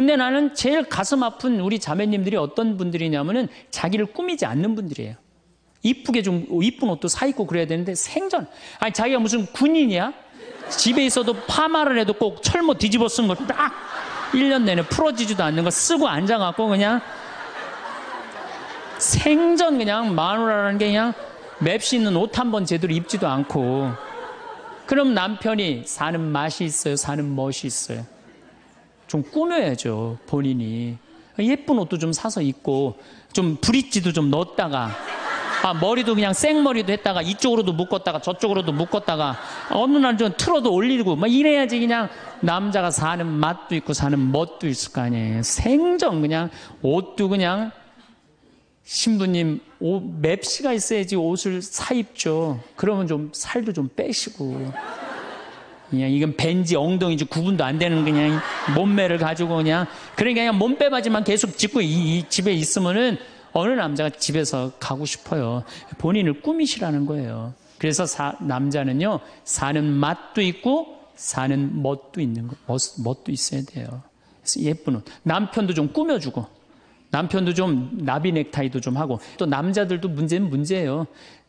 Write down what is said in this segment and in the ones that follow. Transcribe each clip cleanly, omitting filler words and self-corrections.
근데 나는 제일 가슴 아픈 우리 자매님들이 어떤 분들이냐면은 자기를 꾸미지 않는 분들이에요. 이쁘게 좀 이쁜 옷도 사 입고 그래야 되는데 생전 아니 자기가 무슨 군인이야? 집에 있어도 파마를 해도 꼭 철모 뒤집어 쓴 걸 딱 1년 내내 풀어지지도 않는 거 쓰고 앉아갖고 그냥 생전 그냥 마누라라는 게 그냥 맵시 있는 옷 한 번 제대로 입지도 않고. 그럼 남편이 사는 맛이 있어요? 사는 멋이 있어요? 좀 꾸며야죠, 본인이. 예쁜 옷도 좀 사서 입고, 좀 브릿지도 좀 넣었다가, 머리도 그냥 생머리도 했다가, 이쪽으로도 묶었다가, 저쪽으로도 묶었다가, 어느 날 좀 틀어도 올리고, 막 이래야지 그냥 남자가 사는 맛도 있고, 사는 멋도 있을 거 아니에요. 생전 그냥, 옷도 그냥, 신부님, 맵시가 있어야지 옷을 사 입죠. 그러면 좀 살도 좀 빼시고. 그냥 이건 벤지 엉덩이지 구분도 안 되는 그냥 몸매를 가지고 그냥 그냥 몸빼바지만 계속 짚고 이 집에 있으면은 어느 남자가 집에서 가고 싶어요. 본인을 꾸미시라는 거예요. 그래서 남자는요 사는 맛도 있고 사는 멋도 있는 거, 멋도 있어야 돼요. 그래서 예쁜 옷. 남편도 좀 꾸며주고 남편도 좀 나비 넥타이도 좀 하고 또 남자들도 문제는 문제예요.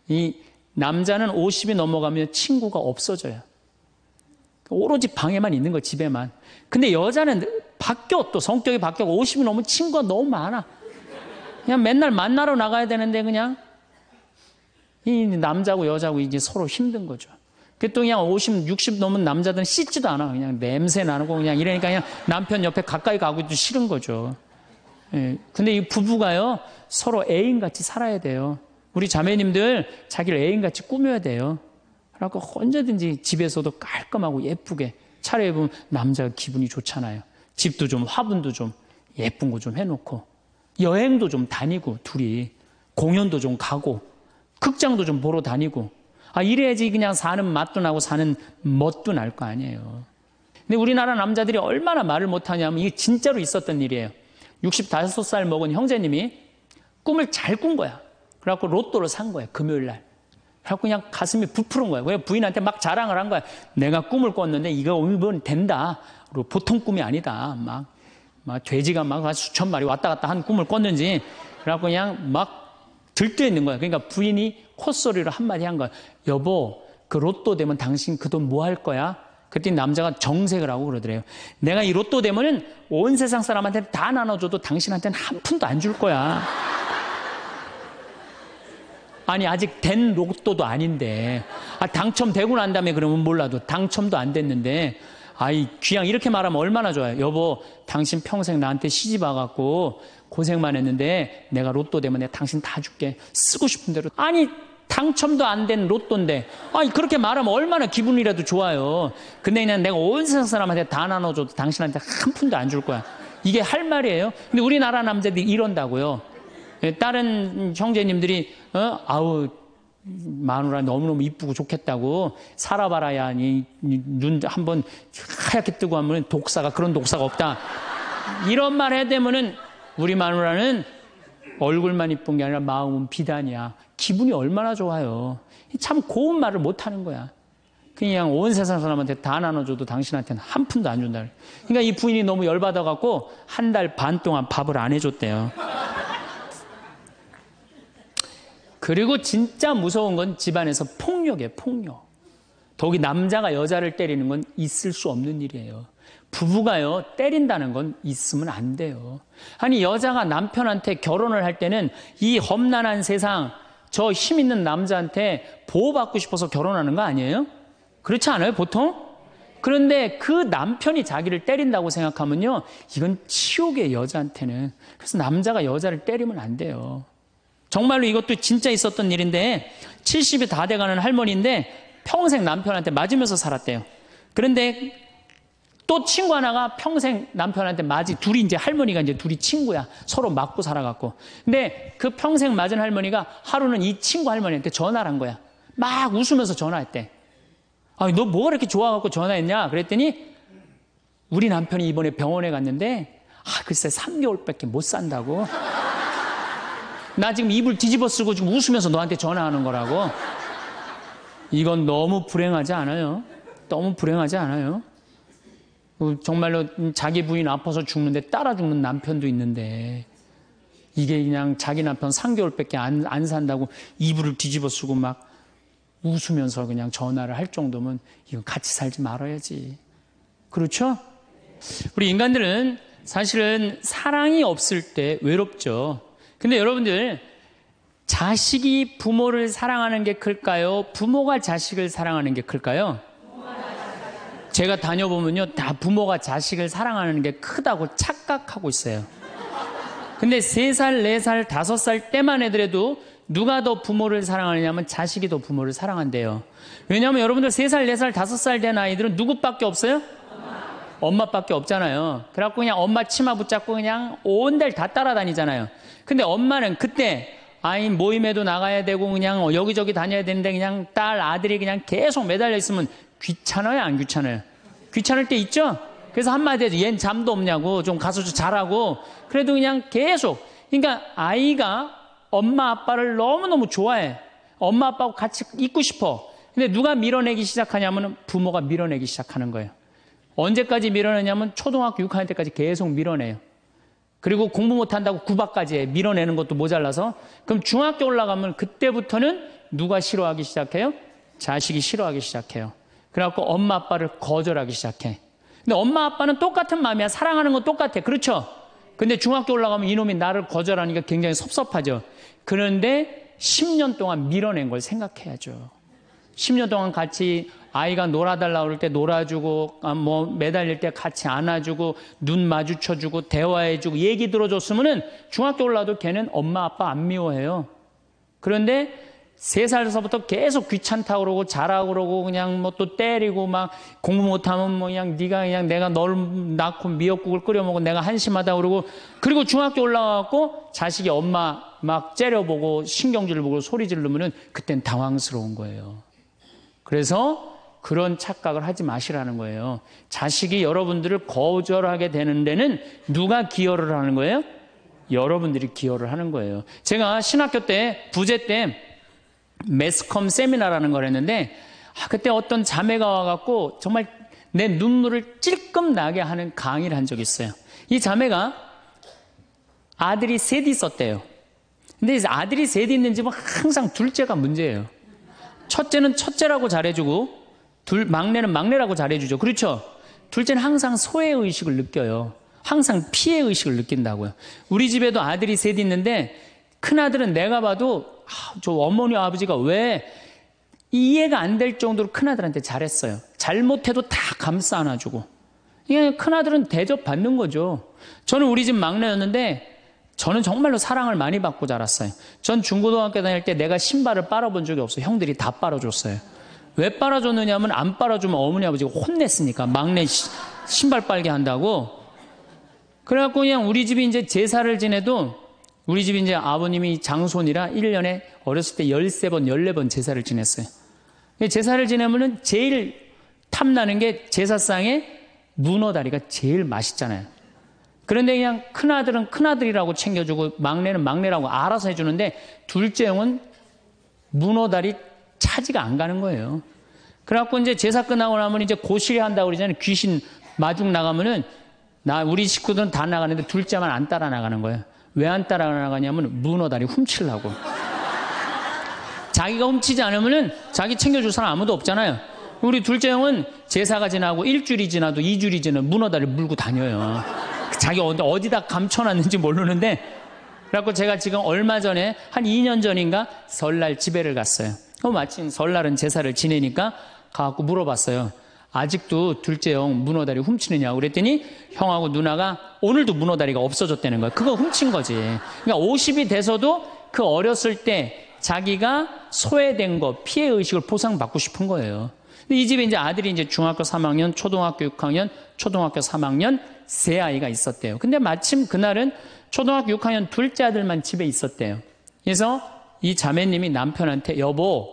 이 남자는 50이 넘어가면 친구가 없어져요. 오로지 방에만 있는 거 집에만. 근데 여자는 바뀌어 또 성격이 바뀌고 50이 넘으면 친구가 너무 많아. 그냥 맨날 만나러 나가야 되는데 그냥 이 남자고 여자고 이제 서로 힘든 거죠. 또 그냥 50, 60 넘은 남자들은 씻지도 않아. 그냥 냄새 나고 그냥 이러니까 그냥 남편 옆에 가까이 가기도 싫은 거죠. 예. 근데 이 부부가요 서로 애인같이 살아야 돼요. 우리 자매님들 자기를 애인같이 꾸며야 돼요. 그러니까 언제든지 집에서도 깔끔하고 예쁘게 차려입으면 남자가 기분이 좋잖아요. 집도 좀 화분도 좀 예쁜 거 좀 해놓고 여행도 좀 다니고 둘이 공연도 좀 가고 극장도 좀 보러 다니고 이래야지 그냥 사는 맛도 나고 사는 멋도 날 거 아니에요. 근데 우리나라 남자들이 얼마나 말을 못하냐면 이게 진짜로 있었던 일이에요. 65살 먹은 형제님이 꿈을 잘 꾼 거야. 그래갖고 로또를 산 거야, 금요일 날. 그래갖고 그냥 가슴이 부풀은 거야. 그냥 부인한테 막 자랑을 한 거야. 내가 꿈을 꿨는데 이거 오늘 된다. 그리고 보통 꿈이 아니다. 막 돼지가 막 수천 마리 왔다 갔다 한 꿈을 꿨는지. 그래갖고 그냥 막 들떠 있는 거야. 그러니까 부인이 콧소리로 한마디 한 거야. 여보, 그 로또 되면 당신 그 돈 뭐 할 거야? 그랬더니 남자가 정색을 하고 그러더래요. 내가 이 로또 되면은 온 세상 사람한테 다 나눠줘도 당신한테는 한 푼도 안 줄 거야. 아니 아직 된 로또도 아닌데 당첨되고 난 다음에 그러면 몰라도 당첨도 안 됐는데 귀양 이렇게 말하면 얼마나 좋아요. 여보 당신 평생 나한테 시집 와갖고 고생만 했는데 내가 로또 되면 내가 당신 다 줄게. 쓰고 싶은 대로. 아니 당첨도 안 된 로또인데 그렇게 말하면 얼마나 기분이라도 좋아요. 근데 그냥 내가 온 세상 사람한테 다 나눠줘도 당신한테 한 푼도 안 줄 거야. 이게 할 말이에요. 근데 우리나라 남자들이 이런다고요. 다른 형제님들이 마누라 너무너무 이쁘고 좋겠다고 살아봐라야 눈 한번 하얗게 뜨고 하면 독사가 그런 독사가 없다. 이런 말 해야 되면은 우리 마누라는 얼굴만 이쁜 게 아니라 마음은 비단이야. 기분이 얼마나 좋아요. 참 고운 말을 못하는 거야. 그냥 온 세상 사람한테 다 나눠줘도 당신한테는 한 푼도 안 준다. 그러니까 이 부인이 너무 열받아갖고 한 달 반 동안 밥을 안 해줬대요. 그리고 진짜 무서운 건 집안에서 폭력이에요. 폭력. 더욱이 남자가 여자를 때리는 건 있을 수 없는 일이에요. 부부가요 때린다는 건 있으면 안 돼요. 아니 여자가 남편한테 결혼을 할 때는 이 험난한 세상 저 힘 있는 남자한테 보호받고 싶어서 결혼하는 거 아니에요? 그렇지 않아요 보통? 그런데 그 남편이 자기를 때린다고 생각하면요 이건 치욕이에요 여자한테는. 그래서 남자가 여자를 때리면 안 돼요. 정말로 이것도 진짜 있었던 일인데 70이 다 돼가는 할머니인데 평생 남편한테 맞으면서 살았대요. 그런데 또 친구 하나가 평생 남편한테 둘이 이제 할머니가 이제 둘이 친구야. 서로 맞고 살아갖고. 근데 그 평생 맞은 할머니가 하루는 이 친구 할머니한테 전화를 한 거야. 막 웃으면서 전화했대. 너 뭐가 이렇게 좋아갖고 전화했냐? 그랬더니 우리 남편이 이번에 병원에 갔는데 글쎄 3개월밖에 못 산다고. 나 지금 입을 뒤집어 쓰고 지금 웃으면서 너한테 전화하는 거라고. 이건 너무 불행하지 않아요? 너무 불행하지 않아요? 정말로 자기 부인 아파서 죽는데 따라 죽는 남편도 있는데 이게 그냥 자기 남편 3개월밖에 안 산다고 이불을 뒤집어 쓰고 막 웃으면서 그냥 전화를 할 정도면 이거 같이 살지 말아야지. 그렇죠? 우리 인간들은 사실은 사랑이 없을 때 외롭죠. 근데 여러분들, 자식이 부모를 사랑하는 게 클까요? 부모가 자식을 사랑하는 게 클까요? 제가 다녀보면요, 다 부모가 자식을 사랑하는 게 크다고 착각하고 있어요. 근데 3살, 4살, 5살 때만 해더라도 누가 더 부모를 사랑하느냐면 자식이 더 부모를 사랑한대요. 왜냐하면 여러분들 3살, 4살, 5살 된 아이들은 누구밖에 없어요? 엄마밖에 없잖아요. 그래갖고 그냥 엄마 치마 붙잡고 그냥 온 데를 다 따라다니잖아요. 근데 엄마는 그때 아이 모임에도 나가야 되고 그냥 여기저기 다녀야 되는데 그냥 딸, 아들이 그냥 계속 매달려 있으면 귀찮아요, 안 귀찮아요? 귀찮을 때 있죠? 그래서 한마디 해서 얜 잠도 없냐고, 좀 가서 좀 자라고. 그래도 그냥 계속. 그러니까 아이가 엄마 아빠를 너무너무 좋아해. 엄마 아빠하고 같이 있고 싶어. 근데 누가 밀어내기 시작하냐면 부모가 밀어내기 시작하는 거예요. 언제까지 밀어내냐면 초등학교 6학년 때까지 계속 밀어내요. 그리고 공부 못한다고 구박까지 해. 밀어내는 것도 모자라서. 그럼 중학교 올라가면 그때부터는 누가 싫어하기 시작해요? 자식이 싫어하기 시작해요. 그래갖고 엄마 아빠를 거절하기 시작해. 근데 엄마 아빠는 똑같은 마음이야. 사랑하는 건 똑같아. 그렇죠? 근데 중학교 올라가면 이놈이 나를 거절하니까 굉장히 섭섭하죠. 그런데 10년 동안 밀어낸 걸 생각해야죠. 10년 동안 같이 아이가 놀아달라고 그럴 때 놀아주고, 뭐 매달릴 때 같이 안아주고, 눈 마주쳐주고, 대화해주고, 얘기 들어줬으면은 중학교 올라도 걔는 엄마 아빠 안 미워해요. 그런데 3살서부터 계속 귀찮다고 그러고 자라고 그러고 그냥 뭐 또 때리고 막 공부 못하면 뭐 그냥 네가 그냥 내가 널 낳고 미역국을 끓여 먹고 내가 한심하다 그러고, 그리고 중학교 올라가고 자식이 엄마 막 째려보고 신경질 보고 소리 지르면은 그땐 당황스러운 거예요. 그래서 그런 착각을 하지 마시라는 거예요. 자식이 여러분들을 거절하게 되는 데는 누가 기여를 하는 거예요? 여러분들이 기여를 하는 거예요. 제가 신학교 때 부제 때 매스컴 세미나라는 걸 했는데 그때 어떤 자매가 와갖고 정말 내 눈물을 찔끔 나게 하는 강의를 한 적이 있어요. 이 자매가 아들이 셋 있었대요. 근데 아들이 셋 있는 집은 항상 둘째가 문제예요. 첫째는 첫째라고 잘해주고 막내는 막내라고 잘해주죠. 그렇죠? 둘째는 항상 소외의식을 느껴요. 항상 피해의식을 느낀다고요. 우리 집에도 아들이 셋 있는데 큰아들은 내가 봐도 저 어머니 아버지가 왜 이해가 안 될 정도로 큰아들한테 잘했어요. 잘못해도 다 감싸 안아주고. 이게 큰아들은 대접받는 거죠. 저는 우리 집 막내였는데 저는 정말로 사랑을 많이 받고 자랐어요. 전 중고등학교 다닐 때 내가 신발을 빨아본 적이 없어요. 형들이 다 빨아줬어요. 왜 빨아줬느냐면 안 빨아주면 어머니 아버지가 혼냈으니까 막내 신발 빨게 한다고. 그래갖고 그냥 우리 집이 이제 제사를 지내도 우리 집이 이제 아버님이 장손이라 1년에 어렸을 때 13번, 14번 제사를 지냈어요. 제사를 지내면은 제일 탐나는 게 제사상에 문어다리가 제일 맛있잖아요. 그런데 그냥 큰아들은 큰아들이라고 챙겨주고 막내는 막내라고 알아서 해주는데 둘째 형은 문어다리 차지가 안 가는 거예요. 그래갖고 이제 제사 끝나고 나면 이제 고시리 한다고 그러잖아요. 귀신 마중 나가면은 우리 식구들은 다 나가는데 둘째만 안 따라 나가는 거예요. 왜 안 따라 나가냐면 문어다리 훔치려고. 자기가 훔치지 않으면은 자기 챙겨줄 사람 아무도 없잖아요. 우리 둘째 형은 제사가 지나고 일주일이 지나도 2주일이 지나도 문어다리 물고 다녀요. 자기 어디다 감춰놨는지 모르는데. 그래갖고 제가 지금 얼마 전에 한 2년 전인가 설날 집에를 갔어요. 마침 설날은 제사를 지내니까 가갖고 물어봤어요. 아직도 둘째 형 문어다리 훔치느냐고 그랬더니 형하고 누나가 오늘도 문어다리가 없어졌다는 거예요. 그거 훔친 거지. 그러니까 50이 돼서도 그 어렸을 때 자기가 소외된 거, 피해의식을 보상받고 싶은 거예요. 근데 이 집에 이제 아들이 이제 중학교 3학년, 초등학교 6학년, 초등학교 3학년 세 아이가 있었대요. 근데 마침 그날은 초등학교 6학년 둘째 아들만 집에 있었대요. 그래서 이 자매님이 남편한테 여보,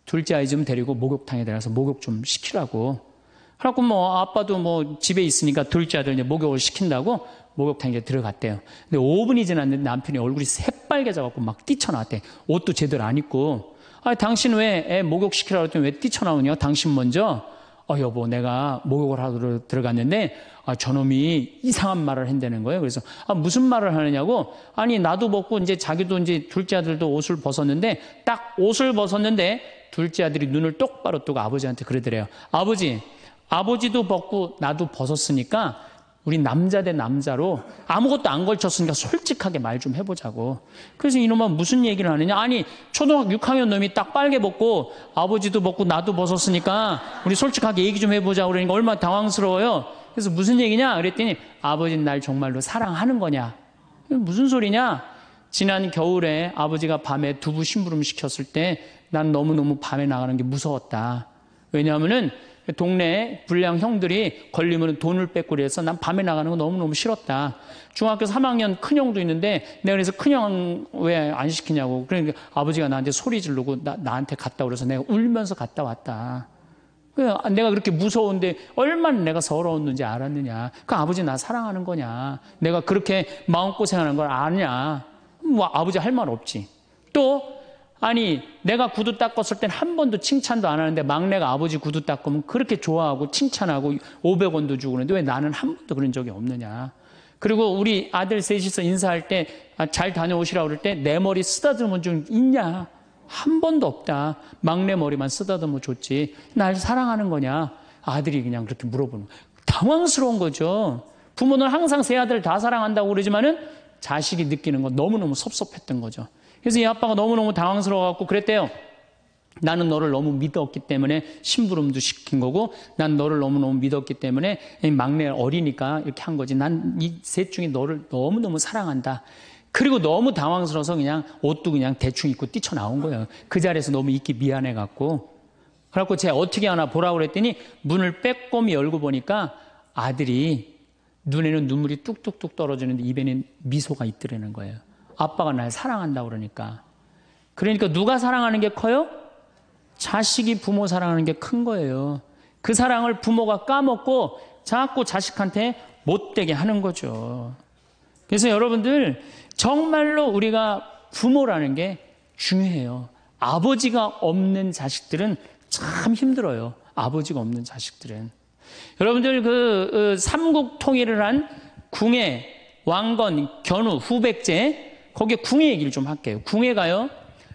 둘째 아이 좀 데리고 목욕탕에 들어가서 목욕 좀 시키라고. 그래갖고 뭐 아빠도 뭐 집에 있으니까 둘째 아들 이제 목욕을 시킨다고 목욕탕에 들어갔대요. 근데 5분이 지났는데 남편이 얼굴이 새빨개져갖고 막 뛰쳐나왔대. 옷도 제대로 안 입고. 당신 왜 애 목욕시키라고 했더니 왜 뛰쳐나오냐? 당신 먼저. 여보, 내가 목욕을 하러 들어갔는데 저놈이 이상한 말을 한다는 거예요. 그래서 무슨 말을 하느냐고. 아니, 나도 벗고 이제 자기도 이제 둘째 아들도 옷을 벗었는데 딱 옷을 벗었는데 둘째 아들이 눈을 똑바로 뜨고 아버지한테 그러더래요. 아버지도 벗고 나도 벗었으니까 우리 남자 대 남자로 아무것도 안 걸쳤으니까 솔직하게 말 좀 해보자고. 그래서 이놈은 무슨 얘기를 하느냐. 아니, 초등학교 6학년 놈이 딱 빨개 벗고 아버지도 벗고 나도 벗었으니까 우리 솔직하게 얘기 좀 해보자고. 그러니까 얼마나 당황스러워요. 그래서 무슨 얘기냐 그랬더니 아버지는 날 정말로 사랑하는 거냐. 무슨 소리냐. 지난 겨울에 아버지가 밤에 두부 심부름 시켰을 때 난 너무너무 밤에 나가는 게 무서웠다. 왜냐하면은 동네에 불량 형들이 걸리면 돈을 뺏고 그래서 난 밤에 나가는 거 너무너무 싫었다. 중학교 3학년 큰형도 있는데 내가 그래서 큰형 왜 안 시키냐고. 그러니까 아버지가 나한테 소리 지르고 나한테 갔다 그래서 내가 울면서 갔다 왔다. 내가 그렇게 무서운데 얼마나 내가 서러웠는지 알았느냐. 그 아버지 나 사랑하는 거냐. 내가 그렇게 마음고생하는 걸 아냐. 뭐 아버지 할 말 없지. 또 아니, 내가 구두 닦았을 땐 한 번도 칭찬도 안 하는데 막내가 아버지 구두 닦으면 그렇게 좋아하고 칭찬하고 500원도 주고 그러는데 왜 나는 한 번도 그런 적이 없느냐. 그리고 우리 아들 셋이서 인사할 때 잘 다녀오시라고 그럴 때 내 머리 쓰다듬은 좀 있냐. 한 번도 없다. 막내 머리만 쓰다듬어 줬지. 날 사랑하는 거냐. 아들이 그냥 그렇게 물어보는 거예요. 당황스러운 거죠. 부모는 항상 세 아들 다 사랑한다고 그러지만은 자식이 느끼는 건 너무너무 섭섭했던 거죠. 그래서 이 아빠가 너무너무 당황스러워갖고 그랬대요. 나는 너를 너무 믿었기 때문에 심부름도 시킨 거고 난 너를 너무너무 믿었기 때문에 막내 어리니까 이렇게 한 거지. 난 이 셋 중에 너를 너무너무 사랑한다. 그리고 너무 당황스러워서 그냥 옷도 그냥 대충 입고 뛰쳐나온 거예요. 그 자리에서 너무 있기 미안해갖고. 그래갖고 제가 어떻게 하나 보라고 그랬더니 문을 빼꼼히 열고 보니까 아들이 눈에는 눈물이 뚝뚝뚝 떨어지는데 입에는 미소가 있더라는 거예요. 아빠가 날 사랑한다고 그러니까. 그러니까 누가 사랑하는 게 커요? 자식이 부모 사랑하는 게 큰 거예요. 그 사랑을 부모가 까먹고 자꾸 자식한테 못되게 하는 거죠. 그래서 여러분들 정말로 우리가 부모라는 게 중요해요. 아버지가 없는 자식들은 참 힘들어요. 아버지가 없는 자식들은. 여러분들 그 삼국 통일을 한 궁예, 왕건, 견우, 후백제 거기에 궁예 얘기를 좀 할게요. 궁예가요.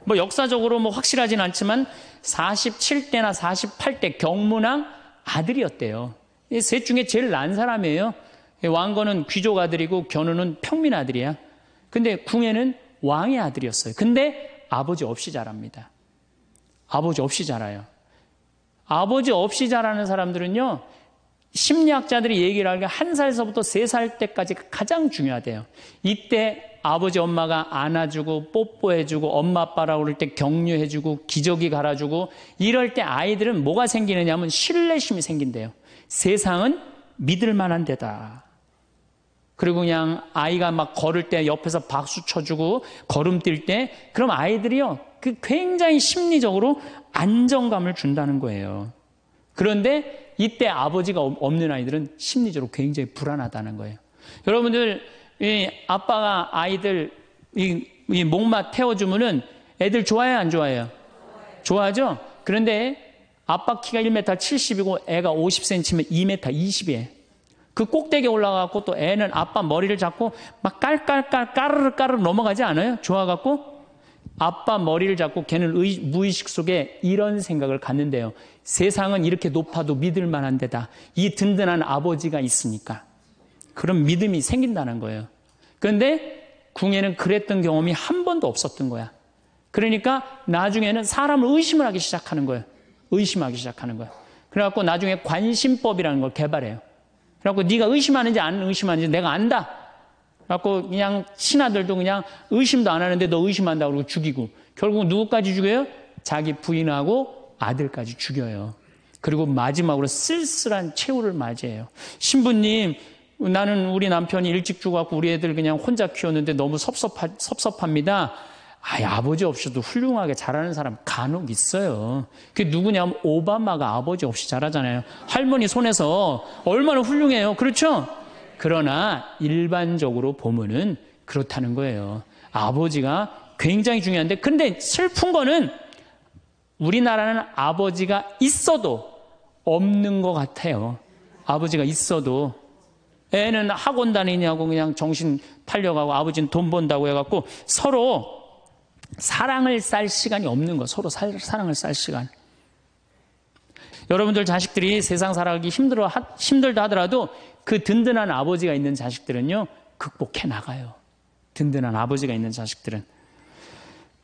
뭐 역사적으로 뭐 확실하진 않지만 47대나 48대 경문왕 아들이었대요. 이 셋 중에 제일 난 사람이에요. 왕건은 귀족 아들이고 견우는 평민 아들이야. 근데 궁예는 왕의 아들이었어요. 근데 아버지 없이 자랍니다. 아버지 없이 자라요. 아버지 없이 자라는 사람들은요. 심리학자들이 얘기를 하는 게 1살서부터 3살 때까지 가장 중요하대요. 이때 아버지 엄마가 안아주고 뽀뽀해주고 엄마 아빠라고 그럴 때 격려해주고 기저귀 갈아주고 이럴 때 아이들은 뭐가 생기느냐 하면 신뢰심이 생긴대요. 세상은 믿을 만한 데다. 그리고 그냥 아이가 막 걸을 때 옆에서 박수 쳐주고 걸음 뛸 때 그럼 아이들이요. 그 굉장히 심리적으로 안정감을 준다는 거예요. 그런데 이때 아버지가 없는 아이들은 심리적으로 굉장히 불안하다는 거예요. 여러분들 이 아빠가 아이들 이 목마 태워주면은 애들 좋아해요, 안 좋아해요? 좋아하죠? 그런데 아빠 키가 1m 70이고 애가 50cm면 2m 20이에요. 그 꼭대기에 올라가고 또 애는 아빠 머리를 잡고 막 깔깔깔 까르르 넘어가지 않아요? 좋아갖고 아빠 머리를 잡고 걔는 무의식 속에 이런 생각을 갖는데요. 세상은 이렇게 높아도 믿을 만한 데다. 이 든든한 아버지가 있으니까. 그런 믿음이 생긴다는 거예요. 그런데 궁예는 그랬던 경험이 한 번도 없었던 거야. 그러니까 나중에는 사람을 의심을 하기 시작하는 거예요. 의심하기 시작하는 거예요. 그래갖고 나중에 관심법이라는 걸 개발해요. 그래갖고 네가 의심하는지 안 의심하는지 내가 안다. 그래갖고 그냥 친아들도 그냥 의심도 안 하는데 너 의심한다고 그러고 죽이고 결국 누구까지 죽여요? 자기 부인하고 아들까지 죽여요. 그리고 마지막으로 쓸쓸한 최후를 맞이해요. 신부님, 나는 우리 남편이 일찍 죽어갖고 우리 애들 그냥 혼자 키웠는데 너무 섭섭합니다. 아버지 없이도 훌륭하게 자라는 사람 간혹 있어요. 그게 누구냐면 오바마가 아버지 없이 자라잖아요. 할머니 손에서 얼마나 훌륭해요. 그렇죠? 그러나 일반적으로 보면은 그렇다는 거예요. 아버지가 굉장히 중요한데 근데 슬픈 거는 우리나라는 아버지가 있어도 없는 것 같아요. 아버지가 있어도. 애는 학원 다니냐고 그냥 정신 팔려가고 아버지는 돈 번다고 해갖고 서로 사랑을 쌀 시간이 없는 거. 서로 사랑을 쌀 시간. 여러분들 자식들이 세상 살아가기 힘들다 하더라도 그 든든한 아버지가 있는 자식들은요, 극복해 나가요. 든든한 아버지가 있는 자식들은.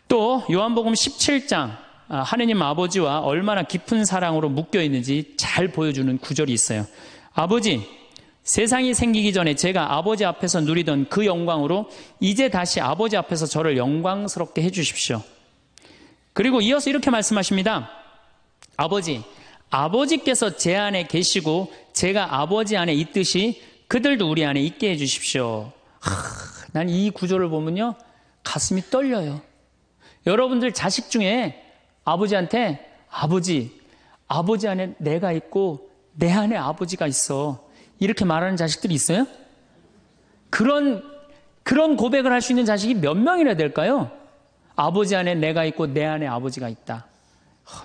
또 요한복음 17장 하느님 아버지와 얼마나 깊은 사랑으로 묶여 있는지 잘 보여주는 구절이 있어요. 아버지, 세상이 생기기 전에 제가 아버지 앞에서 누리던 그 영광으로 이제 다시 아버지 앞에서 저를 영광스럽게 해주십시오. 그리고 이어서 이렇게 말씀하십니다. 아버지, 아버지께서 제 안에 계시고 제가 아버지 안에 있듯이 그들도 우리 안에 있게 해주십시오. 난 이 구절을 보면요, 가슴이 떨려요. 여러분들 자식 중에 아버지한테 아버지 안에 내가 있고 내 안에 아버지가 있어, 이렇게 말하는 자식들이 있어요? 그런 고백을 할 수 있는 자식이 몇 명이나 될까요? 아버지 안에 내가 있고 내 안에 아버지가 있다.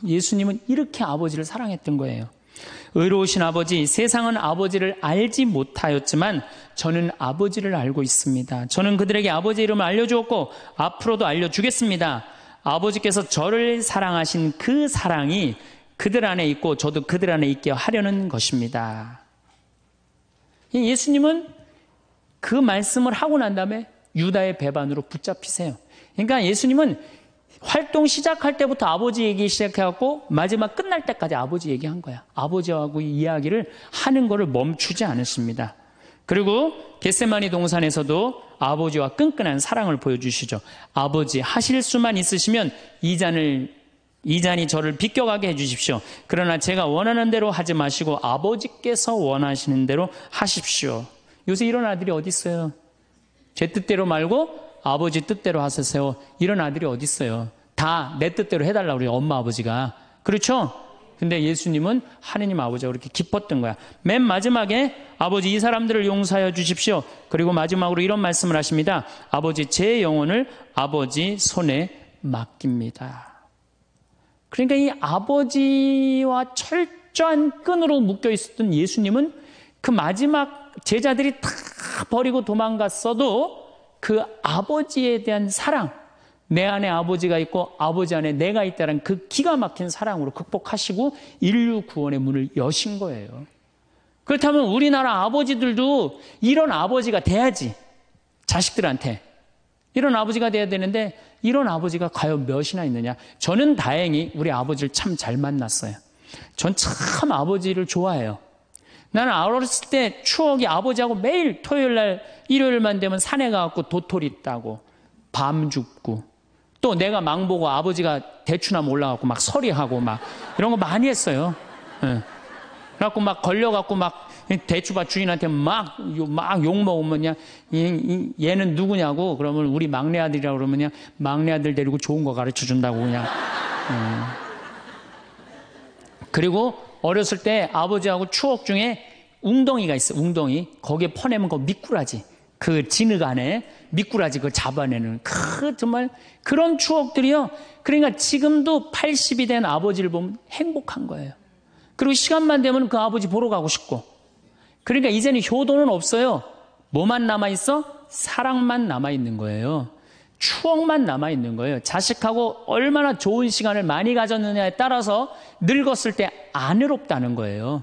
예수님은 이렇게 아버지를 사랑했던 거예요. 의로우신 아버지, 세상은 아버지를 알지 못하였지만 저는 아버지를 알고 있습니다. 저는 그들에게 아버지 이름을 알려주었고 앞으로도 알려주겠습니다. 아버지께서 저를 사랑하신 그 사랑이 그들 안에 있고 저도 그들 안에 있게 하려는 것입니다. 예수님은 그 말씀을 하고 난 다음에 유다의 배반으로 붙잡히세요. 그러니까 예수님은 활동 시작할 때부터 아버지 얘기 시작해갖고 마지막 끝날 때까지 아버지 얘기한 거야. 아버지하고 이야기를 하는 거를 멈추지 않으십니다. 그리고 겟세마니 동산에서도 아버지와 끈끈한 사랑을 보여주시죠. 아버지, 하실 수만 있으시면 이 잔이 저를 비껴가게 해주십시오. 그러나 제가 원하는 대로 하지 마시고 아버지께서 원하시는 대로 하십시오. 요새 이런 아들이 어디 있어요? 제 뜻대로 말고 아버지 뜻대로 하세요. 이런 아들이 어디 있어요? 다 내 뜻대로 해달라고 그래요, 엄마 아버지가. 그렇죠? 근데 예수님은 하느님 아버지가 그렇게 기뻤던 거야. 맨 마지막에 아버지 이 사람들을 용서하여 주십시오. 그리고 마지막으로 이런 말씀을 하십니다. 아버지, 제 영혼을 아버지 손에 맡깁니다. 그러니까 이 아버지와 철저한 끈으로 묶여 있었던 예수님은 그 마지막 제자들이 다 버리고 도망갔어도 그 아버지에 대한 사랑, 내 안에 아버지가 있고 아버지 안에 내가 있다는 그 기가 막힌 사랑으로 극복하시고 인류 구원의 문을 여신 거예요. 그렇다면 우리나라 아버지들도 이런 아버지가 돼야지. 자식들한테 이런 아버지가 돼야 되는데 이런 아버지가 과연 몇이나 있느냐. 저는 다행히 우리 아버지를 참 잘 만났어요. 전 참 아버지를 좋아해요. 나는 어렸을 때 추억이 아버지하고 매일 토요일날 일요일만 되면 산에 가갖고 도토리 따고 밤 줍고 또 내가 망보고 아버지가 대추나무 올라가고 막 서리하고 막 이런 거 많이 했어요. 그래갖고 막 걸려갖고 막 대추밭 주인한테 막 욕먹으면 얘는 누구냐고 그러면 우리 막내 아들이라고 그러면 막내 아들 데리고 좋은 거 가르쳐 준다고 그냥. 그리고 어렸을 때 아버지하고 추억 중에 웅덩이가 있어. 웅덩이. 거기에 퍼내면 그 미꾸라지. 그 진흙 안에 미꾸라지 그걸 잡아내는 정말 그런 추억들이요. 그러니까 지금도 80이 된 아버지를 보면 행복한 거예요. 그리고 시간만 되면 그 아버지 보러 가고 싶고. 그러니까 이제는 효도는 없어요. 뭐만 남아있어? 사랑만 남아있는 거예요. 추억만 남아있는 거예요. 자식하고 얼마나 좋은 시간을 많이 가졌느냐에 따라서 늙었을 때 안 외롭다는 거예요.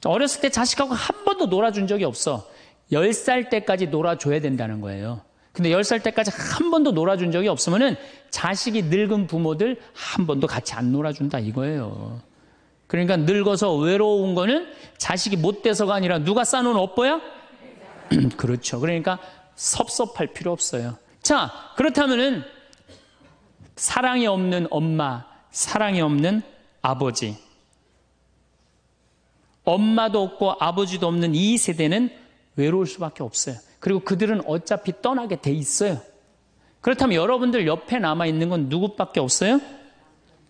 어렸을 때 자식하고 한 번도 놀아준 적이 없어. 10살 때까지 놀아줘야 된다는 거예요. 근데 10살 때까지 한 번도 놀아준 적이 없으면은 자식이 늙은 부모들 한 번도 같이 안 놀아준다 이거예요. 그러니까 늙어서 외로운 거는 자식이 못 돼서가 아니라 누가 싸놓은 업보야? 그렇죠. 그러니까 섭섭할 필요 없어요. 자, 그렇다면은 사랑이 없는 엄마, 사랑이 없는 아버지, 엄마도 없고 아버지도 없는 이 세대는 외로울 수밖에 없어요. 그리고 그들은 어차피 떠나게 돼 있어요. 그렇다면 여러분들 옆에 남아있는 건 누구밖에 없어요?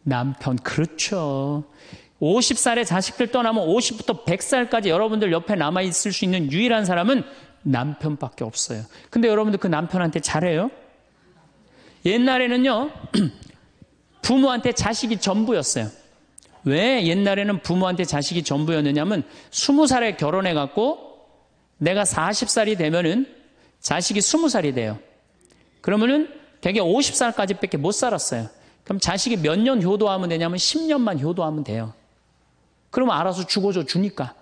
남편. 그렇죠. 50살에 자식들 떠나면 50부터 100살까지 여러분들 옆에 남아있을 수 있는 유일한 사람은 남편밖에 없어요. 근데 여러분들 그 남편한테 잘해요? 옛날에는요, 부모한테 자식이 전부였어요. 왜 옛날에는 부모한테 자식이 전부였느냐면 20살에 결혼해갖고 내가 40살이 되면은 자식이 20살이 돼요. 그러면은 되게 50살까지 밖에 못 살았어요. 그럼 자식이 몇 년 효도하면 되냐면 10년만 효도하면 돼요. 그러면 알아서 죽어줘 주니까.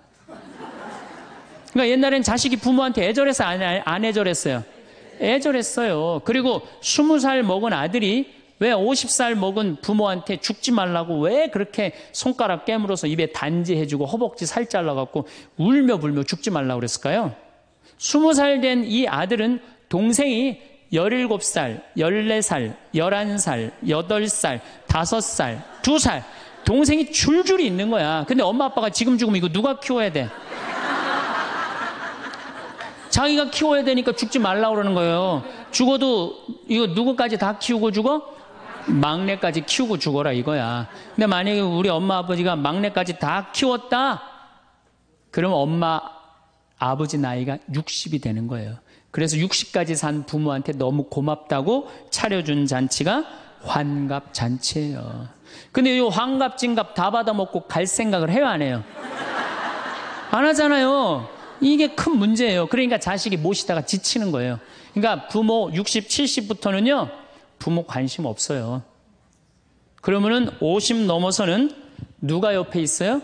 그러니까 옛날엔 자식이 부모한테 애절해서 안 애절했어요. 애절했어요. 그리고 20살 먹은 아들이 왜 50살 먹은 부모한테 죽지 말라고 왜 그렇게 손가락 깨물어서 입에 단지해주고 허벅지 살 잘라갖고 울며 불며 죽지 말라고 그랬을까요? 20살 된 이 아들은 동생이 17살, 14살, 11살, 8살, 5살, 2살 동생이 줄줄이 있는 거야. 근데 엄마 아빠가 지금 죽으면 이거 누가 키워야 돼? 자기가 키워야 되니까 죽지 말라고 그러는 거예요. 죽어도 이거 누구까지 다 키우고 죽어? 막내까지 키우고 죽어라 이거야. 근데 만약에 우리 엄마 아버지가 막내까지 다 키웠다? 그러면 엄마 아버지 나이가 60이 되는 거예요. 그래서 60까지 산 부모한테 너무 고맙다고 차려준 잔치가 환갑잔치예요. 근데 이 환갑진갑 다 받아먹고 갈 생각을 해요, 안 해요? 안 하잖아요. 이게 큰 문제예요. 그러니까 자식이 모시다가 지치는 거예요. 그러니까 부모 60, 70부터는요 부모 관심 없어요. 그러면은 50 넘어서는 누가 옆에 있어요?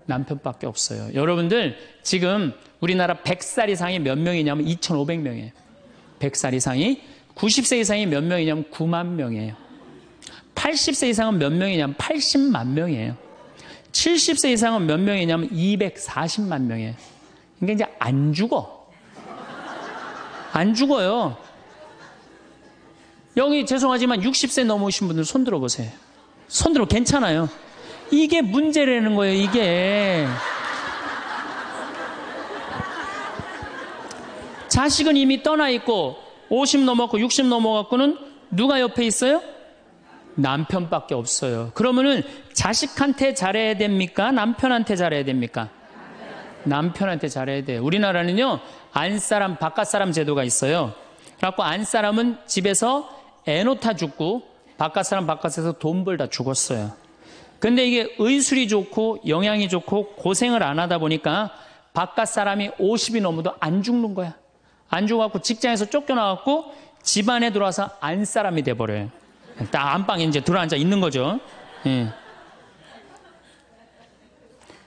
남편밖에 없어요. 여러분들 지금 우리나라 100살 이상이 몇 명이냐면 2,500명이에요. 100살 이상이. 90세 이상이 몇 명이냐면 9만 명이에요. 80세 이상은 몇 명이냐면 80만 명이에요. 70세 이상은 몇 명이냐면 240만 명이에요. 그러니까 이제 안 죽어. 안 죽어요. 여기 죄송하지만 60세 넘으신 분들 손 들어보세요. 손 들어 괜찮아요. 이게 문제라는 거예요, 이게. 자식은 이미 떠나 있고 50 넘었고 60 넘어갖고는 누가 옆에 있어요? 남편밖에 없어요. 그러면은 자식한테 잘해야 됩니까? 남편한테 잘해야 됩니까? 남편한테 잘해야 돼요. 우리나라는요 안사람 바깥사람 제도가 있어요. 그래갖고 안사람은 집에서 애 놓다 죽고 바깥사람 바깥에서 돈 벌다 죽었어요. 근데 이게 의술이 좋고 영양이 좋고 고생을 안 하다 보니까 바깥사람이 50이 넘어도 안 죽는 거야. 안 죽어갖고 직장에서 쫓겨나갖고 집안에 들어와서 안사람이 돼버려요. 딱 안방에 이제 들어앉아 있는 거죠. 예.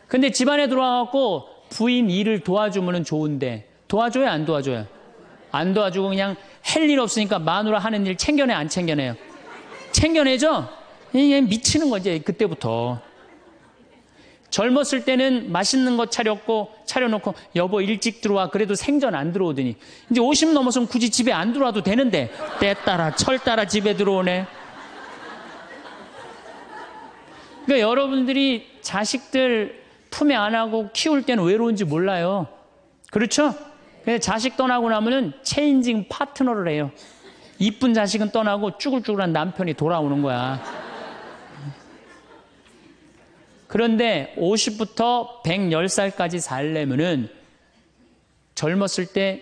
근데 집안에 들어와갖고 부인 일을 도와주면 좋은데 도와줘요, 안 도와줘요? 안 도와주고 그냥 할 일 없으니까 마누라 하는 일 챙겨내, 안 챙겨내요? 챙겨내죠? 이게 미치는 거지, 그때부터. 젊었을 때는 맛있는 거 차려놓고 여보 일찍 들어와 그래도 생전 안 들어오더니 이제 50 넘어서면 굳이 집에 안 들어와도 되는데 때 따라 철 따라 집에 들어오네. 그러니까 여러분들이 자식들 품에 안 하고 키울 때는 외로운지 몰라요. 그렇죠? 근데 자식 떠나고 나면은 체인징 파트너를 해요. 이쁜 자식은 떠나고 쭈글쭈글한 남편이 돌아오는 거야. 그런데 50부터 110살까지 살려면은 젊었을 때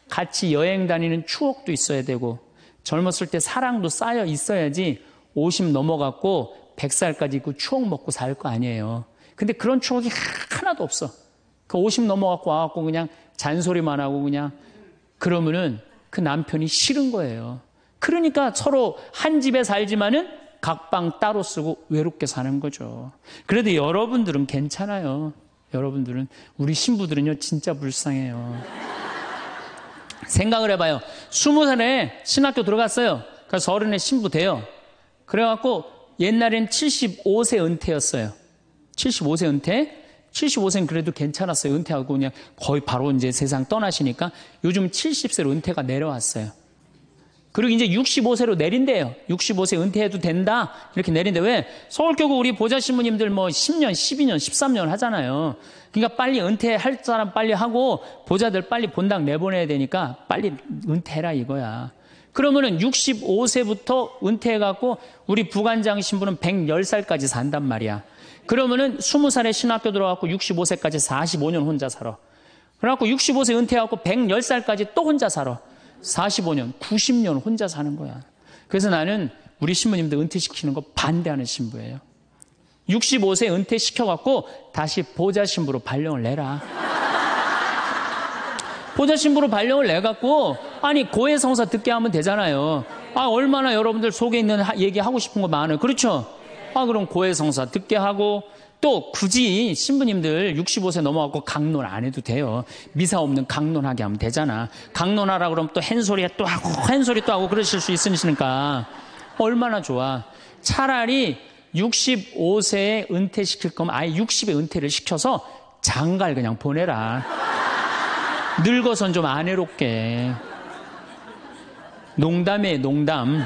같이 여행 다니는 추억도 있어야 되고 젊었을 때 사랑도 쌓여 있어야지 50 넘어갔고 100살까지 있고 추억 먹고 살 거 아니에요. 근데 그런 추억이 하나도 없어. 그 50 넘어갖고 와갖고 그냥 잔소리만 하고 그냥 그러면은 그 남편이 싫은 거예요. 그러니까 서로 한 집에 살지만은 각방 따로 쓰고 외롭게 사는 거죠. 그래도 여러분들은 괜찮아요. 여러분들은, 우리 신부들은요 진짜 불쌍해요. 생각을 해봐요. 20살에 신학교 들어갔어요. 그래서 30에 신부 돼요. 그래갖고 옛날엔 75세 은퇴였어요. 75세 은퇴? 75세는 그래도 괜찮았어요. 은퇴하고 그냥 거의 바로 이제 세상 떠나시니까 요즘 70세로 은퇴가 내려왔어요. 그리고 이제 65세로 내린대요. 65세 은퇴해도 된다. 이렇게 내린대. 왜? 서울교구 우리 보좌 신부님들 뭐 10년, 12년, 13년 하잖아요. 그러니까 빨리 은퇴할 사람 빨리 하고 보좌들 빨리 본당 내보내야 되니까 빨리 은퇴해라 이거야. 그러면은 65세부터 은퇴해갖고 우리 부관장 신부는 110살까지 산단 말이야. 그러면은 20살에 신학교 들어가고 65세까지 45년 혼자 살아. 그래갖고 65세 은퇴하고 110살까지 또 혼자 살아. 45년, 90년 혼자 사는 거야. 그래서 나는 우리 신부님들 은퇴시키는 거 반대하는 신부예요. 65세 은퇴시켜갖고 다시 보좌신부로 발령을 내라. 보좌신부로 발령을 내갖고 아니 고해성사 듣게 하면 되잖아요. 아 얼마나 여러분들 속에 있는 얘기하고 싶은 거 많아요. 그렇죠? 아 그럼 고해성사 듣게 하고 또 굳이 신부님들 65세 넘어갖고 강론 안 해도 돼요. 미사 없는 강론하게 하면 되잖아. 강론하라 그러면 또 헨소리 또 하고 헨소리 또 하고 그러실 수 있으니까 얼마나 좋아. 차라리 65세에 은퇴시킬 거면 아예 60에 은퇴를 시켜서 장가를 그냥 보내라. 늙어선 좀 안 해롭게. 농담이에요, 농담.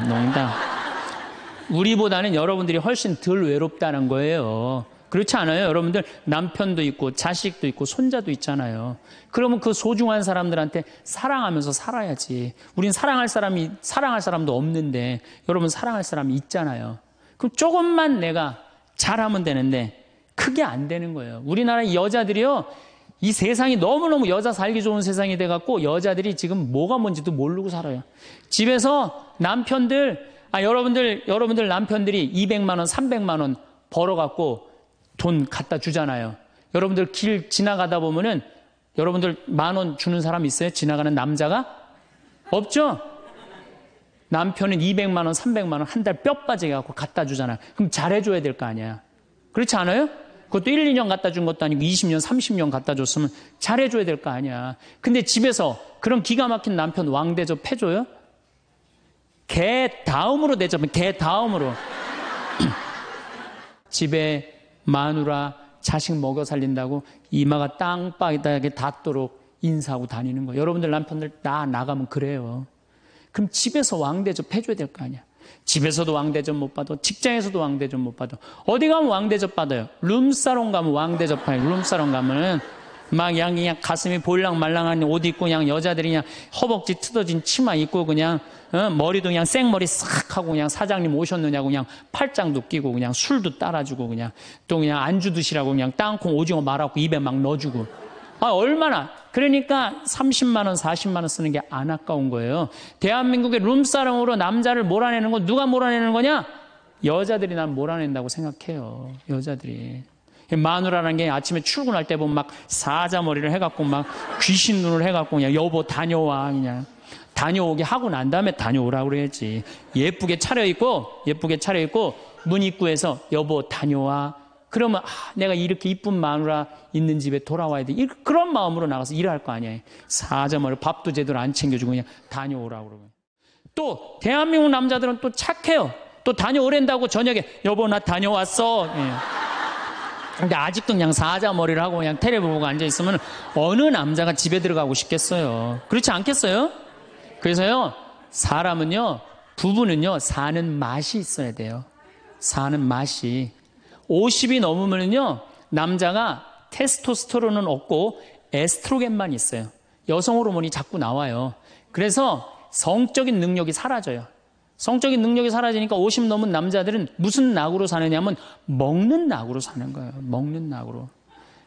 우리보다는 여러분들이 훨씬 덜 외롭다는 거예요. 그렇지 않아요? 여러분들 남편도 있고 자식도 있고 손자도 있잖아요. 그러면 그 소중한 사람들한테 사랑하면서 살아야지. 우린 사랑할 사람도 없는데 여러분 사랑할 사람이 있잖아요. 그럼 조금만 내가 잘하면 되는데 그게 안 되는 거예요. 우리나라 여자들이요. 이 세상이 너무너무 여자 살기 좋은 세상이 돼갖고 여자들이 지금 뭐가 뭔지도 모르고 살아요. 집에서 남편들, 여러분들 남편들이 200만 원, 300만 원 벌어갖고 돈 갖다 주잖아요. 여러분들 길 지나가다 보면은 여러분들 10,000원 주는 사람 있어요? 지나가는 남자가? 없죠? 남편은 200만 원, 300만 원 한 달 뼈 빠지게 갖고 갖다 주잖아요. 그럼 잘해줘야 될 거 아니야. 그렇지 않아요? 그것도 1, 2년 갖다 준 것도 아니고 20년, 30년 갖다 줬으면 잘해줘야 될 거 아니야. 근데 집에서 그런 기가 막힌 남편 왕대접 해줘요? 개 다음으로 대접은 개 다음으로. 집에 마누라 자식 먹여 살린다고 이마가 땅바닥에 닿도록 인사하고 다니는 거예요. 여러분들 남편들 나가면 그래요. 그럼 집에서 왕대접 해줘야 될 거 아니야. 집에서도 왕대접 못 받아. 직장에서도 왕대접 못 받아. 어디 가면 왕대접 받아요. 룸사롱 가면 왕대접 받아요. 룸사롱 가면 막 그냥 가슴이 볼랑말랑한 옷 입고 그냥 여자들이 그냥 허벅지 뜯어진 치마 입고 그냥 머리도 그냥 생머리 싹 하고 그냥 사장님 오셨느냐고 그냥 팔짱도 끼고 그냥 술도 따라주고 그냥 또 그냥 안주 드시라고 그냥 땅콩 오징어 말아갖고 입에 막 넣어주고. 얼마나. 그러니까 30만 원, 40만 원 쓰는 게 안 아까운 거예요. 대한민국의 룸사롱으로 남자를 몰아내는 건 누가 몰아내는 거냐? 여자들이 난 몰아낸다고 생각해요. 여자들이. 마누라라는 게 아침에 출근할 때 보면 막 사자머리를 해갖고 막 귀신 눈을 해갖고 그냥 여보 다녀와 그냥 다녀오게 하고 난 다음에 다녀오라고 그래야지. 예쁘게 차려입고 문 입구에서 여보 다녀와. 그러면 내가 이렇게 이쁜 마누라 있는 집에 돌아와야 돼. 그런 마음으로 나가서 일할 거 아니에요. 사자머리 밥도 제대로 안 챙겨주고 그냥 다녀오라고 그러고. 또 대한민국 남자들은 또 착해요. 또 다녀오랜다고 저녁에 여보 나 다녀왔어. 예. 근데 아직도 그냥 사자머리를 하고 그냥 텔레비 보고 앉아있으면 어느 남자가 집에 들어가고 싶겠어요. 그렇지 않겠어요? 그래서요, 사람은요, 부부는요, 사는 맛이 있어야 돼요. 사는 맛이. 50이 넘으면요, 남자가 테스토스테론은 없고 에스트로겐만 있어요. 여성 호르몬이 자꾸 나와요. 그래서 성적인 능력이 사라져요. 성적인 능력이 사라지니까 50 넘은 남자들은 무슨 낙으로 사느냐면 먹는 낙으로 사는 거예요. 먹는 낙으로.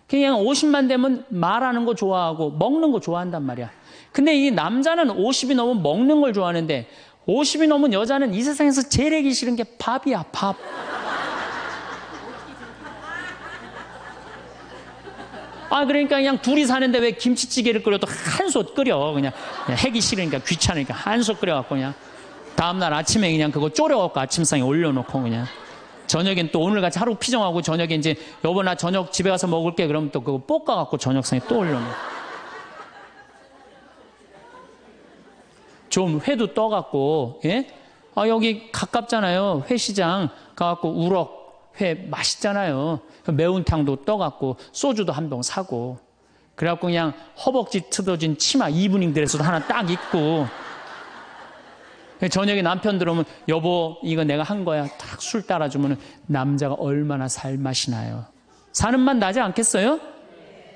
그냥 50만 되면 말하는 거 좋아하고 먹는 거 좋아한단 말이야. 근데 이 남자는 50이 넘으면 먹는 걸 좋아하는데 50이 넘은 여자는 이 세상에서 제일 하기 싫은 게 밥이야, 밥. 그러니까 그냥 둘이 사는데 왜 김치찌개를 끓여도 한솥 끓여. 그냥 하기 싫으니까 귀찮으니까 한솥 끓여갖고 그냥 다음날 아침에 그냥 그거 졸여갖고 아침상에 올려놓고 그냥 저녁엔 또 오늘같이 하루 피정하고 저녁에 이제 여보 나 저녁 집에 가서 먹을게 그러면 또 그거 볶아갖고 저녁상에 또 올려놓고 좀 회도 떠갖고 예? 여기 가깝잖아요. 회시장 가갖고 우럭 회 맛있잖아요. 매운탕도 떠갖고 소주도 한 병 사고 그래갖고 그냥 허벅지 뜯어진 치마 이브닝 드레스도 하나 딱 입고 저녁에 남편 들어오면 여보 이거 내가 한 거야 딱 술 따라주면 남자가 얼마나 살맛이 나요. 사는 맛 나지 않겠어요?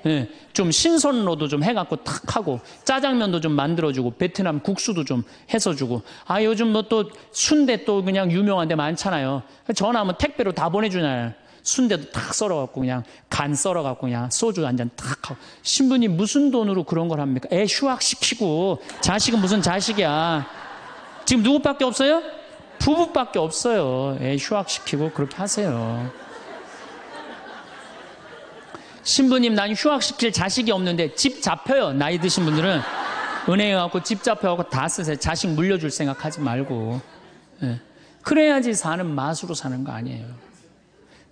네, 좀 신선로도 좀 해갖고 탁 하고 짜장면도 좀 만들어주고 베트남 국수도 좀 해서 주고 요즘 뭐 또 순대 또 그냥 유명한 데 많잖아요. 전화하면 택배로 다 보내주잖아요. 순대도 탁 썰어갖고 그냥 간 썰어갖고 그냥 소주 한 잔 탁 하고 신부님 무슨 돈으로 그런 걸 합니까? 애 휴학시키고 자식은 무슨 자식이야. 지금 누구밖에 없어요? 부부밖에 없어요. 애 휴학시키고 그렇게 하세요. 신부님, 난 휴학시킬 자식이 없는데 집 잡혀요. 나이 드신 분들은 은행에 가고 집 잡혀가고 다 쓰세요. 자식 물려줄 생각하지 말고. 예. 그래야지 사는 맛으로 사는 거 아니에요.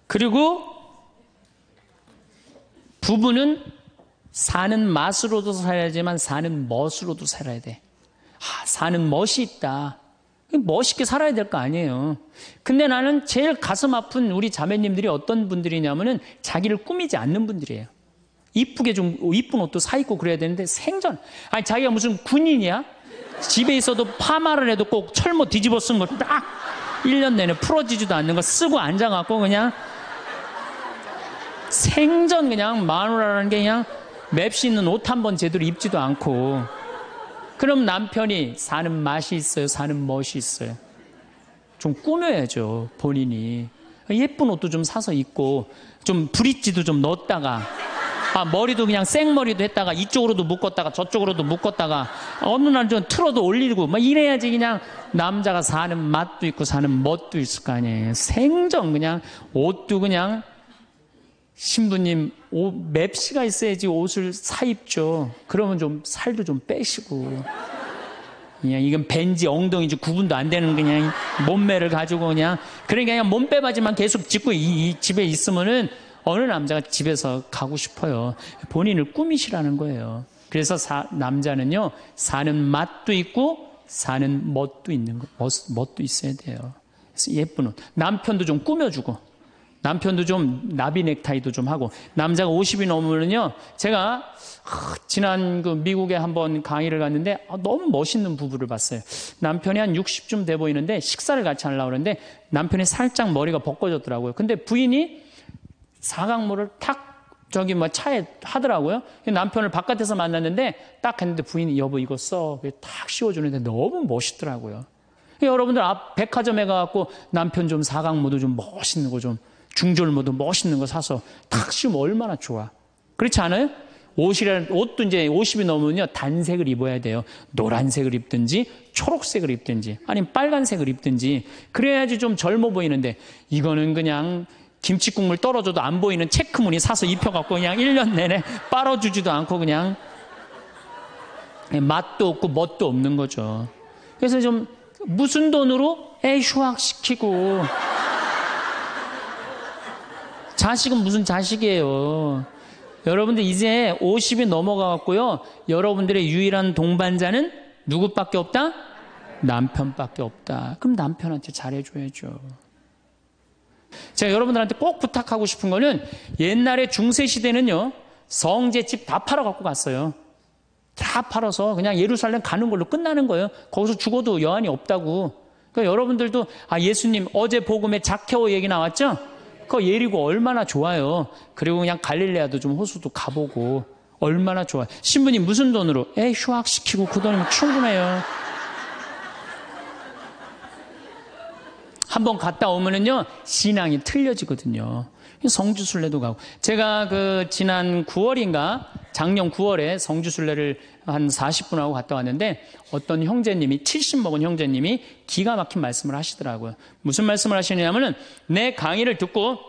그리고 부부는 사는 맛으로도 살아야지만 사는 멋으로도 살아야 돼. 사는 멋이 있다. 멋있게 살아야 될 거 아니에요. 근데 나는 제일 가슴 아픈 우리 자매님들이 어떤 분들이냐면은 자기를 꾸미지 않는 분들이에요. 이쁘게 좀 이쁜 옷도 사 입고 그래야 되는데 생전 아니 자기가 무슨 군인이야? 집에 있어도 파마를 해도 꼭 철모 뒤집어 쓴 거 딱 1년 내내 풀어지지도 않는 거 쓰고 앉아갖고 그냥 생전 그냥 마누라라는 게 그냥 맵시 있는 옷 한 번 제대로 입지도 않고 그럼 남편이 사는 맛이 있어요? 사는 멋이 있어요? 좀 꾸며야죠, 본인이. 예쁜 옷도 좀 사서 입고, 좀 브릿지도 좀 넣었다가, 머리도 그냥 생머리도 했다가, 이쪽으로도 묶었다가, 저쪽으로도 묶었다가, 어느 날 좀 틀어도 올리고, 막 이래야지 그냥 남자가 사는 맛도 있고, 사는 멋도 있을 거 아니에요. 생전 그냥, 옷도 그냥, 신부님, 맵시가 있어야지 옷을 사 입죠. 그러면 좀 살도 좀 빼시고. 그냥 이건 벤지 엉덩이지 구분도 안 되는 그냥 몸매를 가지고 그냥 그냥 몸빼바지만 계속 짚고 이 집에 있으면은 어느 남자가 집에서 가고 싶어요. 본인을 꾸미시라는 거예요. 그래서 남자는요, 사는 맛도 있고 사는 멋도 있는 거, 멋도 있어야 돼요. 그래서 예쁜 옷. 남편도 좀 꾸며주고. 남편도 좀 나비 넥타이도 좀 하고. 남자가 50이 넘으면요, 제가 지난 그 미국에 한번 강의를 갔는데 너무 멋있는 부부를 봤어요. 남편이 한 60쯤 돼 보이는데 식사를 같이 하려고 그러는데 남편이 살짝 머리가 벗겨졌더라고요. 근데 부인이 사각모를 탁 저기 차에 하더라고요. 남편을 바깥에서 만났는데 딱 했는데 부인이 여보 이거 써. 탁 씌워주는데 너무 멋있더라고요. 여러분들 앞 백화점에 가갖고 남편 좀 사각모도 좀 멋있는 거 좀 중절모도 멋있는 거 사서 탁 씌우면 얼마나 좋아. 그렇지 않아요? 옷도 이제 50이 넘으면요, 단색을 입어야 돼요. 노란색을 입든지, 초록색을 입든지, 아니면 빨간색을 입든지, 그래야지 좀 젊어 보이는데, 이거는 그냥 김치국물 떨어져도 안 보이는 체크무늬 사서 입혀갖고 그냥 1년 내내 빨아주지도 않고 그냥 맛도 없고 멋도 없는 거죠. 그래서 좀 무슨 돈으로 애 휴학시키고, 자식은 무슨 자식이에요. 여러분들 이제 50이 넘어가갖고요, 여러분들의 유일한 동반자는 누구밖에 없다? 남편밖에 없다. 그럼 남편한테 잘해줘야죠. 제가 여러분들한테 꼭 부탁하고 싶은 거는, 옛날에 중세시대는요, 성제집 다 팔아갖고 갔어요. 다 팔아서 그냥 예루살렘 가는 걸로 끝나는 거예요. 거기서 죽어도 여한이 없다고. 그러니까 여러분들도 예수님 어제 복음에 자케오 얘기 나왔죠? 그 예리고 얼마나 좋아요. 그리고 그냥 갈릴레아도 좀 호수도 가보고 얼마나 좋아요. 신부님 무슨 돈으로? 휴학시키고 그 돈이면 충분해요. 한번 갔다 오면은요, 신앙이 틀려지거든요. 성주순례도 가고. 제가 지난 9월인가 작년 9월에 성주순례를 한 40분 하고 갔다 왔는데, 어떤 형제님이 70 먹은 형제님이 기가 막힌 말씀을 하시더라고요. 무슨 말씀을 하시냐면은, 내 강의를 듣고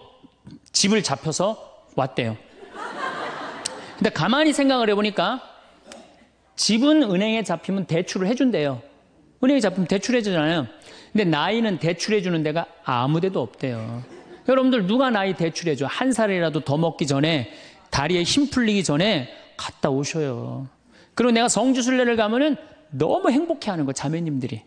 집을 잡혀서 왔대요. 근데 가만히 생각을 해보니까 집은 은행에 잡히면 대출을 해준대요. 은행에 잡히면 대출해주잖아요. 근데 나이는 대출해주는 데가 아무 데도 없대요. 여러분들 누가 나이 대출해줘? 한 살이라도 더 먹기 전에, 다리에 힘 풀리기 전에 갔다 오셔요. 그리고 내가 성주순례를 가면은 너무 행복해하는 거, 자매님들이.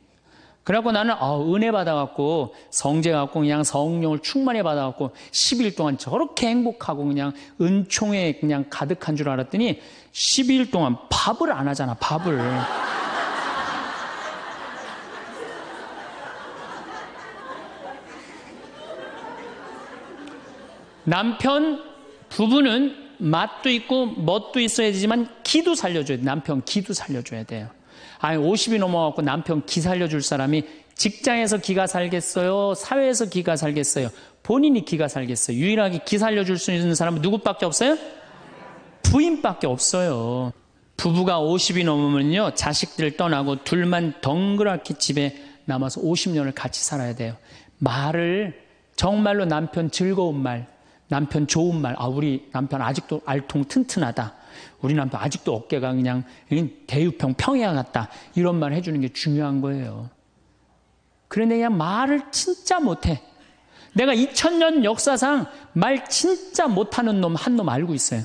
그래갖고 나는 은혜 받아갖고 성제 갖고 그냥 성령을 충만히 받아갖고 10일 동안 저렇게 행복하고 그냥 은총에 그냥 가득한 줄 알았더니 12일 동안 밥을 안 하잖아, 밥을. 남편, 부부는 맛도 있고 멋도 있어야 되지만 기도 살려줘야 돼. 남편 기도 살려줘야 돼요. 50이 넘어갖고 남편 기 살려줄 사람이 직장에서 기가 살겠어요? 사회에서 기가 살겠어요? 본인이 기가 살겠어요? 유일하게 기 살려줄 수 있는 사람은 누구밖에 없어요? 부인밖에 없어요. 부부가 50이 넘으면요, 자식들 떠나고 둘만 덩그랗게 집에 남아서 50년을 같이 살아야 돼요. 말을 정말로 남편 즐거운 말, 남편 좋은 말, 우리 남편 아직도 알통 튼튼하다. 우리 남편 아직도 어깨가 그냥 대유평 평야 같다. 이런 말 해주는 게 중요한 거예요. 그런데 그냥 말을 진짜 못해. 내가 2000년 역사상 말 진짜 못하는 놈 한 놈 알고 있어요.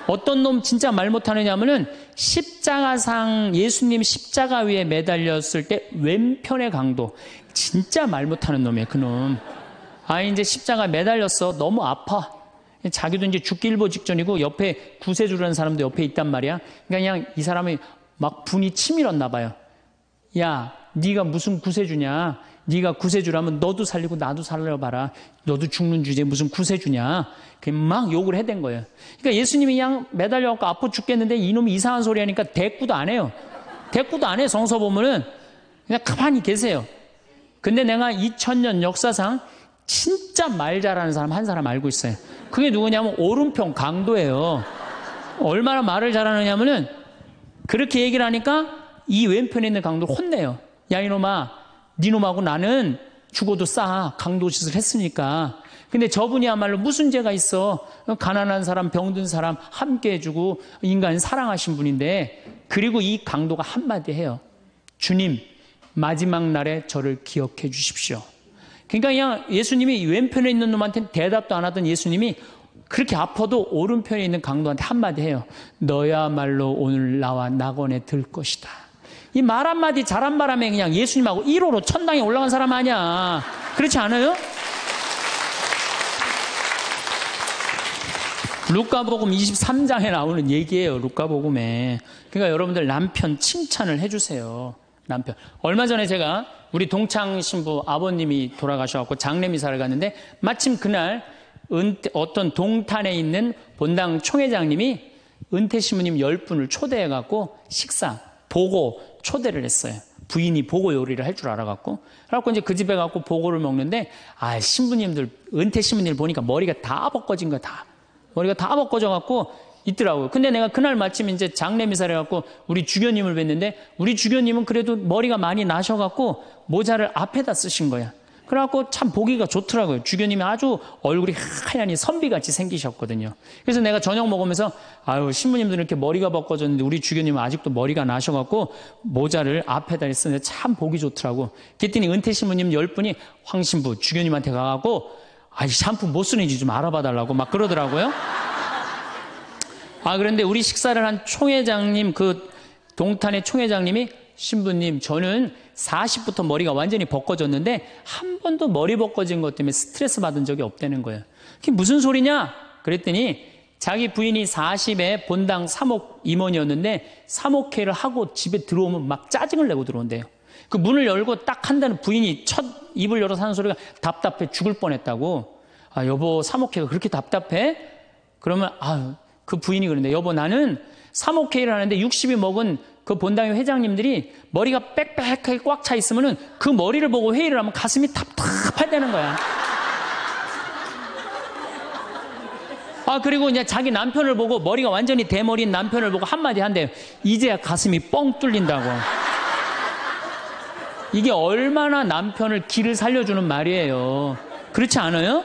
어떤 놈 진짜 말 못하느냐면은 십자가상 예수님 십자가 위에 매달렸을 때 왼편의 강도. 진짜 말 못하는 놈이에요, 그놈. 이제 십자가 매달렸어. 너무 아파. 자기도 이제 죽기 일보 직전이고 옆에 구세주라는 사람도 옆에 있단 말이야. 그러니까 그냥 이 사람이 막 분이 치밀었나 봐요. 야, 네가 무슨 구세주냐? 네가 구세주라면 너도 살리고 나도 살려봐라. 너도 죽는 주제에 무슨 구세주냐? 그냥 막 욕을 해댄 거예요. 그러니까 예수님이 그냥 매달려갖고 아파 죽겠는데 이놈이 이상한 소리 하니까 대꾸도 안 해요. 대꾸도 안 해. 성서 보면은 그냥 가만히 계세요. 근데 내가 2000년 역사상 진짜 말 잘하는 사람 한 사람 알고 있어요. 그게 누구냐면 오른편 강도예요. 얼마나 말을 잘하느냐면은 그렇게 얘기를 하니까 이 왼편에 있는 강도를 혼내요. 야, 이놈아, 니놈하고 나는 죽어도 싸. 강도짓을 했으니까. 근데 저분이야말로 무슨 죄가 있어. 가난한 사람, 병든 사람 함께 해주고 인간 사랑하신 분인데, 그리고 이 강도가 한마디 해요. 주님, 마지막 날에 저를 기억해 주십시오. 그러니까 그냥 예수님이 왼편에 있는 놈한테 대답도 안 하던 예수님이 그렇게 아파도 오른편에 있는 강도한테 한마디 해요. 너야말로 오늘 나와 낙원에 들 것이다. 이 말 한마디 잘한 바람에 그냥 예수님하고 1호로 천당에 올라간 사람 아니야. 그렇지 않아요? 루카복음 23장에 나오는 얘기예요. 루카복음에. 그러니까 여러분들 남편 칭찬을 해주세요. 남편. 얼마 전에 제가 우리 동창 신부 아버님이 돌아가셔갖고 장례미사를 갔는데 마침 그날 어떤 동탄에 있는 본당 총회장님이 은퇴 신부님 10분을 초대해갖고 식사, 보고 초대를 했어요. 부인이 보고 요리를 할 줄 알아갖고. 그래갖고 이제 그 집에 가고 보고를 먹는데, 신부님들, 은퇴 신부님들 보니까 머리가 다 벗겨진 거야, 다. 머리가 다 벗겨져갖고 있더라고요. 근데 내가 그날 마침 이제 장례미사를 해갖고 우리 주교님을 뵀는데, 우리 주교님은 그래도 머리가 많이 나셔갖고 모자를 앞에다 쓰신 거야. 그래갖고 참 보기가 좋더라고요. 주교님이 아주 얼굴이 하얀이 선비같이 생기셨거든요. 그래서 내가 저녁 먹으면서 신부님들은 이렇게 머리가 벗겨졌는데 우리 주교님은 아직도 머리가 나셔갖고 모자를 앞에다 쓰는데 참 보기 좋더라고. 그랬더니 은퇴 신부님 10분이 황 신부 주교님한테 가갖고 샴푸 뭐 쓰는지 좀 알아봐 달라고 막 그러더라고요. 그런데 우리 식사를 한 총회장님, 그 동탄의 총회장님이 신부님, 저는 40부터 머리가 완전히 벗겨졌는데 한 번도 머리 벗겨진 것 때문에 스트레스 받은 적이 없다는 거예요. 그게 무슨 소리냐? 그랬더니 자기 부인이 40에 본당 사목 임원이었는데 사목회를 하고 집에 들어오면 막 짜증을 내고 들어온대요. 그 문을 열고 딱 한다는 부인이 첫 입을 열어서 하는 소리가 답답해 죽을 뻔했다고. 여보, 사목회가 그렇게 답답해? 그러면 그 부인이 그러는데, 여보, 나는 사목회를 하는데 60이 먹은 그 본당의 회장님들이 머리가 빽빽하게 꽉 차 있으면은 그 머리를 보고 회의를 하면 가슴이 답답하다는 거야. 그리고 이제 자기 남편을 보고 머리가 완전히 대머리인 남편을 보고 한마디 한대요. 이제야 가슴이 뻥 뚫린다고. 이게 얼마나 남편을 기를 살려주는 말이에요. 그렇지 않아요?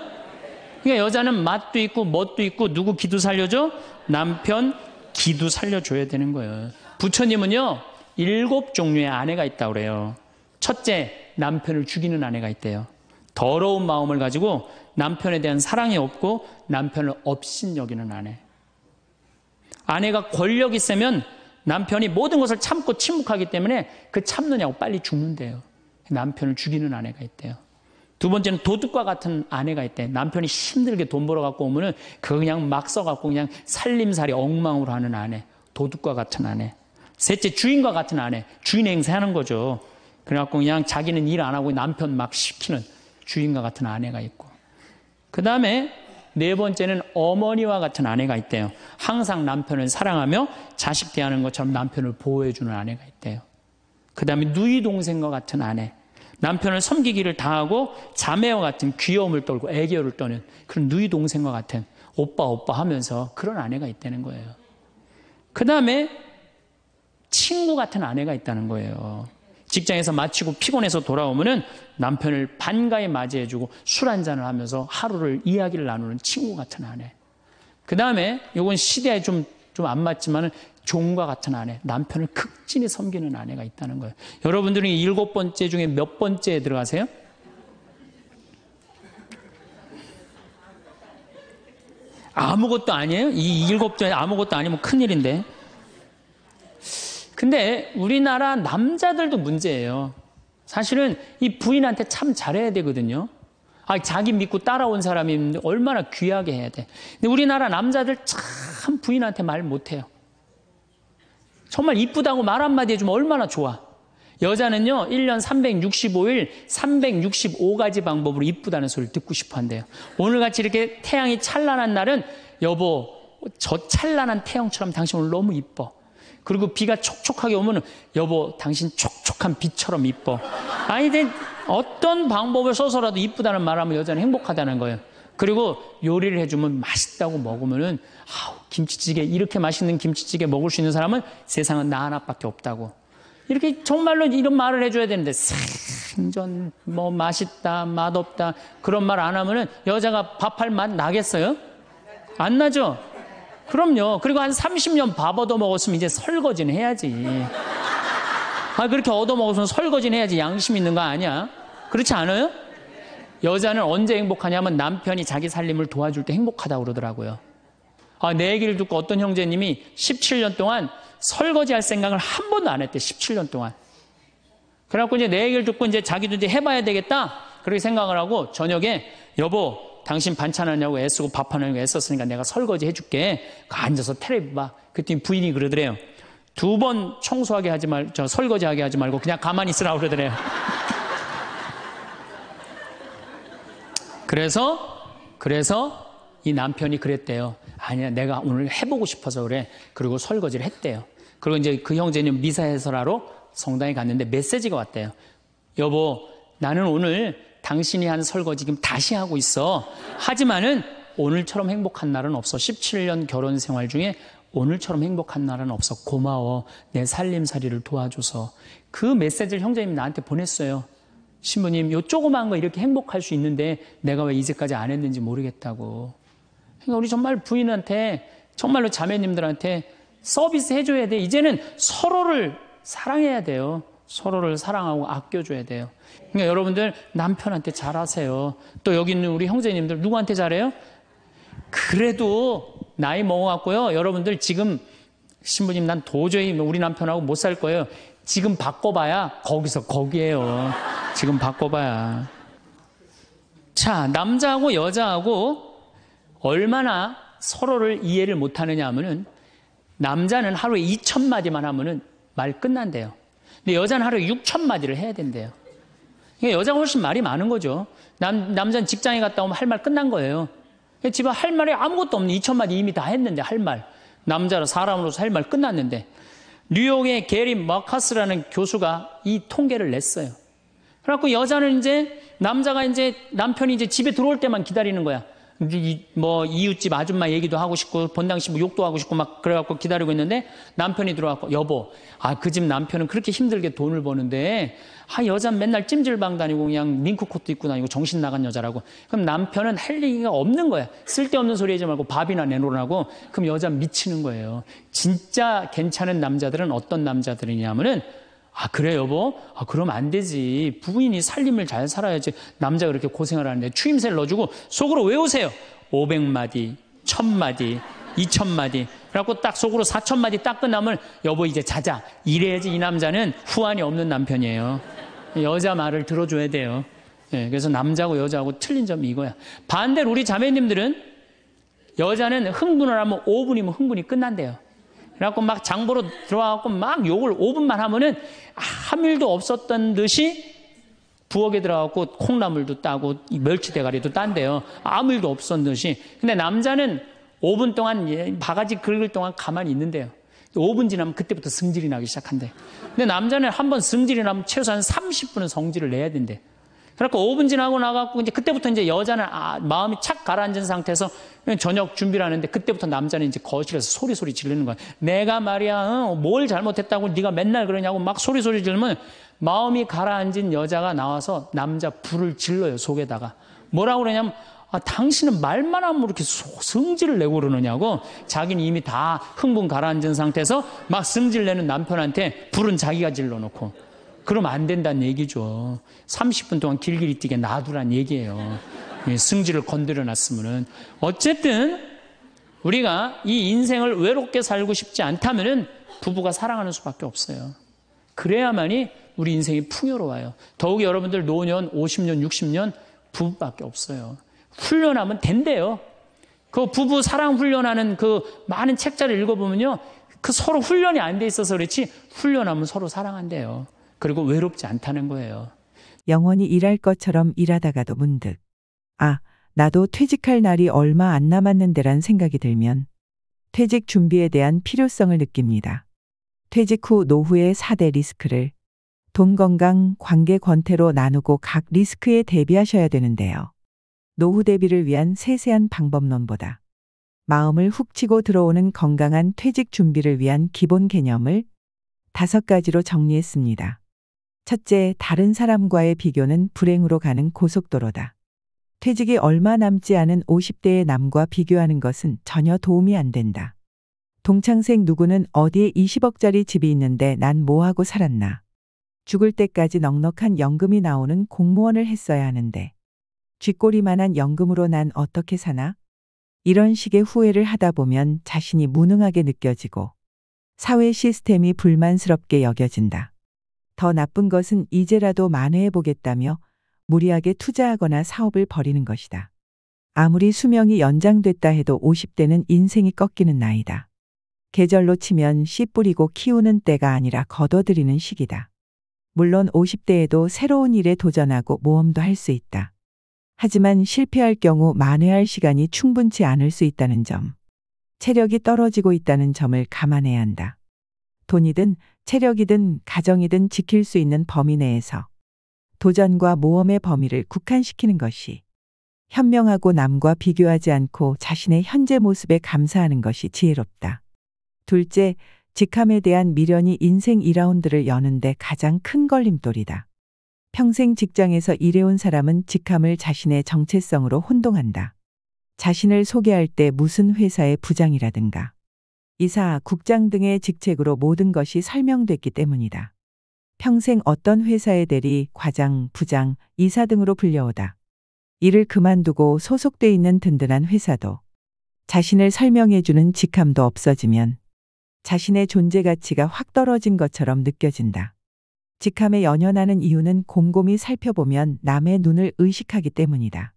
그러니까 여자는 맛도 있고 멋도 있고 누구 기도 살려줘? 남편 기도 살려줘야 되는 거예요. 부처님은요 7종류의 아내가 있다고 그래요. 첫째, 남편을 죽이는 아내가 있대요. 더러운 마음을 가지고 남편에 대한 사랑이 없고 남편을 업신여기는 아내. 아내가 권력이 세면 남편이 모든 것을 참고 침묵하기 때문에 그 참느냐고 빨리 죽는데요. 남편을 죽이는 아내가 있대요. 두 번째는 도둑과 같은 아내가 있대. 남편이 힘들게 돈 벌어 갖고 오면은 그거 그냥 막 써갖고 그냥 살림살이 엉망으로 하는 아내. 도둑과 같은 아내. 셋째, 주인과 같은 아내. 주인 행세하는 거죠. 그래갖고 그냥 자기는 일 안 하고 남편 막 시키는 주인과 같은 아내가 있고. 그 다음에 네 번째는 어머니와 같은 아내가 있대요. 항상 남편을 사랑하며 자식 대하는 것처럼 남편을 보호해주는 아내가 있대요. 그 다음에 누이 동생과 같은 아내. 남편을 섬기기를 다하고 자매와 같은 귀여움을 떨고 애교를 떠는 그런 누이 동생과 같은 오빠 하면서 그런 아내가 있다는 거예요. 그 다음에 친구 같은 아내가 있다는 거예요. 직장에서 마치고 피곤해서 돌아오면은 남편을 반가이 맞이해주고 술 한잔을 하면서 하루를 이야기를 나누는 친구 같은 아내. 그 다음에 이건 시대에 좀 안 맞지만은 종과 같은 아내, 남편을 극진히 섬기는 아내가 있다는 거예요. 여러분들은 7번째 중에 몇 번째에 들어가세요? 아무것도 아니에요? 이 7번째 아무것도 아니면 큰일인데. 근데 우리나라 남자들도 문제예요. 사실은 이 부인한테 참 잘해야 되거든요. 자기 믿고 따라온 사람이 얼마나 귀하게 해야 돼. 근데 우리나라 남자들 참 부인한테 말 못해요. 정말 이쁘다고 말 한마디 해주면 얼마나 좋아. 여자는요, 1년 365일 365가지 방법으로 이쁘다는 소리를 듣고 싶어 한대요. 오늘같이 이렇게 태양이 찬란한 날은 여보, 저 찬란한 태양처럼 당신 오늘 너무 이뻐. 그리고 비가 촉촉하게 오면 여보, 당신 촉촉한 비처럼 이뻐. 어떤 방법을 써서라도 이쁘다는 말하면 여자는 행복하다는 거예요. 그리고 요리를 해주면 맛있다고 먹으면은 김치찌개, 이렇게 맛있는 김치찌개 먹을 수 있는 사람은 세상은 나 하나밖에 없다고. 이렇게 정말로 이런 말을 해줘야 되는데 생전 뭐 맛있다, 맛없다 그런 말 안 하면은 여자가 밥할 맛 나겠어요? 안 나죠? 그럼요. 그리고 한 30년 밥 얻어먹었으면 이제 설거지는 해야지. 그렇게 얻어먹었으면 설거지는 해야지. 양심 있는 거 아니야? 그렇지 않아요? 여자는 언제 행복하냐면 남편이 자기 살림을 도와줄 때 행복하다고 그러더라고요. 내 얘기를 듣고 어떤 형제님이 17년 동안 설거지 할 생각을 한 번도 안 했대. 17년 동안. 그래갖고 이제 내 얘기를 듣고 이제 자기도 이제 해봐야 되겠다. 그렇게 생각을 하고 저녁에 여보, 당신 반찬하냐고 애쓰고 밥하냐고 애썼으니까 내가 설거지 해줄게. 앉아서 텔레비 봐. 그랬더니 부인이 그러더래요. 2번 청소하게 하지 설거지하게 하지 말고 그냥 가만히 있으라고 그러더래요. 그래서 이 남편이 그랬대요. 아니야, 내가 오늘 해보고 싶어서 그래. 그리고 설거지를 했대요. 그리고 이제 그 형제는 미사해설하러 성당에 갔는데 메시지가 왔대요. 여보, 나는 오늘 당신이 한 설거지 지금 다시 하고 있어. 하지만은 오늘처럼 행복한 날은 없어. 17년 결혼 생활 중에 오늘처럼 행복한 날은 없어. 고마워. 내 살림살이를 도와줘서. 그 메시지를 형제님이 나한테 보냈어요. 신부님, 요 조그만 거 이렇게 행복할 수 있는데 내가 왜 이제까지 안 했는지 모르겠다고. 그러니까 우리 정말 부인한테, 정말로 자매님들한테 서비스 해줘야 돼. 이제는 서로를 사랑해야 돼요. 서로를 사랑하고 아껴줘야 돼요. 그러니까 여러분들 남편한테 잘하세요. 또 여기 있는 우리 형제님들 누구한테 잘해요? 그래도 나이 먹어갖고요. 여러분들 지금 신부님 난 도저히 우리 남편하고 못 살 거예요. 지금 바꿔봐야 거기서 거기에요. 지금 바꿔봐야. 자, 남자하고 여자하고 얼마나 서로를 이해를 못하느냐 하면은 남자는 하루에 2,000마디만 하면은 말 끝난대요. 근데 여자는 하루에 6,000마디를 해야 된대요. 그러니까 여자가 훨씬 말이 많은 거죠. 남자는 직장에 갔다 오면 할 말 끝난 거예요. 집에 할 말이 아무것도 없는 2,000마디 이미 다 했는데 할 말. 남자로 사람으로서 할 말 끝났는데 뉴욕의 게리 머카스라는 교수가 이 통계를 냈어요. 그래갖고 여자는 이제 남편이 이제 집에 들어올 때만 기다리는 거야. 뭐 이웃집 아줌마 얘기도 하고 싶고 본당시 뭐 욕도 하고 싶고 막 그래갖고 기다리고 있는데 남편이 들어와서 여보, 그 집 남편은 그렇게 힘들게 돈을 버는데 여자는 맨날 찜질방 다니고 그냥 밍크코트 입고 다니고 정신 나간 여자라고. 그럼 남편은 할 얘기가 없는 거야. 쓸데없는 소리 하지 말고 밥이나 내놓으라고. 그럼 여자는 미치는 거예요. 진짜 괜찮은 남자들은 어떤 남자들이냐면은 그래 여보? 그럼 안 되지. 부인이 살림을 잘 살아야지. 남자가 그렇게 고생을 하는데 추임새를 넣어주고 속으로 외우세요. 500마디, 1000마디, 2000마디. 그래갖고 딱 속으로 4000마디 딱 끝나면 여보 이제 자자. 이래야지 이 남자는 후환이 없는 남편이에요. 여자 말을 들어줘야 돼요. 그래서 남자하고 여자하고 틀린 점이 이거야. 반대로 우리 자매님들은 여자는 흥분을 하면 5분이면 흥분이 끝난대요. 그래갖고 막 장보러 들어와갖고 막 욕을 5분만 하면은 아무 일도 없었던 듯이 부엌에 들어가갖고 콩나물도 따고 멸치 대가리도 딴대요. 아무 일도 없었던 듯이. 근데 남자는 5분 동안 바가지 긁을 동안 가만히 있는데요. 5분 지나면 그때부터 승질이 나기 시작한대. 근데 남자는 한번 승질이 나면 최소한 30분은 성질을 내야 된대. 그래갖고 5분 지나고 나가고 이제 그때부터 이제 여자는 마음이 착 가라앉은 상태에서 저녁 준비를 하는데 그때부터 남자는 이제 거실에서 소리 지르는 거야. 내가 말이야 뭘 잘못했다고 네가 맨날 그러냐고 막 소리 지르면 마음이 가라앉은 여자가 나와서 남자 불을 질러요, 속에다가. 뭐라고 그러냐면, 당신은 말만 하면 이렇게 성질을 내고 그러느냐고. 자기는 이미 다 흥분 가라앉은 상태에서 막 성질 내는 남편한테 불은 자기가 질러놓고. 그러면 안 된다는 얘기죠. 30분 동안 길길이 뛰게 놔두란 얘기예요. 성질을 건드려 놨으면은. 어쨌든 우리가 이 인생을 외롭게 살고 싶지 않다면은 부부가 사랑하는 수밖에 없어요. 그래야만이 우리 인생이 풍요로워요. 더욱이 여러분들 노년 50년, 60년 부부밖에 없어요. 훈련하면 된대요. 그 부부 사랑 훈련하는 그 많은 책자를 읽어보면요. 그 서로 훈련이 안 돼 있어서 그렇지 훈련하면 서로 사랑한대요. 그리고 외롭지 않다는 거예요. 영원히 일할 것처럼 일하다가도 문득 나도 퇴직할 날이 얼마 안 남았는데란 생각이 들면 퇴직 준비에 대한 필요성을 느낍니다. 퇴직 후 노후의 4대 리스크를 돈, 건강, 관계, 권태로 나누고 각 리스크에 대비하셔야 되는데요. 노후 대비를 위한 세세한 방법론보다 마음을 훅 치고 들어오는 건강한 퇴직 준비를 위한 기본 개념을 5가지로 정리했습니다. 첫째, 다른 사람과의 비교는 불행으로 가는 고속도로다. 퇴직이 얼마 남지 않은 50대의 남과 비교하는 것은 전혀 도움이 안 된다. 동창생 누구는 어디에 20억짜리 집이 있는데 난 뭐하고 살았나. 죽을 때까지 넉넉한 연금이 나오는 공무원을 했어야 하는데 쥐꼬리만한 연금으로 난 어떻게 사나? 이런 식의 후회를 하다 보면 자신이 무능하게 느껴지고 사회 시스템이 불만스럽게 여겨진다. 더 나쁜 것은 이제라도 만회해보겠다며 무리하게 투자하거나 사업을 벌이는 것이다. 아무리 수명이 연장됐다 해도 50대는 인생이 꺾이는 나이다. 계절로 치면 씨 뿌리고 키우는 때가 아니라 걷어들이는 시기다. 물론 50대에도 새로운 일에 도전하고 모험도 할 수 있다. 하지만 실패할 경우 만회할 시간이 충분치 않을 수 있다는 점, 체력이 떨어지고 있다는 점을 감안해야 한다. 돈이든 체력이든 가정이든 지킬 수 있는 범위 내에서 도전과 모험의 범위를 국한시키는 것이 현명하고 남과 비교하지 않고 자신의 현재 모습에 감사하는 것이 지혜롭다. 둘째, 직함에 대한 미련이 인생 2라운드를 여는데 가장 큰 걸림돌이다. 평생 직장에서 일해온 사람은 직함을 자신의 정체성으로 혼동한다. 자신을 소개할 때 무슨 회사의 부장이라든가 이사, 국장 등의 직책으로 모든 것이 설명됐기 때문이다. 평생 어떤 회사의 대리, 과장, 부장, 이사 등으로 불려오다. 일을 그만두고 소속돼 있는 든든한 회사도 자신을 설명해주는 직함도 없어지면 자신의 존재 가치가 확 떨어진 것처럼 느껴진다. 직함에 연연하는 이유는 곰곰이 살펴보면 남의 눈을 의식하기 때문이다.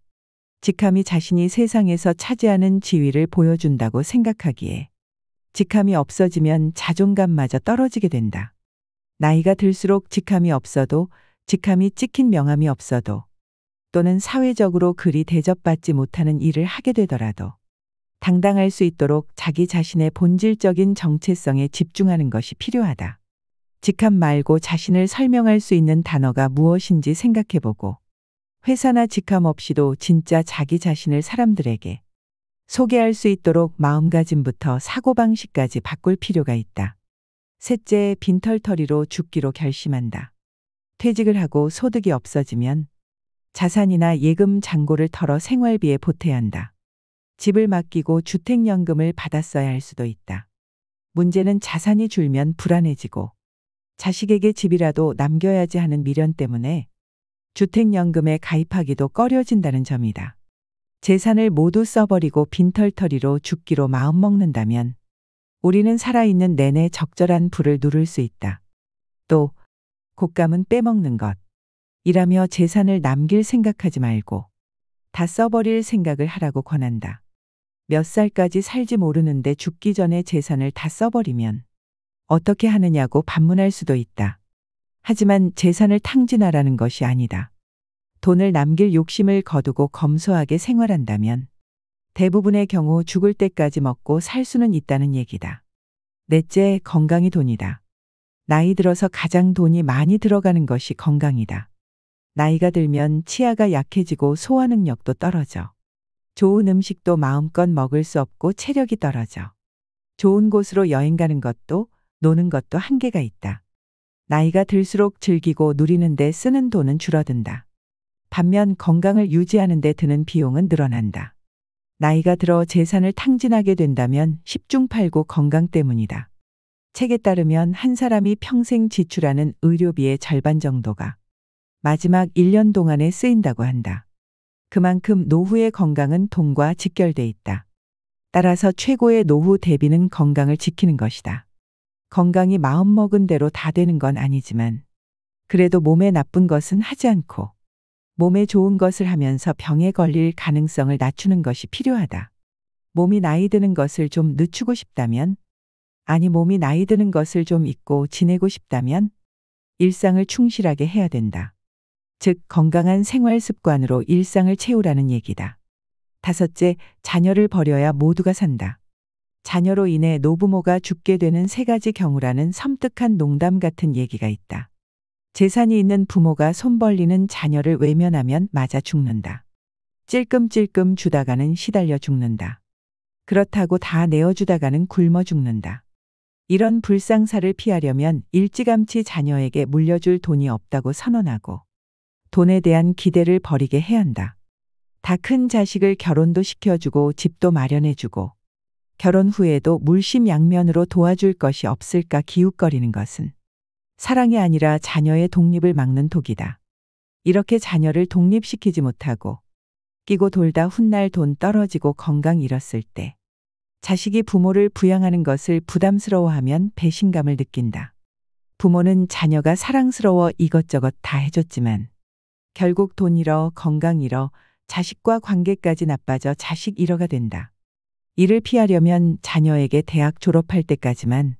직함이 자신이 세상에서 차지하는 지위를 보여준다고 생각하기에 직함이 없어지면 자존감마저 떨어지게 된다. 나이가 들수록 직함이 없어도, 직함이 찍힌 명함이 없어도, 또는 사회적으로 그리 대접받지 못하는 일을 하게 되더라도 당당할 수 있도록 자기 자신의 본질적인 정체성에 집중하는 것이 필요하다. 직함 말고 자신을 설명할 수 있는 단어가 무엇인지 생각해보고 회사나 직함 없이도 진짜 자기 자신을 사람들에게 소개할 수 있도록 마음가짐부터 사고방식까지 바꿀 필요가 있다. 셋째, 빈털터리로 죽기로 결심한다. 퇴직을 하고 소득이 없어지면 자산이나 예금 잔고를 털어 생활비에 보태야 한다. 집을 맡기고 주택연금을 받았어야 할 수도 있다. 문제는 자산이 줄면 불안해지고 자식에게 집이라도 남겨야지 하는 미련 때문에 주택연금에 가입하기도 꺼려진다는 점이다. 재산을 모두 써버리고 빈털터리로 죽기로 마음먹는다면 우리는 살아있는 내내 적절한 불을 누를 수 있다. 또 곶감은 빼먹는 것. 이라며 재산을 남길 생각하지 말고 다 써버릴 생각을 하라고 권한다. 몇 살까지 살지 모르는데 죽기 전에 재산을 다 써버리면 어떻게 하느냐고 반문할 수도 있다. 하지만 재산을 탕진하라는 것이 아니다. 돈을 남길 욕심을 거두고 검소하게 생활한다면 대부분의 경우 죽을 때까지 먹고 살 수는 있다는 얘기다. 넷째, 건강이 돈이다. 나이 들어서 가장 돈이 많이 들어가는 것이 건강이다. 나이가 들면 치아가 약해지고 소화 능력도 떨어져. 좋은 음식도 마음껏 먹을 수 없고 체력이 떨어져. 좋은 곳으로 여행 가는 것도 노는 것도 한계가 있다. 나이가 들수록 즐기고 누리는데 쓰는 돈은 줄어든다. 반면 건강을 유지하는 데 드는 비용은 늘어난다. 나이가 들어 재산을 탕진하게 된다면 10중 8구 건강 때문이다. 책에 따르면 한 사람이 평생 지출하는 의료비의 절반 정도가 마지막 1년 동안에 쓰인다고 한다. 그만큼 노후의 건강은 돈과 직결돼 있다. 따라서 최고의 노후 대비는 건강을 지키는 것이다. 건강이 마음먹은 대로 다 되는 건 아니지만 그래도 몸에 나쁜 것은 하지 않고 몸에 좋은 것을 하면서 병에 걸릴 가능성을 낮추는 것이 필요하다. 몸이 나이 드는 것을 좀 늦추고 싶다면, 아니 몸이 나이 드는 것을 좀 잊고 지내고 싶다면 일상을 충실하게 해야 된다. 즉 건강한 생활 습관으로 일상을 채우라는 얘기다. 다섯째, 자녀를 버려야 모두가 산다. 자녀로 인해 노부모가 죽게 되는 세 가지 경우라는 섬뜩한 농담 같은 얘기가 있다. 재산이 있는 부모가 손 벌리는 자녀를 외면하면 맞아 죽는다. 찔끔찔끔 주다가는 시달려 죽는다. 그렇다고 다 내어주다가는 굶어 죽는다. 이런 불상사를 피하려면 일찌감치 자녀에게 물려줄 돈이 없다고 선언하고 돈에 대한 기대를 버리게 해야 한다. 다 큰 자식을 결혼도 시켜주고 집도 마련해주고 결혼 후에도 물심양면으로 도와줄 것이 없을까 기웃거리는 것은 사랑이 아니라 자녀의 독립을 막는 독이다. 이렇게 자녀를 독립시키지 못하고 끼고 돌다 훗날 돈 떨어지고 건강 잃었을 때 자식이 부모를 부양하는 것을 부담스러워하면 배신감을 느낀다. 부모는 자녀가 사랑스러워 이것저것 다 해줬지만 결국 돈 잃어 건강 잃어 자식과 관계까지 나빠져 자식 잃어가 된다. 이를 피하려면 자녀에게 대학 졸업할 때까지만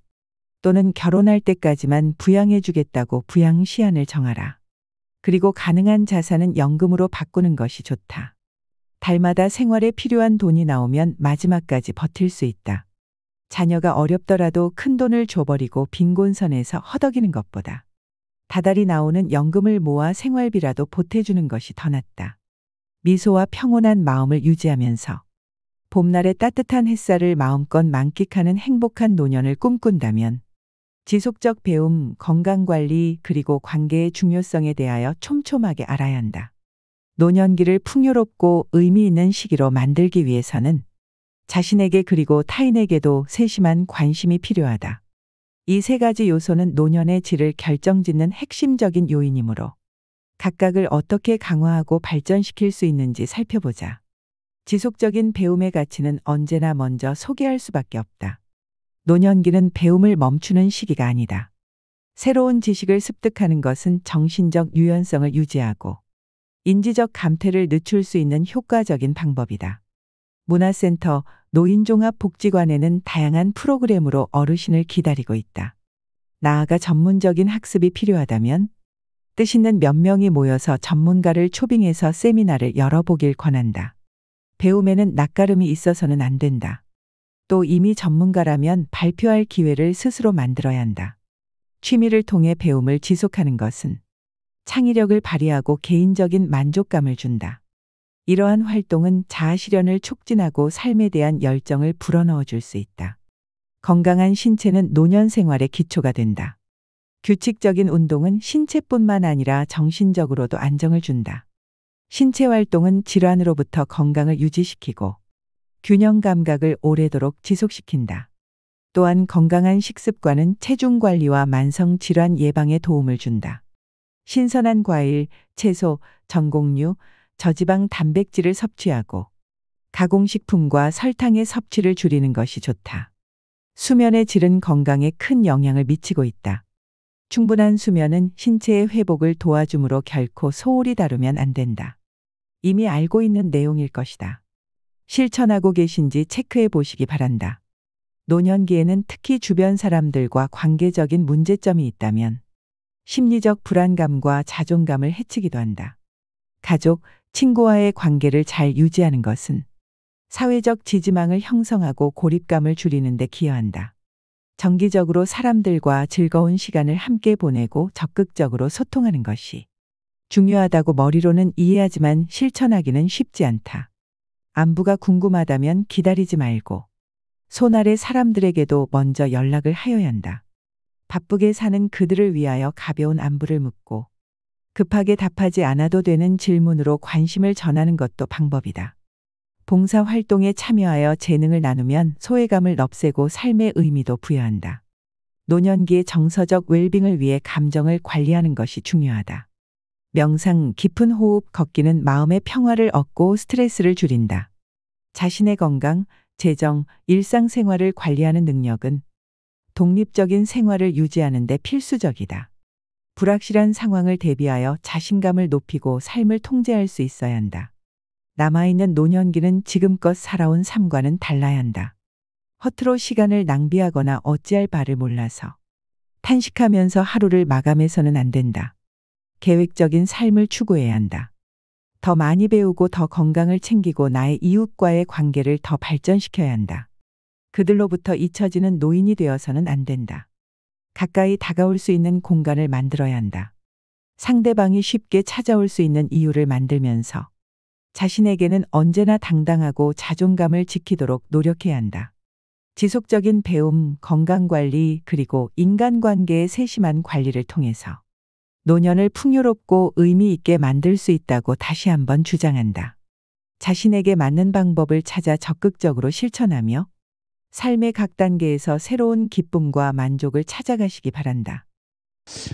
또는 결혼할 때까지만 부양해주겠다고 부양 시한을 정하라. 그리고 가능한 자산은 연금으로 바꾸는 것이 좋다. 달마다 생활에 필요한 돈이 나오면 마지막까지 버틸 수 있다. 자녀가 어렵더라도 큰 돈을 줘버리고 빈곤선에서 허덕이는 것보다 다달이 나오는 연금을 모아 생활비라도 보태주는 것이 더 낫다. 미소와 평온한 마음을 유지하면서 봄날의 따뜻한 햇살을 마음껏 만끽하는 행복한 노년을 꿈꾼다면 지속적 배움, 건강관리 그리고 관계의 중요성에 대하여 촘촘하게 알아야 한다. 노년기를 풍요롭고 의미 있는 시기로 만들기 위해서는 자신에게 그리고 타인에게도 세심한 관심이 필요하다. 이 세 가지 요소는 노년의 질을 결정짓는 핵심적인 요인이므로 각각을 어떻게 강화하고 발전시킬 수 있는지 살펴보자. 지속적인 배움의 가치는 언제나 먼저 소개할 수밖에 없다. 노년기는 배움을 멈추는 시기가 아니다. 새로운 지식을 습득하는 것은 정신적 유연성을 유지하고 인지적 감퇴를 늦출 수 있는 효과적인 방법이다. 문화센터, 노인종합복지관에는 다양한 프로그램으로 어르신을 기다리고 있다. 나아가 전문적인 학습이 필요하다면 뜻있는 몇 명이 모여서 전문가를 초빙해서 세미나를 열어보길 권한다. 배움에는 낯가름이 있어서는 안 된다. 또 이미 전문가라면 발표할 기회를 스스로 만들어야 한다. 취미를 통해 배움을 지속하는 것은 창의력을 발휘하고 개인적인 만족감을 준다. 이러한 활동은 자아실현을 촉진하고 삶에 대한 열정을 불어넣어 줄 수 있다. 건강한 신체는 노년 생활의 기초가 된다. 규칙적인 운동은 신체뿐만 아니라 정신적으로도 안정을 준다. 신체 활동은 질환으로부터 건강을 유지시키고 균형 감각을 오래도록 지속시킨다. 또한 건강한 식습관은 체중 관리와 만성 질환 예방에 도움을 준다. 신선한 과일, 채소, 전곡류, 저지방 단백질을 섭취하고 가공식품과 설탕의 섭취를 줄이는 것이 좋다. 수면의 질은 건강에 큰 영향을 미치고 있다. 충분한 수면은 신체의 회복을 도와주므로 결코 소홀히 다루면 안 된다. 이미 알고 있는 내용일 것이다. 실천하고 계신지 체크해 보시기 바란다. 노년기에는 특히 주변 사람들과 관계적인 문제점이 있다면 심리적 불안감과 자존감을 해치기도 한다. 가족, 친구와의 관계를 잘 유지하는 것은 사회적 지지망을 형성하고 고립감을 줄이는 데 기여한다. 정기적으로 사람들과 즐거운 시간을 함께 보내고 적극적으로 소통하는 것이 중요하다고 머리로는 이해하지만 실천하기는 쉽지 않다. 안부가 궁금하다면 기다리지 말고 손 아래 사람들에게도 먼저 연락을 하여야 한다. 바쁘게 사는 그들을 위하여 가벼운 안부를 묻고 급하게 답하지 않아도 되는 질문으로 관심을 전하는 것도 방법이다. 봉사 활동에 참여하여 재능을 나누면 소외감을 없애고 삶의 의미도 부여한다. 노년기의 정서적 웰빙을 위해 감정을 관리하는 것이 중요하다. 명상, 깊은 호흡, 걷기는 마음의 평화를 얻고 스트레스를 줄인다. 자신의 건강, 재정, 일상생활을 관리하는 능력은 독립적인 생활을 유지하는 데 필수적이다. 불확실한 상황을 대비하여 자신감을 높이고 삶을 통제할 수 있어야 한다. 남아있는 노년기는 지금껏 살아온 삶과는 달라야 한다. 허투루 시간을 낭비하거나 어찌할 바를 몰라서 탄식하면서 하루를 마감해서는 안 된다. 계획적인 삶을 추구해야 한다. 더 많이 배우고 더 건강을 챙기고 나의 이웃과의 관계를 더 발전시켜야 한다. 그들로부터 잊혀지는 노인이 되어서는 안 된다. 가까이 다가올 수 있는 공간을 만들어야 한다. 상대방이 쉽게 찾아올 수 있는 이유를 만들면서 자신에게는 언제나 당당하고 자존감을 지키도록 노력해야 한다. 지속적인 배움, 건강관리, 그리고 인간관계의 세심한 관리를 통해서 노년을 풍요롭고 의미 있게 만들 수 있다고 다시 한번 주장한다. 자신에게 맞는 방법을 찾아 적극적으로 실천하며 삶의 각 단계에서 새로운 기쁨과 만족을 찾아가시기 바란다.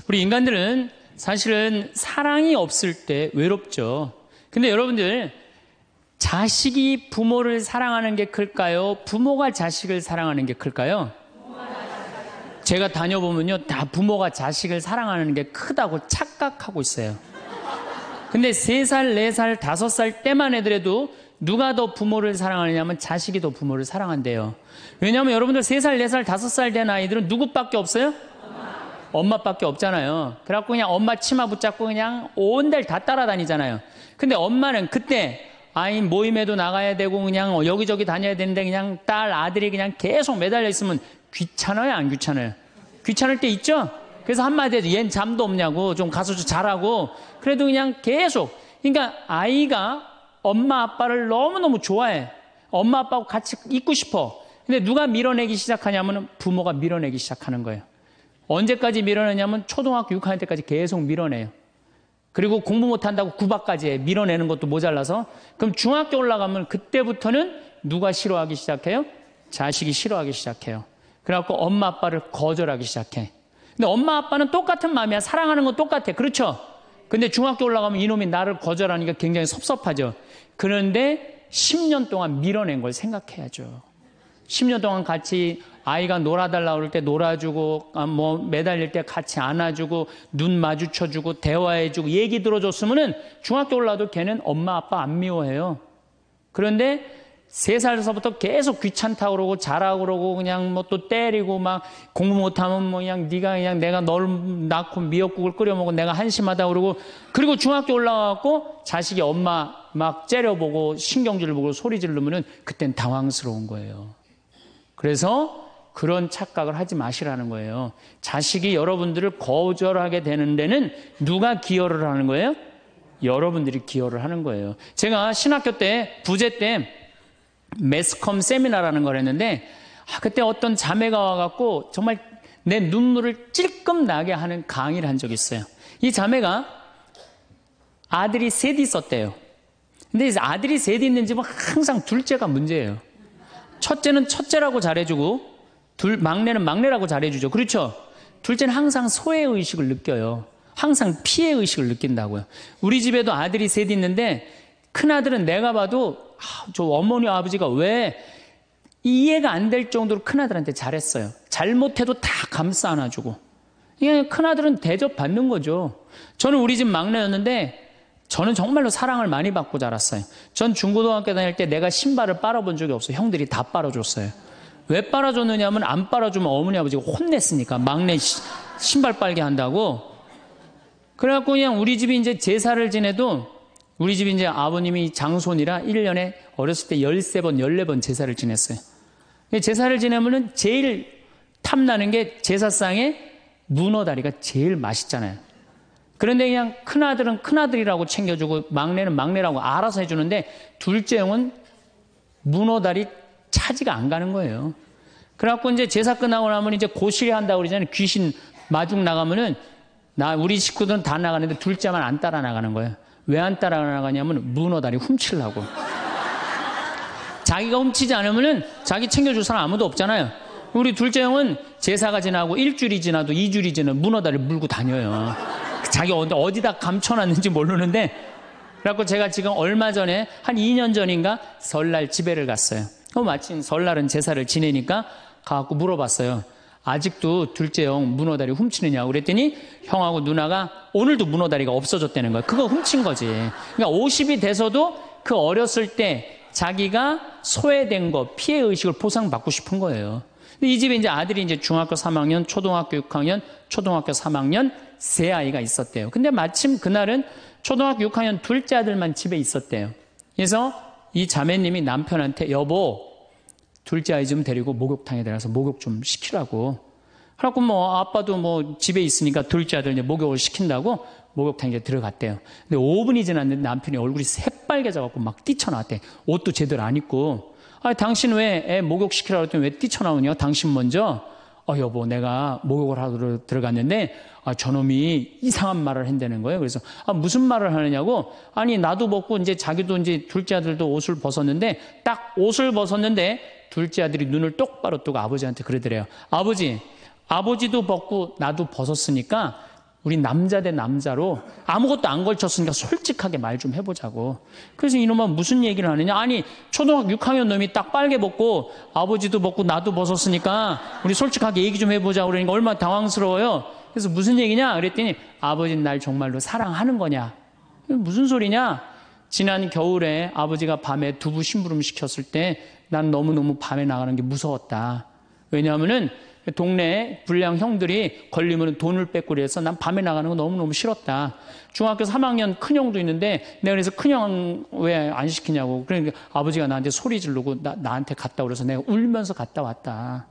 우리 인간들은 사실은 사랑이 없을 때 외롭죠. 근데 여러분들, 자식이 부모를 사랑하는 게 클까요? 부모가 자식을 사랑하는 게 클까요? 제가 다녀보면요, 다 부모가 자식을 사랑하는 게 크다고 착각하고 있어요. 근데 3살, 4살, 5살 때만 애들에도 누가 더 부모를 사랑하느냐면 자식이 더 부모를 사랑한대요. 왜냐하면 여러분들 3살, 4살, 5살 된 아이들은 누구밖에 없어요? 엄마밖에 없잖아요. 그래갖고 그냥 엄마 치마 붙잡고 그냥 온 데를 다 따라다니잖아요. 근데 엄마는 그때 아이 모임에도 나가야 되고 그냥 여기저기 다녀야 되는데 그냥 딸, 아들이 그냥 계속 매달려 있으면 귀찮아요, 안 귀찮아요? 귀찮을 때 있죠? 그래서 한마디 해도 얜 잠도 없냐고, 좀 가서 좀 자라고. 그래도 그냥 계속. 그러니까 아이가 엄마 아빠를 너무너무 좋아해. 엄마 아빠하고 같이 있고 싶어. 근데 누가 밀어내기 시작하냐면 부모가 밀어내기 시작하는 거예요. 언제까지 밀어내냐면 초등학교 6학년 때까지 계속 밀어내요. 그리고 공부 못한다고 구박까지 해. 밀어내는 것도 모자라서. 그럼 중학교 올라가면 그때부터는 누가 싫어하기 시작해요? 자식이 싫어하기 시작해요. 그래갖고 엄마 아빠를 거절하기 시작해. 근데 엄마 아빠는 똑같은 마음이야. 사랑하는 건 똑같아. 그렇죠? 근데 중학교 올라가면 이놈이 나를 거절하니까 굉장히 섭섭하죠. 그런데 10년 동안 밀어낸 걸 생각해야죠. 10년 동안 같이 아이가 놀아달라고 그럴 때 놀아주고, 뭐 매달릴 때 같이 안아주고, 눈 마주쳐주고, 대화해주고, 얘기 들어줬으면은 중학교 올라도 걔는 엄마 아빠 안 미워해요. 그런데 3살서부터 계속 귀찮다고 그러고 자라고 그러고 그냥 뭐 또 때리고 막 공부 못하면 뭐 그냥 네가 그냥 내가 널 낳고 미역국을 끓여 먹고 내가 한심하다고 그러고, 그리고 중학교 올라가고 자식이 엄마 막 째려보고 신경질 보고 소리 지르면은 그땐 당황스러운 거예요. 그래서 그런 착각을 하지 마시라는 거예요. 자식이 여러분들을 거절하게 되는 데는 누가 기여를 하는 거예요? 여러분들이 기여를 하는 거예요. 제가 신학교 때 부제 때 매스컴 세미나라는 걸 했는데 그때 어떤 자매가 와갖고 정말 내 눈물을 찔끔 나게 하는 강의를 한 적이 있어요. 이 자매가 아들이 셋 있었대요. 근데 아들이 셋 있는 집은 항상 둘째가 문제예요. 첫째는 첫째라고 잘해주고 막내는 막내라고 잘해주죠. 그렇죠? 둘째는 항상 소외의식을 느껴요. 항상 피해의식을 느낀다고요. 우리 집에도 아들이 셋 있는데 큰아들은 내가 봐도 저 어머니 아버지가 왜 이해가 안 될 정도로 큰아들한테 잘했어요. 잘못해도 다 감싸 안아주고. 이게 큰아들은 대접받는 거죠. 저는 우리 집 막내였는데 저는 정말로 사랑을 많이 받고 자랐어요. 전 중고등학교 다닐 때 내가 신발을 빨아본 적이 없어요. 형들이 다 빨아줬어요. 왜 빨아줬느냐면 안 빨아주면 어머니 아버지가 혼냈으니까 막내 신발 빨게 한다고. 그래갖고 그냥 우리 집이 이제 제사를 지내도 우리 집이 이제 아버님이 장손이라 1년에 어렸을 때 13번, 14번 제사를 지냈어요. 제사를 지내면은 제일 탐나는 게 제사상에 문어다리가 제일 맛있잖아요. 그런데 그냥 큰아들은 큰아들이라고 챙겨주고 막내는 막내라고 알아서 해주는데 둘째 형은 문어다리 차지가 안 가는 거예요. 그래갖고 이제 제사 끝나고 나면 이제 고시리 한다고 그러잖아요. 귀신 마중 나가면은 우리 식구들은 다 나가는데 둘째만 안 따라 나가는 거예요. 왜 안 따라 나가냐면 문어다리 훔치려고. 자기가 훔치지 않으면은 자기 챙겨줄 사람 아무도 없잖아요. 우리 둘째 형은 제사가 지나고 일주일이 지나도 2주일이 지나면 문어다리를 물고 다녀요. 자기 어디다 감춰놨는지 모르는데. 그래갖고 제가 지금 얼마 전에 한 2년 전인가 설날 집회를 갔어요. 마침 설날은 제사를 지내니까 가갖고 물어봤어요. 아직도 둘째 형 문어다리 훔치느냐고 그랬더니 형하고 누나가 오늘도 문어다리가 없어졌다는 거예요. 그거 훔친 거지. 그러니까 50이 돼서도 그 어렸을 때 자기가 소외된 거, 피해의식을 보상받고 싶은 거예요. 근데 이 집에 이제 아들이 이제 중학교 3학년, 초등학교 6학년, 초등학교 3학년 세 아이가 있었대요. 근데 마침 그날은 초등학교 6학년 둘째 아들만 집에 있었대요. 그래서 이 자매님이 남편한테 여보, 둘째 아이 좀 데리고 목욕탕에 데려가서 목욕 좀 시키라고. 그래갖고 뭐 아빠도 뭐 집에 있으니까 둘째 아들 이제 목욕을 시킨다고 목욕탕에 들어갔대요. 근데 5분이 지났는데 남편이 얼굴이 새빨개져갖고 막 뛰쳐나왔대. 옷도 제대로 안 입고. 당신 왜 애 목욕시키라고 했더니 왜 뛰쳐나오냐? 당신 먼저. 여보, 내가 목욕을 하러 들어갔는데 저놈이 이상한 말을 한다는 거예요. 그래서 무슨 말을 하느냐고. 아니 나도 벗고 이제 자기도 이제 둘째 아들도 옷을 벗었는데 딱 옷을 벗었는데 둘째 아들이 눈을 똑바로 뜨고 아버지한테 그러더래요. 아버지도 벗고 나도 벗었으니까 우리 남자 대 남자로 아무것도 안 걸쳤으니까 솔직하게 말 좀 해보자고. 그래서 이놈은 무슨 얘기를 하느냐. 아니 초등학교 6학년 놈이 딱 빨개 벗고 아버지도 벗고 나도 벗었으니까 우리 솔직하게 얘기 좀 해보자고. 그러니까 얼마나 당황스러워요. 그래서 무슨 얘기냐 그랬더니 아버지는 날 정말로 사랑하는 거냐. 무슨 소리냐. 지난 겨울에 아버지가 밤에 두부 심부름 시켰을 때 난 너무너무 밤에 나가는 게 무서웠다. 왜냐하면은 동네 불량 형들이 걸리면 돈을 뺏고 그래서 난 밤에 나가는 거 너무너무 싫었다. 중학교 3학년 큰형도 있는데 내가 그래서 큰형 왜 안 시키냐고. 그러니까 아버지가 나한테 소리 지르고 나한테 갔다 그래서 내가 울면서 갔다 왔다.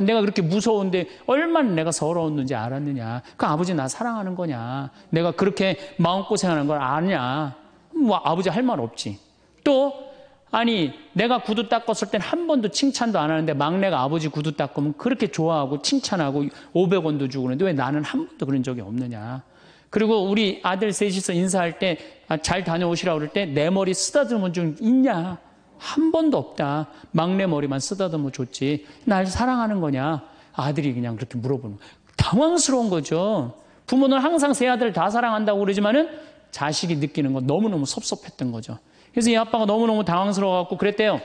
내가 그렇게 무서운데 얼마나 내가 서러웠는지 알았느냐. 그 아버지 나 사랑하는 거냐. 내가 그렇게 마음고생하는 걸 아냐. 뭐 아버지 할 말 없지. 또 아니 내가 구두 닦았을 땐 한 번도 칭찬도 안 하는데 막내가 아버지 구두 닦으면 그렇게 좋아하고 칭찬하고 500원도 주고 그러는데 왜 나는 한 번도 그런 적이 없느냐. 그리고 우리 아들 셋이서 인사할 때 잘 다녀오시라고 그럴 때 내 머리 쓰다듬은 적 있냐. 한 번도 없다. 막내 머리만 쓰다듬어 줬지. 날 사랑하는 거냐. 아들이 그냥 그렇게 물어보는 거예요. 당황스러운 거죠. 부모는 항상 세 아들 다 사랑한다고 그러지만은 자식이 느끼는 건 너무너무 섭섭했던 거죠. 그래서 이 아빠가 너무너무 당황스러워갖고 그랬대요.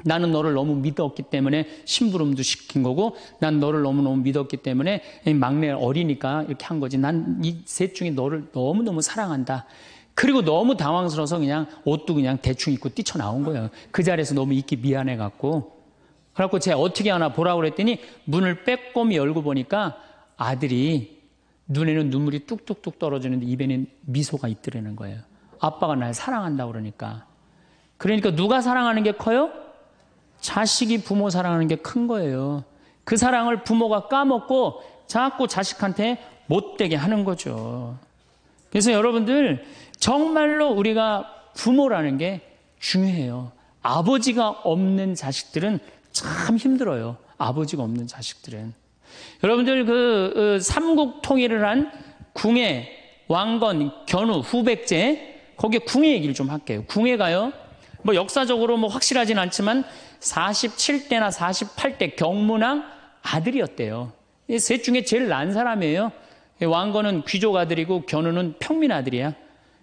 나는 너를 너무 믿었기 때문에 심부름도 시킨 거고 난 너를 너무너무 믿었기 때문에 막내 어리니까 이렇게 한 거지. 난 이 셋 중에 너를 너무너무 사랑한다. 그리고 너무 당황스러워서 그냥 옷도 그냥 대충 입고 뛰쳐나온 거예요. 그 자리에서 너무 있기 미안해갖고. 그래갖고 제가 어떻게 하나 보라고 그랬더니 문을 빼꼼히 열고 보니까 아들이 눈에는 눈물이 뚝뚝뚝 떨어지는데 입에는 미소가 있더라는 거예요. 아빠가 날 사랑한다고 그러니까. 그러니까 누가 사랑하는 게 커요? 자식이 부모 사랑하는 게 큰 거예요. 그 사랑을 부모가 까먹고 자꾸 자식한테 못되게 하는 거죠. 그래서 여러분들 정말로 우리가 부모라는 게 중요해요. 아버지가 없는 자식들은 참 힘들어요. 아버지가 없는 자식들은. 여러분들 그 삼국 통일을 한 궁예, 왕건, 견우, 후백제 거기에 궁예 얘기를 좀 할게요. 궁예가요. 뭐 역사적으로 뭐 확실하진 않지만 47대나 48대 경문왕 아들이었대요. 셋 중에 제일 난 사람이에요. 왕건은 귀족 아들이고 견우는 평민 아들이야.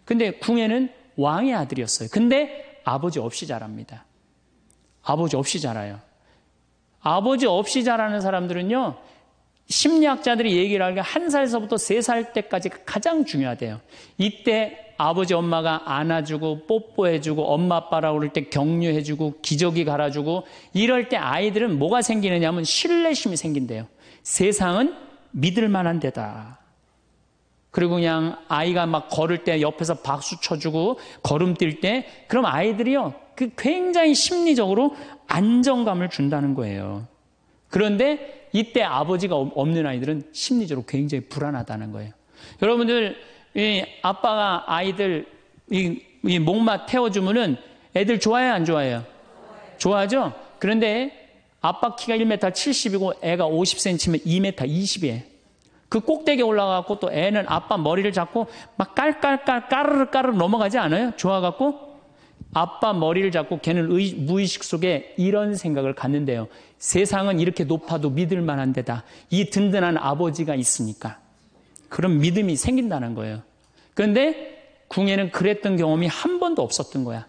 근데 궁예는 왕의 아들이었어요. 근데 아버지 없이 자랍니다. 아버지 없이 자라요. 아버지 없이 자라는 사람들은요. 심리학자들이 얘기를 하기가 1살서부터 3살 때까지 가장 중요하대요. 이때 아버지 엄마가 안아주고 뽀뽀해주고 엄마 아빠라고 그럴 때 격려해주고 기저귀 갈아주고 이럴 때 아이들은 뭐가 생기느냐 하면 신뢰심이 생긴대요. 세상은 믿을 만한 데다. 그리고 그냥 아이가 막 걸을 때 옆에서 박수 쳐주고 걸음 뛸 때 그럼 아이들이요. 그 굉장히 심리적으로 안정감을 준다는 거예요. 그런데 이때 아버지가 없는 아이들은 심리적으로 굉장히 불안하다는 거예요. 여러분들 이 아빠가 아이들 이 목마 태워주면은 애들 좋아해요, 안 좋아해요? 좋아하죠? 그런데 아빠 키가 1m 70이고 애가 50cm면 2m 20이에요. 그 꼭대기에 올라가고 또 애는 아빠 머리를 잡고 막 깔깔깔 까르르 넘어가지 않아요? 좋아갖고 아빠 머리를 잡고 걔는 무의식 속에 이런 생각을 갖는데요. 세상은 이렇게 높아도 믿을 만한 데다. 이 든든한 아버지가 있으니까. 그런 믿음이 생긴다는 거예요. 그런데 궁예는 그랬던 경험이 한 번도 없었던 거야.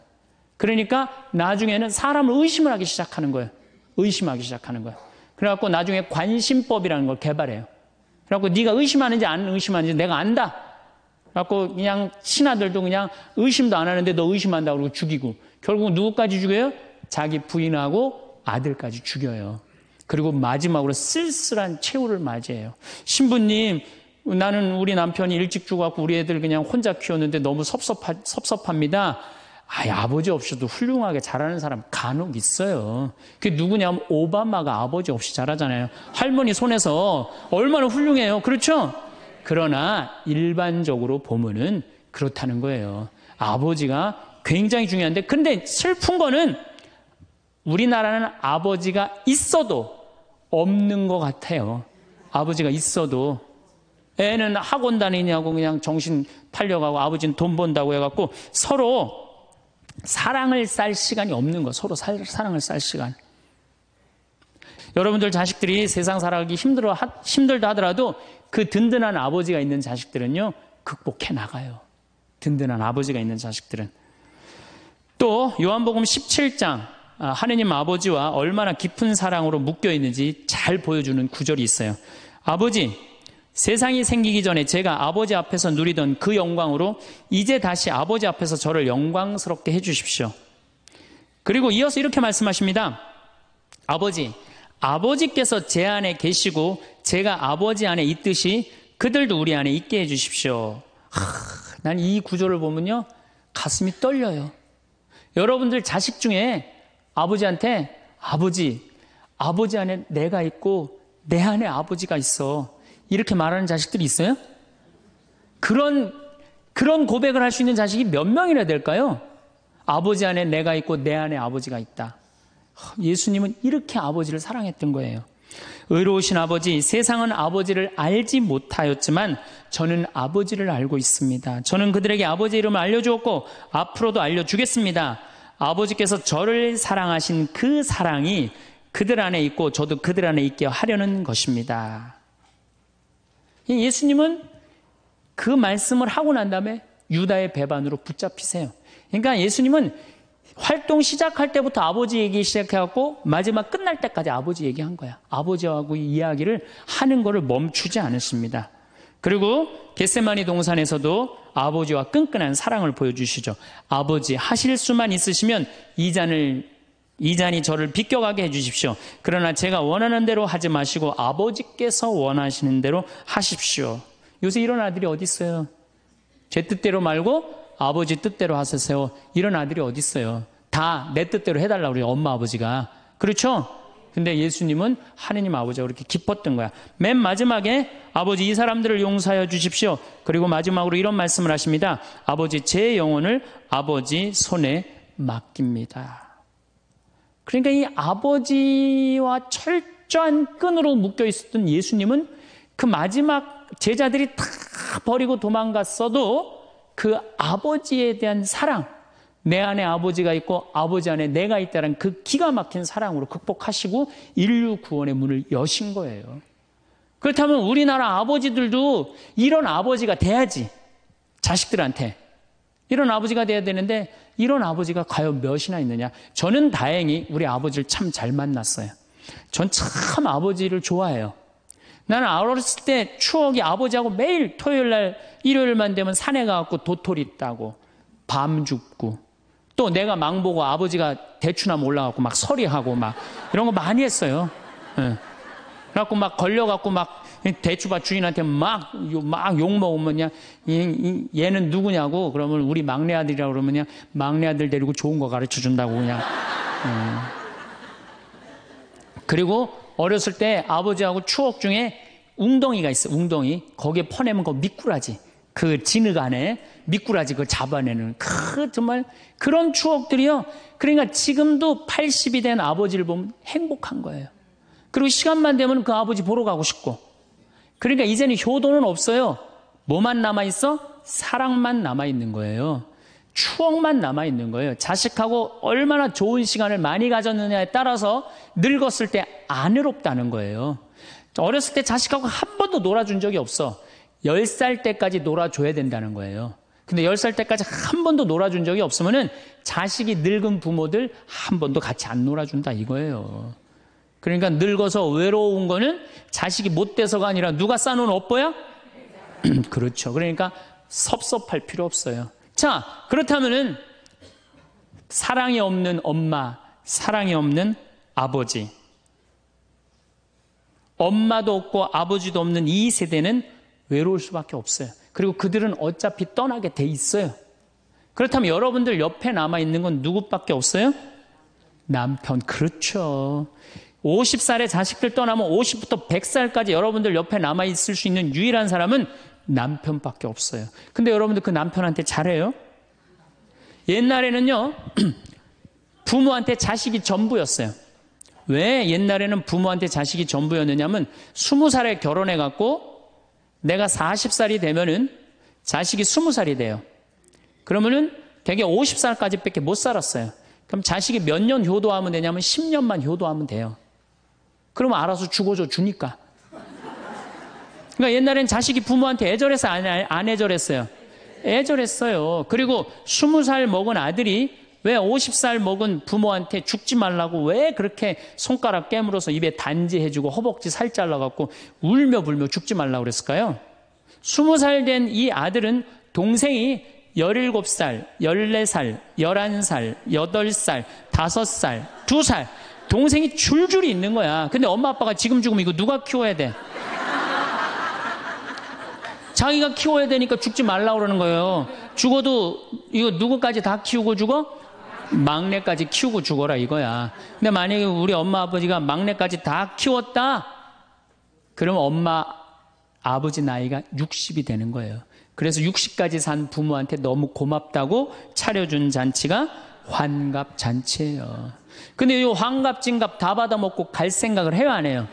그러니까 나중에는 사람을 의심을 하기 시작하는 거예요. 의심하기 시작하는 거예요. 그래갖고 나중에 관심법이라는 걸 개발해요. 그래갖고 네가 의심하는지 안 의심하는지 내가 안다. 그래갖고 그냥 신하들도 그냥 의심도 안 하는데 너 의심한다고 그러고 죽이고 결국 누구까지 죽여요? 자기 부인하고 아들까지 죽여요. 그리고 마지막으로 쓸쓸한 최후를 맞이해요. 신부님, 나는 우리 남편이 일찍 죽어갖고 우리 애들 그냥 혼자 키웠는데 너무 섭섭합니다. 아버지 없이도 훌륭하게 자라는 사람 간혹 있어요. 그게 누구냐면 오바마가 아버지 없이 자라잖아요. 할머니 손에서 얼마나 훌륭해요. 그렇죠? 그러나 일반적으로 보면은 그렇다는 거예요. 아버지가 굉장히 중요한데, 근데 슬픈 거는 우리나라는 아버지가 있어도 없는 것 같아요. 아버지가 있어도 애는 학원 다니냐고 그냥 정신 팔려가고 아버지는 돈 번다고 해갖고 서로 사랑을 쌀 시간이 없는 거. 서로 사랑을 쌀 시간. 여러분들 자식들이 세상 살아가기 힘들다 하더라도 그 든든한 아버지가 있는 자식들은요, 극복해 나가요. 든든한 아버지가 있는 자식들은. 또 요한복음 17장 하느님 아버지와 얼마나 깊은 사랑으로 묶여 있는지 잘 보여주는 구절이 있어요. 아버지, 세상이 생기기 전에 제가 아버지 앞에서 누리던 그 영광으로 이제 다시 아버지 앞에서 저를 영광스럽게 해주십시오. 그리고 이어서 이렇게 말씀하십니다. 아버지, 아버지께서 제 안에 계시고 제가 아버지 안에 있듯이 그들도 우리 안에 있게 해주십시오. 난 이 구절을 보면요, 가슴이 떨려요. 여러분들 자식 중에 아버지한테 아버지 안에 내가 있고 내 안에 아버지가 있어, 이렇게 말하는 자식들이 있어요? 그런 고백을 할 수 있는 자식이 몇 명이나 될까요? 아버지 안에 내가 있고 내 안에 아버지가 있다. 예수님은 이렇게 아버지를 사랑했던 거예요. 의로우신 아버지, 세상은 아버지를 알지 못하였지만 저는 아버지를 알고 있습니다. 저는 그들에게 아버지 이름을 알려주었고 앞으로도 알려주겠습니다. 아버지께서 저를 사랑하신 그 사랑이 그들 안에 있고 저도 그들 안에 있게 하려는 것입니다. 예수님은 그 말씀을 하고 난 다음에 유다의 배반으로 붙잡히세요. 그러니까 예수님은 활동 시작할 때부터 아버지 얘기 시작해갖고 마지막 끝날 때까지 아버지 얘기한 거야. 아버지하고 이야기를 하는 거를 멈추지 않으십니다. 그리고 겟세마니 동산에서도 아버지와 끈끈한 사랑을 보여주시죠. 아버지, 하실 수만 있으시면 이 잔이 저를 비껴가게 해주십시오. 그러나 제가 원하는 대로 하지 마시고 아버지께서 원하시는 대로 하십시오. 요새 이런 아들이 어디 있어요? 제 뜻대로 말고 아버지 뜻대로 하세요. 이런 아들이 어디 있어요? 다 내 뜻대로 해달라고 그래요, 엄마 아버지가. 그렇죠? 근데 예수님은 하느님 아버지가 그렇게 기뻤던 거야. 맨 마지막에 아버지, 이 사람들을 용서하여 주십시오. 그리고 마지막으로 이런 말씀을 하십니다. 아버지, 제 영혼을 아버지 손에 맡깁니다. 그러니까 이 아버지와 철저한 끈으로 묶여 있었던 예수님은 그 마지막 제자들이 다 버리고 도망갔어도 그 아버지에 대한 사랑, 내 안에 아버지가 있고 아버지 안에 내가 있다는 그 기가 막힌 사랑으로 극복하시고 인류 구원의 문을 여신 거예요. 그렇다면 우리나라 아버지들도 이런 아버지가 돼야지. 자식들한테 이런 아버지가 돼야 되는데 이런 아버지가 과연 몇이나 있느냐. 저는 다행히 우리 아버지를 참 잘 만났어요. 전 참 아버지를 좋아해요. 나는 어렸을 때 추억이 아버지하고 매일 토요일날 일요일만 되면 산에 가갖고 도토리 따고 밤 줍고 또 내가 망보고 아버지가 대추나무 올라가고 막 서리하고 막 이런 거 많이 했어요. 예. 그래갖고 막 걸려갖고 막 대추밭 주인한테 막 욕먹으면 그냥 얘는 누구냐고 그러면 우리 막내 아들이라고 그러면 그냥 막내 아들 데리고 좋은 거 가르쳐 준다고 그냥. 그리고 어렸을 때 아버지하고 추억 중에 웅덩이가 있어. 웅덩이. 거기에 퍼내면 거 미꾸라지. 그 진흙 안에 미꾸라지 그걸 잡아내는 정말 그런 추억들이요. 그러니까 지금도 80이 된 아버지를 보면 행복한 거예요. 그리고 시간만 되면 그 아버지 보러 가고 싶고. 그러니까 이제는 효도는 없어요. 뭐만 남아있어? 사랑만 남아있는 거예요. 추억만 남아있는 거예요. 자식하고 얼마나 좋은 시간을 많이 가졌느냐에 따라서 늙었을 때 안 외롭다는 거예요. 어렸을 때 자식하고 한 번도 놀아준 적이 없어. 10살 때까지 놀아줘야 된다는 거예요. 근데 10살 때까지 한 번도 놀아준 적이 없으면은 자식이 늙은 부모들 한 번도 같이 안 놀아준다 이거예요. 그러니까 늙어서 외로운 거는 자식이 못 돼서가 아니라 누가 싸놓은 업보야? 그렇죠. 그러니까 섭섭할 필요 없어요. 자, 그렇다면은 사랑이 없는 엄마, 사랑이 없는 아버지, 엄마도 없고 아버지도 없는 이 세대는 외로울 수밖에 없어요. 그리고 그들은 어차피 떠나게 돼 있어요. 그렇다면 여러분들 옆에 남아있는 건 누구밖에 없어요? 남편. 그렇죠. 50살에 자식들 떠나면 50부터 100살까지 여러분들 옆에 남아있을 수 있는 유일한 사람은 남편밖에 없어요. 근데 여러분들 그 남편한테 잘해요? 옛날에는요, 부모한테 자식이 전부였어요. 왜 옛날에는 부모한테 자식이 전부였느냐면 20살에 결혼해갖고 내가 40살이 되면은 자식이 20살이 돼요. 그러면은 되게 50살까지 밖에 못 살았어요. 그럼 자식이 몇 년 효도하면 되냐면 10년만 효도하면 돼요. 그러면 알아서 죽어줘 주니까. 그러니까 옛날엔 자식이 부모한테 애절해서 안 애절했어요. 애절했어요. 그리고 20살 먹은 아들이 왜 50살 먹은 부모한테 죽지 말라고 왜 그렇게 손가락 깨물어서 입에 단지해주고 허벅지 살 잘라갖고 울며 불며 죽지 말라고 그랬을까요? 20살 된 이 아들은 동생이 17살, 14살, 11살, 8살, 5살, 2살 동생이 줄줄이 있는 거야. 근데 엄마 아빠가 지금 죽으면 이거 누가 키워야 돼? 자기가 키워야 되니까 죽지 말라고 그러는 거예요. 죽어도 이거 누구까지 다 키우고 죽어? 막내까지 키우고 죽어라 이거야. 근데 만약에 우리 엄마 아버지가 막내까지 다 키웠다? 그러면 엄마 아버지 나이가 60이 되는 거예요. 그래서 60까지 산 부모한테 너무 고맙다고 차려준 잔치가 환갑잔치예요. 근데 이 환갑진갑 다 받아먹고 갈 생각을 해요, 안 해요?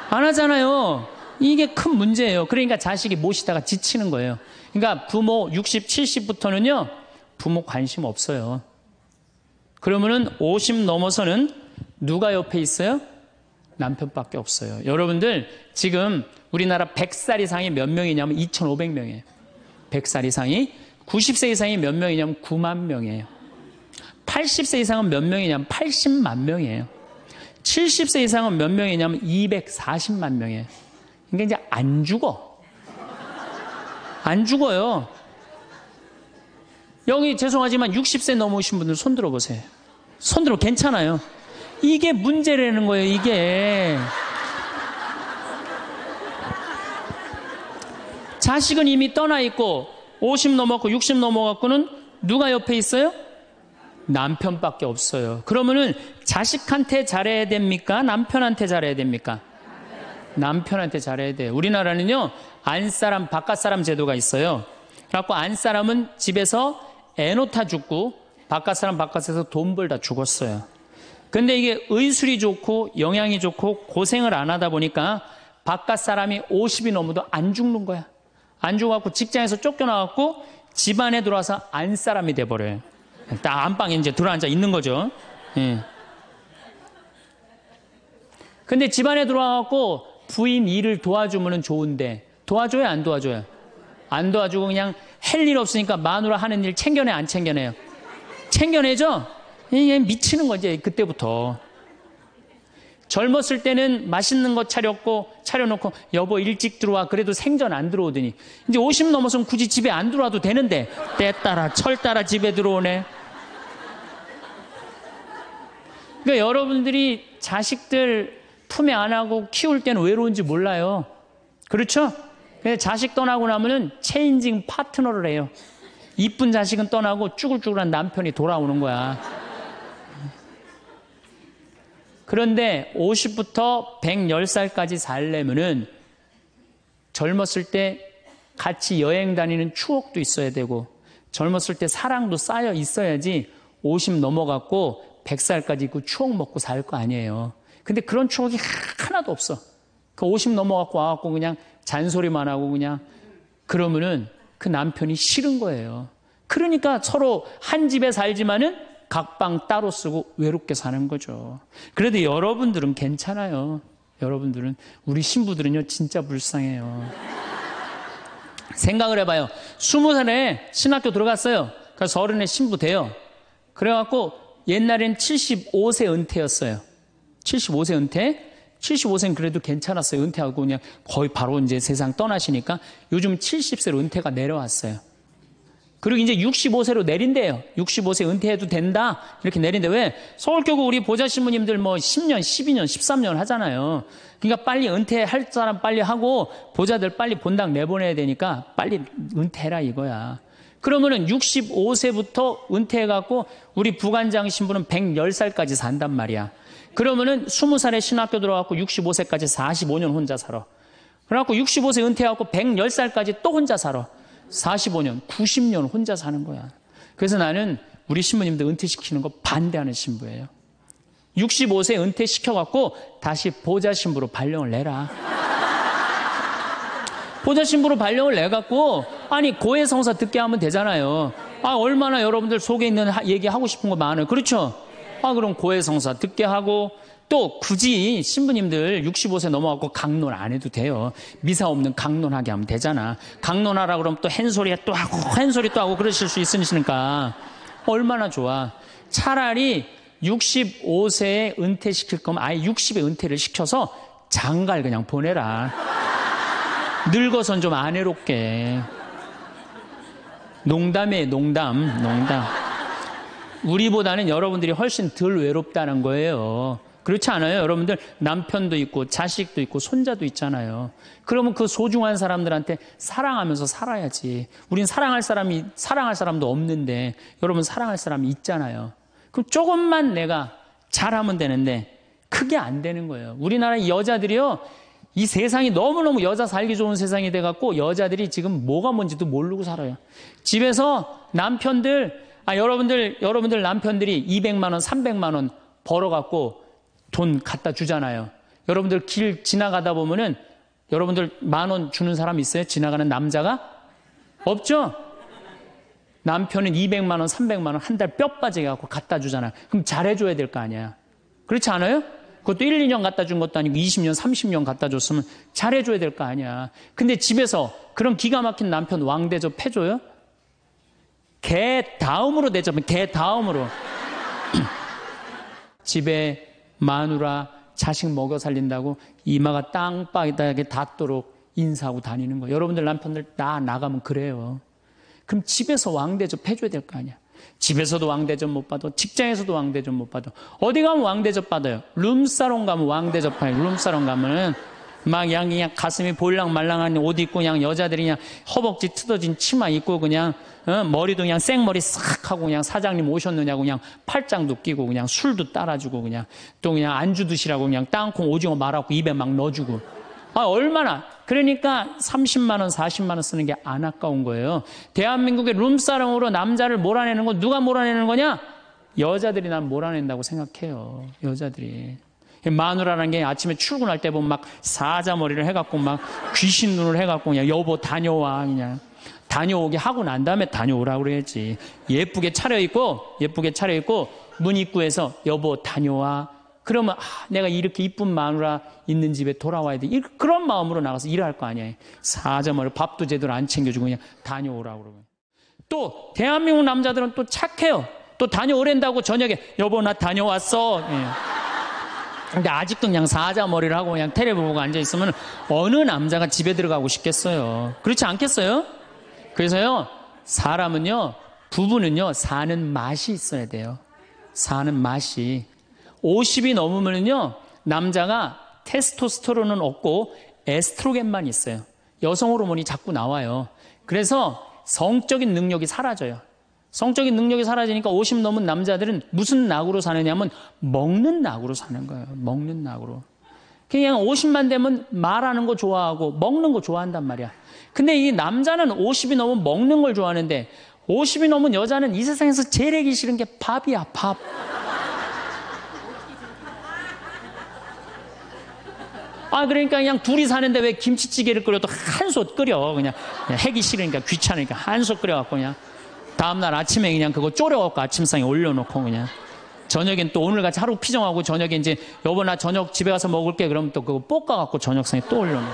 안 하잖아요. 이게 큰 문제예요. 그러니까 자식이 모시다가 지치는 거예요. 그러니까 부모 60, 70부터는요 부모 관심 없어요. 그러면은 50 넘어서는 누가 옆에 있어요? 남편밖에 없어요. 여러분들 지금 우리나라 100살 이상이 몇 명이냐면 2,500명이에요. 100살 이상이. 90세 이상이 몇 명이냐면 9만 명이에요. 80세 이상은 몇 명이냐면 80만 명이에요. 70세 이상은 몇 명이냐면 240만 명이에요. 그러니까 이제 안 죽어. 안 죽어요. 여기 죄송하지만 60세 넘으신 분들 손 들어보세요. 손 들어 괜찮아요. 이게 문제라는 거예요, 이게. 자식은 이미 떠나 있고 50 넘었고 60 넘어갖고는 누가 옆에 있어요? 남편밖에 없어요. 그러면은 자식한테 잘해야 됩니까? 남편한테 잘해야 됩니까? 남편한테 잘해야 돼요. 우리나라는요, 안사람, 바깥사람 제도가 있어요. 그래갖고 안사람은 집에서 애 놓다 죽고 바깥사람 바깥에서 돈 벌다 죽었어요. 근데 이게 의술이 좋고 영양이 좋고 고생을 안 하다 보니까 바깥사람이 50이 넘어도 안 죽는 거야. 안 죽어갖고 직장에서 쫓겨나갖고 집안에 들어와서 안사람이 돼버려요. 딱 안방에 이제 들어앉아 있는 거죠. 예. 근데 집안에 들어와갖고 부인 일을 도와주면 좋은데 도와줘요, 안 도와줘요? 안 도와주고 그냥 할 일 없으니까 마누라 하는 일 챙겨내, 안 챙겨내요? 챙겨내죠? 이게 미치는 거지, 그때부터. 젊었을 때는 맛있는 거 차려놓고 여보 일찍 들어와. 그래도 생전 안 들어오더니 이제 50 넘어서는 굳이 집에 안 들어와도 되는데 때 따라 철 따라 집에 들어오네. 그러니까 여러분들이 자식들 품에 안하고 키울 때는 외로운지 몰라요. 그렇죠? 근데 자식 떠나고 나면은 체인징 파트너를 해요. 이쁜 자식은 떠나고 쭈글쭈글한 남편이 돌아오는 거야. 그런데 50부터 110살까지 살려면은 젊었을 때 같이 여행 다니는 추억도 있어야 되고 젊었을 때 사랑도 쌓여 있어야지 50 넘어갔고 100살까지 그 추억 먹고 살 거 아니에요. 근데 그런 추억이 하나도 없어. 그 50 넘어갖고 와갖고 그냥 잔소리만 하고 그냥 그러면은 그 남편이 싫은 거예요. 그러니까 서로 한 집에 살지만은 각방 따로 쓰고 외롭게 사는 거죠. 그래도 여러분들은 괜찮아요. 여러분들은, 우리 신부들은요 진짜 불쌍해요. 생각을 해봐요. 20살에 신학교 들어갔어요. 그래서 30에 신부 돼요. 그래갖고 옛날엔 75세 은퇴였어요. 75세 은퇴? 75세는 그래도 괜찮았어요. 은퇴하고 그냥 거의 바로 이제 세상 떠나시니까 요즘 70세로 은퇴가 내려왔어요. 그리고 이제 65세로 내린대요. 65세 은퇴해도 된다. 이렇게 내린대. 왜? 서울교구 우리 보좌 신부님들 뭐 10년, 12년, 13년 하잖아요. 그러니까 빨리 은퇴할 사람 빨리 하고 보좌들 빨리 본당 내보내야 되니까 빨리 은퇴해라 이거야. 그러면은 65세부터 은퇴해갖고 우리 부관장 신부는 110살까지 산단 말이야. 그러면은 20살에 신학교 들어가고 65세까지 45년 혼자 살아. 그래갖고 65세 은퇴하고 110살까지 또 혼자 살아. 45년, 90년 혼자 사는 거야. 그래서 나는 우리 신부님들 은퇴시키는 거 반대하는 신부예요. 65세 은퇴시켜갖고 다시 보좌 신부로 발령을 내라. 보좌 신부로 발령을 내갖고 아니 고해성사 듣게 하면 되잖아요. 아 얼마나 여러분들 속에 있는 얘기하고 싶은 거 많아요. 그렇죠? 아 그럼 고해성사 듣게 하고 또 굳이 신부님들 65세 넘어가고 강론 안 해도 돼요. 미사 없는 강론하게 하면 되잖아. 강론하라 그러면 또 헨소리 또 하고 헨소리 또 하고 그러실 수 있으니까 얼마나 좋아. 차라리 65세에 은퇴시킬 거면 아예 60에 은퇴를 시켜서 장가를 그냥 보내라. 늙어선 좀 안 해롭게. 농담이에요. 농담. 우리보다는 여러분들이 훨씬 덜 외롭다는 거예요. 그렇지 않아요? 여러분들 남편도 있고 자식도 있고 손자도 있잖아요. 그러면 그 소중한 사람들한테 사랑하면서 살아야지. 우린 사랑할 사람도 없는데 여러분 사랑할 사람이 있잖아요. 그럼 조금만 내가 잘하면 되는데 그게 안 되는 거예요. 우리나라 여자들이요. 이 세상이 너무너무 여자 살기 좋은 세상이 돼갖고 여자들이 지금 뭐가 뭔지도 모르고 살아요. 집에서 남편들, 여러분들 남편들이 200만 원, 300만 원 벌어갖고 돈 갖다 주잖아요. 여러분들 길 지나가다 보면은 여러분들 10,000원 주는 사람 있어요? 지나가는 남자가? 없죠? 남편은 200만 원, 300만 원 한 달 뼈 빠지게 갖고 갖다 주잖아요. 그럼 잘해줘야 될 거 아니야. 그렇지 않아요? 그것도 1, 2년 갖다 준 것도 아니고 20년, 30년 갖다 줬으면 잘해줘야 될 거 아니야. 근데 집에서 그런 기가 막힌 남편 왕대접 해줘요? 개 다음으로 대접해. 개 다음으로. 집에 마누라 자식 먹여 살린다고 이마가 땅바닥에 닿도록 인사하고 다니는 거예요. 여러분들 남편들 다 나가면 그래요. 그럼 집에서 왕대접 해줘야 될 거 아니야. 집에서도 왕대접 못 받아. 직장에서도 왕대접 못 받아. 어디 가면 왕대접 받아요. 룸사롱 가면 왕대접 받아요. 룸사롱 가면 막 그냥 가슴이 볼랑말랑한 옷 입고 그냥 여자들이 그냥 허벅지 뜯어진 치마 입고 그냥 머리도 그냥 생머리 싹 하고 그냥 사장님 오셨느냐고 그냥 팔짱도 끼고 그냥 술도 따라주고 그냥 또 그냥 안주 드시라고 그냥 땅콩 오징어 말아갖고 입에 막 넣어주고. 아 얼마나. 그러니까 30만 원 40만 원 쓰는 게 안 아까운 거예요. 대한민국의 룸사롱으로 남자를 몰아내는 건 누가 몰아내는 거냐? 여자들이 난 몰아낸다고 생각해요. 여자들이. 마누라라는 게 아침에 출근할 때 보면 막 사자머리를 해갖고 막 귀신 눈을 해갖고 그냥 여보 다녀와 그냥 다녀오게 하고 난 다음에 다녀오라고 그래야지. 예쁘게 차려입고 문 입구에서 여보 다녀와. 그러면 내가 이렇게 이쁜 마누라 있는 집에 돌아와야 돼. 그런 마음으로 나가서 일할 거 아니에요. 사자머리 밥도 제대로 안 챙겨주고 그냥 다녀오라고 그러고. 또 대한민국 남자들은 또 착해요. 또 다녀오랜다고 저녁에 여보 나 다녀왔어. 예. 근데 아직도 그냥 사자머리를 하고 그냥 텔레비 보고 앉아있으면 어느 남자가 집에 들어가고 싶겠어요. 그렇지 않겠어요? 그래서요, 사람은요, 부부는요, 사는 맛이 있어야 돼요. 사는 맛이. 50이 넘으면요, 남자가 테스토스테론은 없고 에스트로겐만 있어요. 여성 호르몬이 자꾸 나와요. 그래서 성적인 능력이 사라져요. 성적인 능력이 사라지니까 50 넘은 남자들은 무슨 낙으로 사느냐면 먹는 낙으로 사는 거예요. 먹는 낙으로. 그냥 50만 되면 말하는 거 좋아하고 먹는 거 좋아한단 말이야. 근데 이 남자는 50이 넘으면 먹는 걸 좋아하는데 50이 넘은 여자는 이 세상에서 제일 하기 싫은 게 밥이야, 밥. 그러니까 그냥 둘이 사는데 왜 김치찌개를 끓여도 한솥 끓여. 그냥 하기 싫으니까 귀찮으니까 한솥 끓여갖고 그냥 다음날 아침에 그냥 그거 졸여갖고 아침상에 올려놓고 그냥 저녁엔 또 오늘같이 하루 피정하고 저녁에 이제 여보 나 저녁 집에 가서 먹을게 그러면 또 그거 볶아갖고 저녁상에 또 올려놓고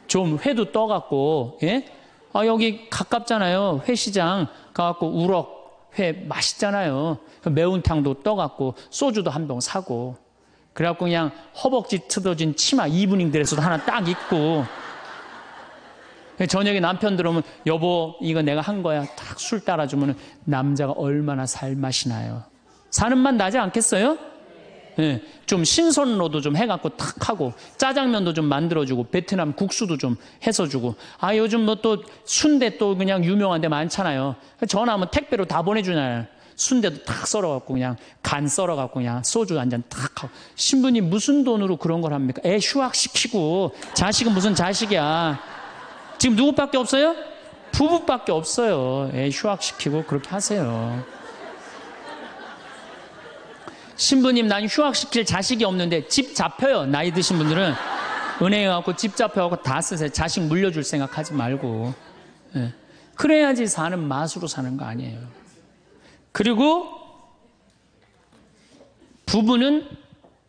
좀 회도 떠갖고 예? 여기 가깝잖아요. 회시장 가갖고 우럭 회 맛있잖아요. 매운탕도 떠갖고 소주도 한 병 사고 그래갖고 그냥 허벅지 틀어진 치마 이브닝 드레스도 하나 딱 입고 저녁에 남편 들어오면 여보 이거 내가 한 거야 딱 술 따라주면 남자가 얼마나 살맛이 나요. 사는 맛 나지 않겠어요? 예, 좀 신선로도 좀 해갖고 탁 하고 짜장면도 좀 만들어주고 베트남 국수도 좀 해서 주고 요즘 뭐 또 순대 또 그냥 유명한 데 많잖아요. 전화하면 택배로 다 보내주잖아요. 순대도 탁 썰어갖고 그냥 간 썰어갖고 그냥 소주 한 잔 탁 하고 신부님 무슨 돈으로 그런 걸 합니까? 애 휴학시키고 자식은 무슨 자식이야. 지금 누구밖에 없어요? 부부밖에 없어요. 애 휴학시키고 그렇게 하세요. 신부님 난 휴학시킬 자식이 없는데 집 잡혀요. 나이 드신 분들은 은행에 가고 집 잡혀갖고 다 쓰세요. 자식 물려줄 생각하지 말고. 예. 그래야지 사는 맛으로 사는 거 아니에요. 그리고 부부는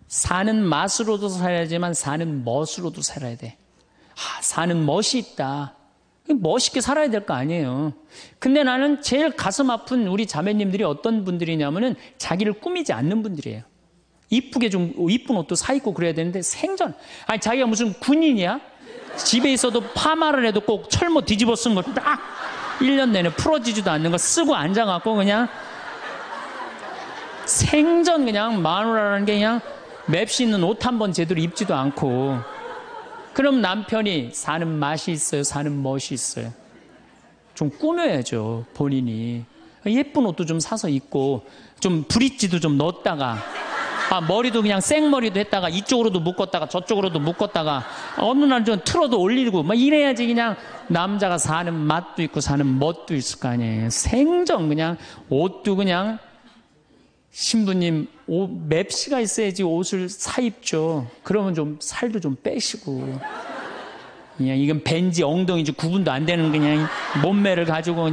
사는 맛으로도 살아야지만 사는 멋으로도 살아야 돼. 사는 멋이 있다. 멋있게 살아야 될 거 아니에요. 근데 나는 제일 가슴 아픈 우리 자매님들이 어떤 분들이냐면은 자기를 꾸미지 않는 분들이에요. 이쁘게 좀 이쁜 옷도 사 입고 그래야 되는데 생전 자기가 무슨 군인이야? 집에 있어도 파마를 해도 꼭 철모 뒤집어 쓴 거 딱 1년 내내 풀어지지도 않는 거 쓰고 앉아갖고 그냥 생전 그냥 마누라라는 게 그냥 맵시 있는 옷 한 번 제대로 입지도 않고 그럼 남편이 사는 맛이 있어요? 사는 멋이 있어요? 좀 꾸며야죠, 본인이. 예쁜 옷도 좀 사서 입고, 좀 브릿지도 좀 넣었다가, 머리도 그냥 생머리도 했다가, 이쪽으로도 묶었다가, 저쪽으로도 묶었다가, 어느 날 좀 틀어도 올리고, 이래야지 그냥 남자가 사는 맛도 있고, 사는 멋도 있을 거 아니에요. 생전 그냥, 옷도 그냥, 신부님 맵시가 있어야지 옷을 사 입죠. 그러면 좀 살도 좀 빼시고 그냥 이건 벤지 엉덩이지 구분도 안 되는 그냥 몸매를 가지고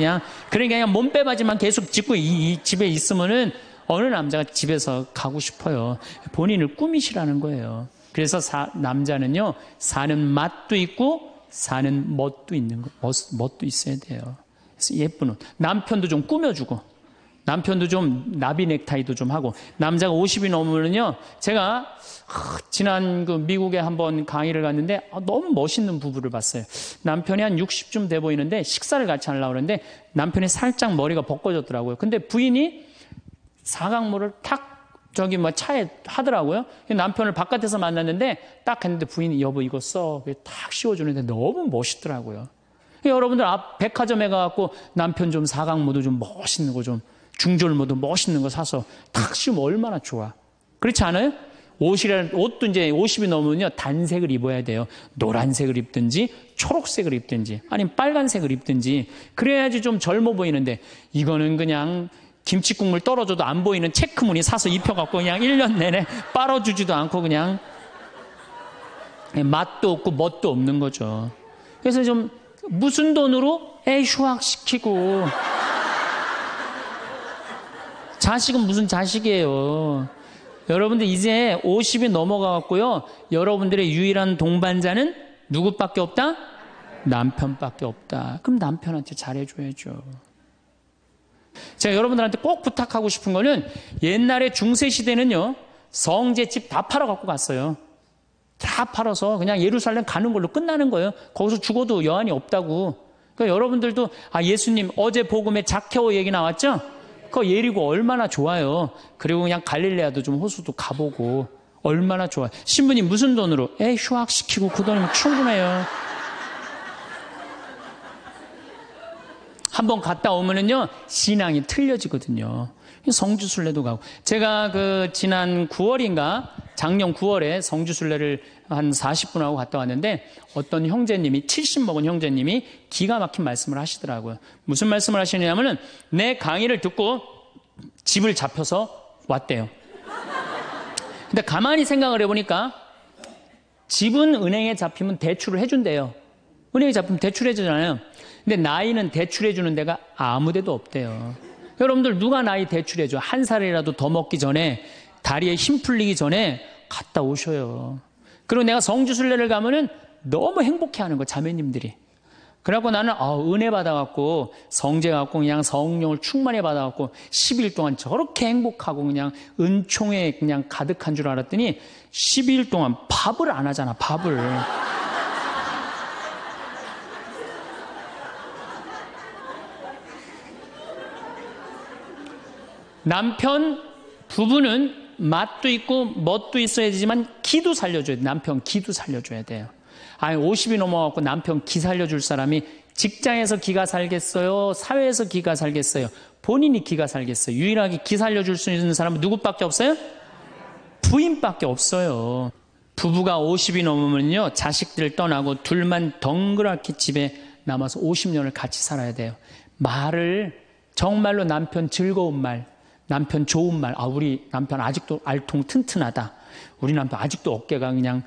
그러니까 몸빼바지만 계속 짚고 이 집에 있으면은 어느 남자가 집에서 가고 싶어요. 본인을 꾸미시라는 거예요. 그래서 남자는요 사는 맛도 있고 사는 멋도 있는 거 멋도 있어야 돼요. 그래서 예쁜 옷 남편도 좀 꾸며주고 남편도 좀 나비 넥타이도 좀 하고 남자가 50이 넘으면요 제가 지난 미국에 한번 강의를 갔는데 너무 멋있는 부부를 봤어요. 남편이 한 60쯤 돼 보이는데 식사를 같이 하려고 그러는데 남편이 살짝 머리가 벗겨졌더라고요. 근데 부인이 사각모를 탁 차에 하더라고요. 남편을 바깥에서 만났는데 딱 했는데 부인이 여보 이거 써 탁 씌워주는데 너무 멋있더라고요. 여러분들 백화점에 가갖고 남편 좀 사각모도 좀 멋있는 거 좀 중절모도 멋있는 거 사서 탁 씌우면 얼마나 좋아. 그렇지 않아요? 옷도 이제 50이 넘으면요 단색을 입어야 돼요. 노란색을 입든지 초록색을 입든지 아니면 빨간색을 입든지 그래야지 좀 젊어 보이는데 이거는 그냥 김치국물 떨어져도 안 보이는 체크무늬 사서 입혀갖고 그냥 1년 내내 빨아주지도 않고 그냥 맛도 없고 멋도 없는 거죠. 그래서 좀 무슨 돈으로 애 휴학시키고 자식은 무슨 자식이에요. 여러분들 이제 50이 넘어가갖고요. 여러분들의 유일한 동반자는 누구밖에 없다? 남편밖에 없다. 그럼 남편한테 잘해줘야죠. 제가 여러분들한테 꼭 부탁하고 싶은 거는 옛날에 중세시대는요. 성제 집 다 팔아갖고 갔어요. 다 팔아서 그냥 예루살렘 가는 걸로 끝나는 거예요. 거기서 죽어도 여한이 없다고. 그러니까 여러분들도 예수님 어제 복음에 자케오 얘기 나왔죠? 그 예리고 얼마나 좋아요. 그리고 그냥 갈릴레아도 좀 호수도 가보고 얼마나 좋아요. 신부님 무슨 돈으로? 휴학시키고 그 돈이면 충분해요. 한번 갔다 오면은요, 신앙이 틀려지거든요. 성주순례도 가고. 제가 지난 9월인가, 작년 9월에 성주순례를 한 40분 하고 갔다 왔는데, 어떤 형제님이, 70 먹은 형제님이 기가 막힌 말씀을 하시더라고요. 무슨 말씀을 하시냐면은, 내 강의를 듣고 집을 잡혀서 왔대요. 근데 가만히 생각을 해보니까, 집은 은행에 잡히면 대출을 해준대요. 은행에 잡히면 대출해주잖아요. 근데 나이는 대출해주는 데가 아무 데도 없대요. 여러분들 누가 나이 대출해줘? 한 살이라도 더 먹기 전에, 다리에 힘 풀리기 전에 갔다 오셔요. 그리고 내가 성주순례를 가면은 너무 행복해하는 거예요, 자매님들이. 그래갖고 나는 은혜 받아갖고 성제 갖고 그냥 성령을 충만히 받아갖고 10일 동안 저렇게 행복하고 그냥 은총에 그냥 가득한 줄 알았더니 12일 동안 밥을 안 하잖아, 밥을. 남편, 부부는 맛도 있고 멋도 있어야 되지만 기도 살려줘야 돼. 남편 기도 살려줘야 돼요. 아니 50이 넘어갖고 남편 기 살려줄 사람이 직장에서 기가 살겠어요? 사회에서 기가 살겠어요? 본인이 기가 살겠어요? 유일하게 기 살려줄 수 있는 사람은 누구밖에 없어요? 부인밖에 없어요. 부부가 50이 넘으면요, 자식들 떠나고 둘만 덩그랗게 집에 남아서 50년을 같이 살아야 돼요. 말을 정말로 남편 즐거운 말, 남편 좋은 말, 우리 남편 아직도 알통 튼튼하다. 우리 남편 아직도 어깨가 그냥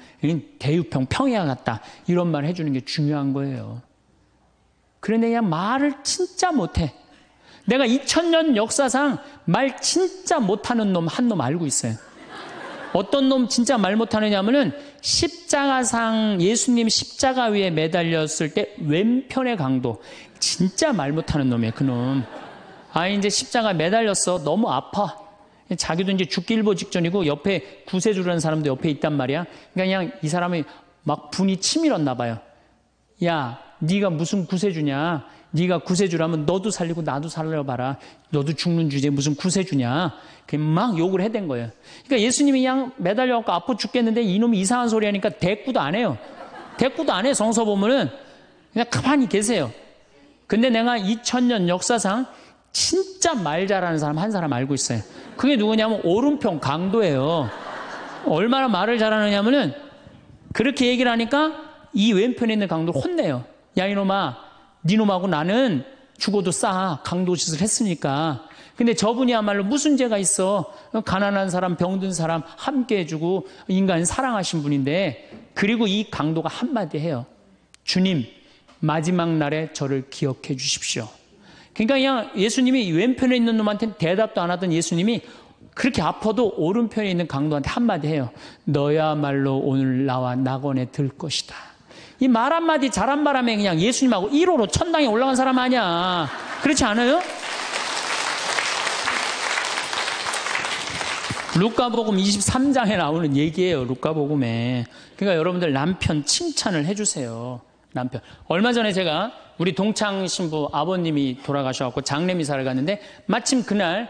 대유평 평야 같다. 이런 말 해주는 게 중요한 거예요. 그런데 그냥 말을 진짜 못해. 내가 2000년 역사상 말 진짜 못하는 놈 한 놈 알고 있어요. 어떤 놈 진짜 말 못하느냐면은 십자가상 예수님 십자가 위에 매달렸을 때 왼편의 강도. 진짜 말 못하는 놈이에요, 그놈. 이제 십자가 매달렸어. 너무 아파. 자기도 이제 죽기 일보 직전이고 옆에 구세주라는 사람도 옆에 있단 말이야. 그러니까 그냥 이 사람이 막 분이 치밀었나 봐요. 야, 네가 무슨 구세주냐? 네가 구세주라면 너도 살리고 나도 살려봐라. 너도 죽는 주제에 무슨 구세주냐? 막 욕을 해댄 거예요. 그러니까 예수님이 그냥 매달려갖고 아파 죽겠는데 이놈이 이상한 소리 하니까 대꾸도 안 해요. 대꾸도 안 해. 성서 보면은 그냥 가만히 계세요. 근데 내가 2000년 역사상 진짜 말 잘하는 사람 한 사람 알고 있어요. 그게 누구냐면 오른편 강도예요. 얼마나 말을 잘하느냐면은 그렇게 얘기를 하니까 이 왼편에 있는 강도를 혼내요. 야, 이놈아, 니놈하고 나는 죽어도 싸. 강도 짓을 했으니까. 근데 저분이야말로 무슨 죄가 있어. 가난한 사람, 병든 사람 함께 해주고 인간 사랑하신 분인데, 그리고 이 강도가 한마디 해요. 주님, 마지막 날에 저를 기억해 주십시오. 그러니까 그냥 예수님이 왼편에 있는 놈한테는 대답도 안 하던 예수님이 그렇게 아파도 오른편에 있는 강도한테 한마디 해요. 너야말로 오늘 나와 낙원에 들 것이다. 이 말 한마디 잘한 바람에 그냥 예수님하고 1호로 천당에 올라간 사람 아니야. 그렇지 않아요? 루카복음 23장에 나오는 얘기예요. 루카복음에. 그러니까 여러분들 남편 칭찬을 해주세요. 남편. 얼마 전에 제가 우리 동창 신부 아버님이 돌아가셔서 장례미사를 갔는데 마침 그날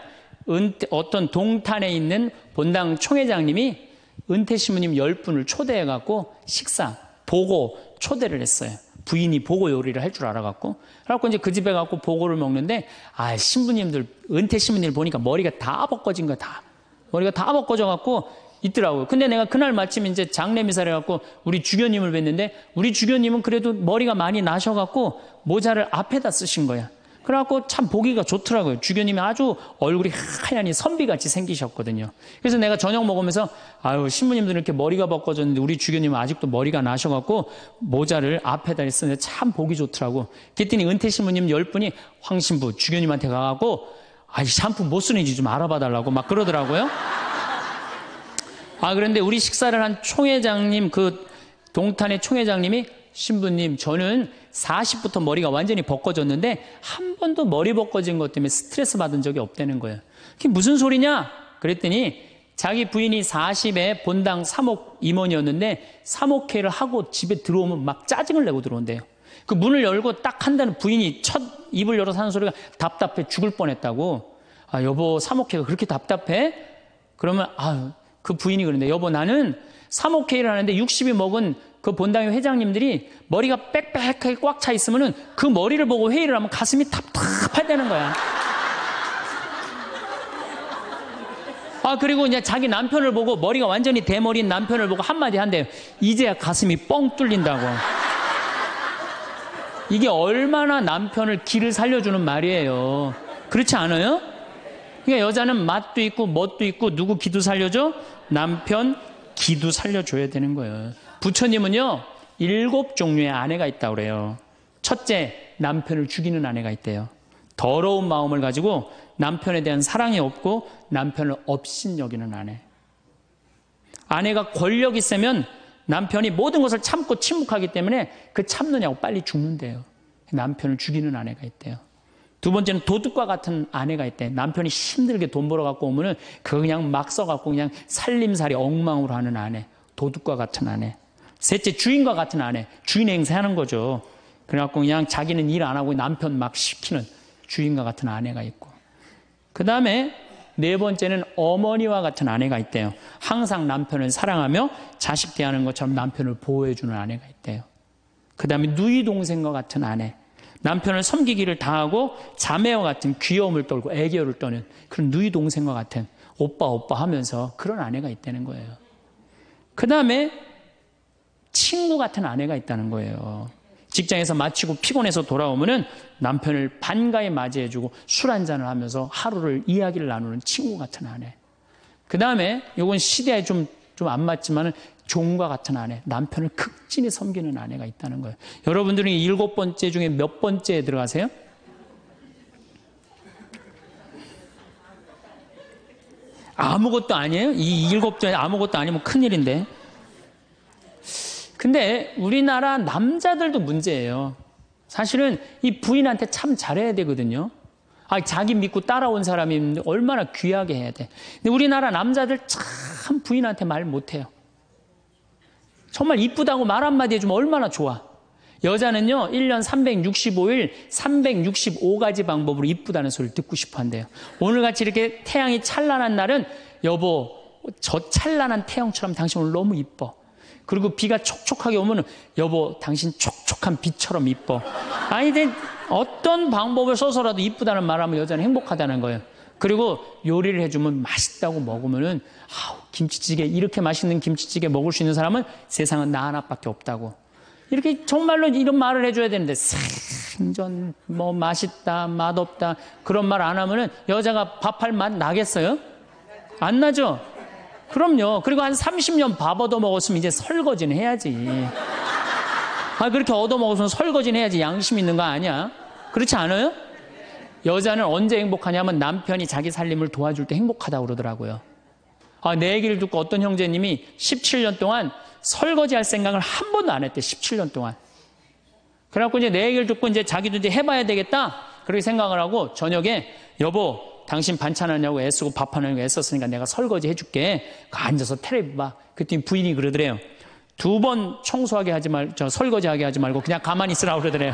어떤 동탄에 있는 본당 총회장님이 은퇴 신부님 10분을 초대해갖고 식사, 보고 초대를 했어요. 부인이 보고 요리를 할 줄 알아갖고. 그래갖고 이제 그 집에 가고 보고를 먹는데, 신부님들, 은퇴 신부님들 보니까 머리가 다 벗겨진 거야, 다. 머리가 다 벗겨져갖고 있더라고요. 근데 내가 그날 마침 이제 장례미사를 해갖고 우리 주교님을 뵀는데, 우리 주교님은 그래도 머리가 많이 나셔갖고 모자를 앞에다 쓰신 거야. 그래갖고 참 보기가 좋더라고요. 주교님이 아주 얼굴이 하얀이 선비같이 생기셨거든요. 그래서 내가 저녁 먹으면서 신부님들은 이렇게 머리가 벗겨졌는데 우리 주교님은 아직도 머리가 나셔갖고 모자를 앞에다 쓰는데 참 보기 좋더라고. 그랬더니 은퇴 신부님 10분이 황 신부 주교님한테 가갖고 샴푸 못 쓰는지 좀 알아봐 달라고 막 그러더라고요. 그런데 우리 식사를 한 총회장님, 그 동탄의 총회장님이 신부님, 저는 40부터 머리가 완전히 벗겨졌는데 한 번도 머리 벗겨진 것 때문에 스트레스 받은 적이 없다는 거예요. 그게 무슨 소리냐? 그랬더니 자기 부인이 40에 본당 사목 임원이었는데 사목회를 하고 집에 들어오면 막 짜증을 내고 들어온대요. 그 문을 열고 딱 한다는 부인이 첫 입을 열어서 하는 소리가 답답해 죽을 뻔했다고. 여보, 사목회가 그렇게 답답해? 그러면 그 부인이 그런데 여보 나는 사목회의를 하는데 60이 먹은 그 본당의 회장님들이 머리가 빽빽하게 꽉 차 있으면은 그 머리를 보고 회의를 하면 가슴이 답답하다는 거야. 그리고 이제 자기 남편을 보고 머리가 완전히 대머리인 남편을 보고 한마디 한대요. 이제야 가슴이 뻥 뚫린다고. 이게 얼마나 남편을 기를 살려주는 말이에요. 그렇지 않아요? 그러니까 여자는 맛도 있고 멋도 있고 누구 기도 살려줘? 남편 기도 살려줘야 되는 거예요. 부처님은요 7종류의 아내가 있다고 그래요. 첫째, 남편을 죽이는 아내가 있대요. 더러운 마음을 가지고 남편에 대한 사랑이 없고 남편을 업신여기는 아내. 아내가 권력이 세면 남편이 모든 것을 참고 침묵하기 때문에 그 참느냐고 빨리 죽는데요. 남편을 죽이는 아내가 있대요. 두 번째는 도둑과 같은 아내가 있대. 남편이 힘들게 돈 벌어 갖고 오면은 그거 그냥 막 써갖고 그냥 살림살이 엉망으로 하는 아내. 도둑과 같은 아내. 셋째, 주인과 같은 아내. 주인 행세하는 거죠. 그래갖고 그냥 자기는 일 안 하고 남편 막 시키는 주인과 같은 아내가 있고. 그 다음에 네 번째는 어머니와 같은 아내가 있대요. 항상 남편을 사랑하며 자식 대하는 것처럼 남편을 보호해주는 아내가 있대요. 그 다음에 누이 동생과 같은 아내. 남편을 섬기기를 다하고 자매와 같은 귀여움을 떨고 애교를 떠는 그런 누이 동생과 같은 오빠 하면서 그런 아내가 있다는 거예요. 그 다음에 친구 같은 아내가 있다는 거예요. 직장에서 마치고 피곤해서 돌아오면은 남편을 반가이 맞이해주고 술 한잔을 하면서 하루를 이야기를 나누는 친구 같은 아내. 그 다음에 이건 시대에 좀 안 맞지만은 종과 같은 아내, 남편을 극진히 섬기는 아내가 있다는 거예요. 여러분들은 7번째 중에 몇 번째에 들어가세요? 아무것도 아니에요? 이 7번째 아무것도 아니면 큰일인데. 근데 우리나라 남자들도 문제예요. 사실은 이 부인한테 참 잘해야 되거든요. 자기 믿고 따라온 사람이 얼마나 귀하게 해야 돼. 근데 우리나라 남자들 참 부인한테 말 못해요. 정말 이쁘다고 말 한마디 해주면 얼마나 좋아. 여자는요 1년 365일 365가지 방법으로 이쁘다는 소리를 듣고 싶어 한대요. 오늘같이 이렇게 태양이 찬란한 날은 여보 저 찬란한 태양처럼 당신 오늘 너무 이뻐. 그리고 비가 촉촉하게 오면 여보 당신 촉촉한 비처럼 이뻐. 어떤 방법을 써서라도 이쁘다는 말하면 여자는 행복하다는 거예요. 그리고 요리를 해주면 맛있다고 먹으면은 김치찌개 이렇게 맛있는 김치찌개 먹을 수 있는 사람은 세상은 나 하나밖에 없다고. 이렇게 정말로 이런 말을 해줘야 되는데 생전 뭐 맛있다 맛없다 그런 말 안 하면은 여자가 밥할 맛 나겠어요? 안 나죠? 그럼요. 그리고 한 30년 밥 얻어먹었으면 이제 설거지는 해야지. 그렇게 얻어먹었으면 설거지는 해야지. 양심 있는 거 아니야? 그렇지 않아요? 여자는 언제 행복하냐면 남편이 자기 살림을 도와줄 때 행복하다고 그러더라고요. 내 얘기를 듣고 어떤 형제님이 17년 동안 설거지할 생각을 한 번도 안 했대. 17년 동안. 그래갖고 이제 내 얘기를 듣고 이제 자기도 이제 해봐야 되겠다. 그렇게 생각을 하고 저녁에 여보 당신 반찬하냐고 애쓰고 밥하냐고 애썼으니까 내가 설거지 해줄게. 앉아서 텔레비 봐. 그랬더니 부인이 그러더래요. 2번 청소하게 하지 설거지하게 하지 말고 그냥 가만히 있으라고 그러더래요.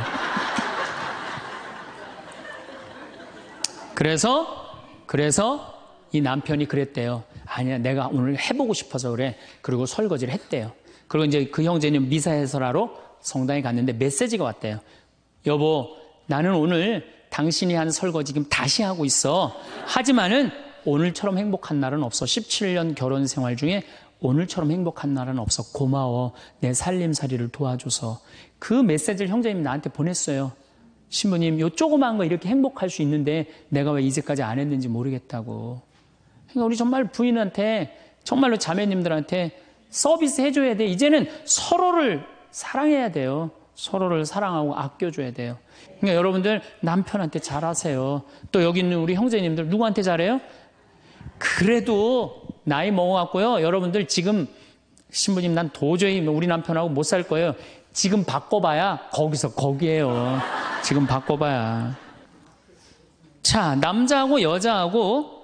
그래서 이 남편이 그랬대요. 아니야, 내가 오늘 해보고 싶어서 그래. 그리고 설거지를 했대요. 그리고 이제 그 형제는 미사 해설하러 성당에 갔는데 메시지가 왔대요. 여보, 나는 오늘 당신이 한 설거지 지금 다시 하고 있어. 하지만은 오늘처럼 행복한 날은 없어. 17년 결혼 생활 중에 오늘처럼 행복한 날은 없어. 고마워. 내 살림살이를 도와줘서. 그 메시지를 형제님이 나한테 보냈어요. 신부님, 요 조그마한 거 이렇게 행복할 수 있는데 내가 왜 이제까지 안 했는지 모르겠다고. 그러니까 우리 정말 부인한테, 정말로 자매님들한테 서비스 해줘야 돼. 이제는 서로를 사랑해야 돼요. 서로를 사랑하고 아껴줘야 돼요. 그러니까 여러분들 남편한테 잘하세요. 또 여기 있는 우리 형제님들 누구한테 잘해요? 그래도 나이 먹어갖고요. 여러분들 지금 신부님 난 도저히 우리 남편하고 못 살 거예요. 지금 바꿔봐야 거기서 거기에요. 지금 바꿔봐야. 자, 남자하고 여자하고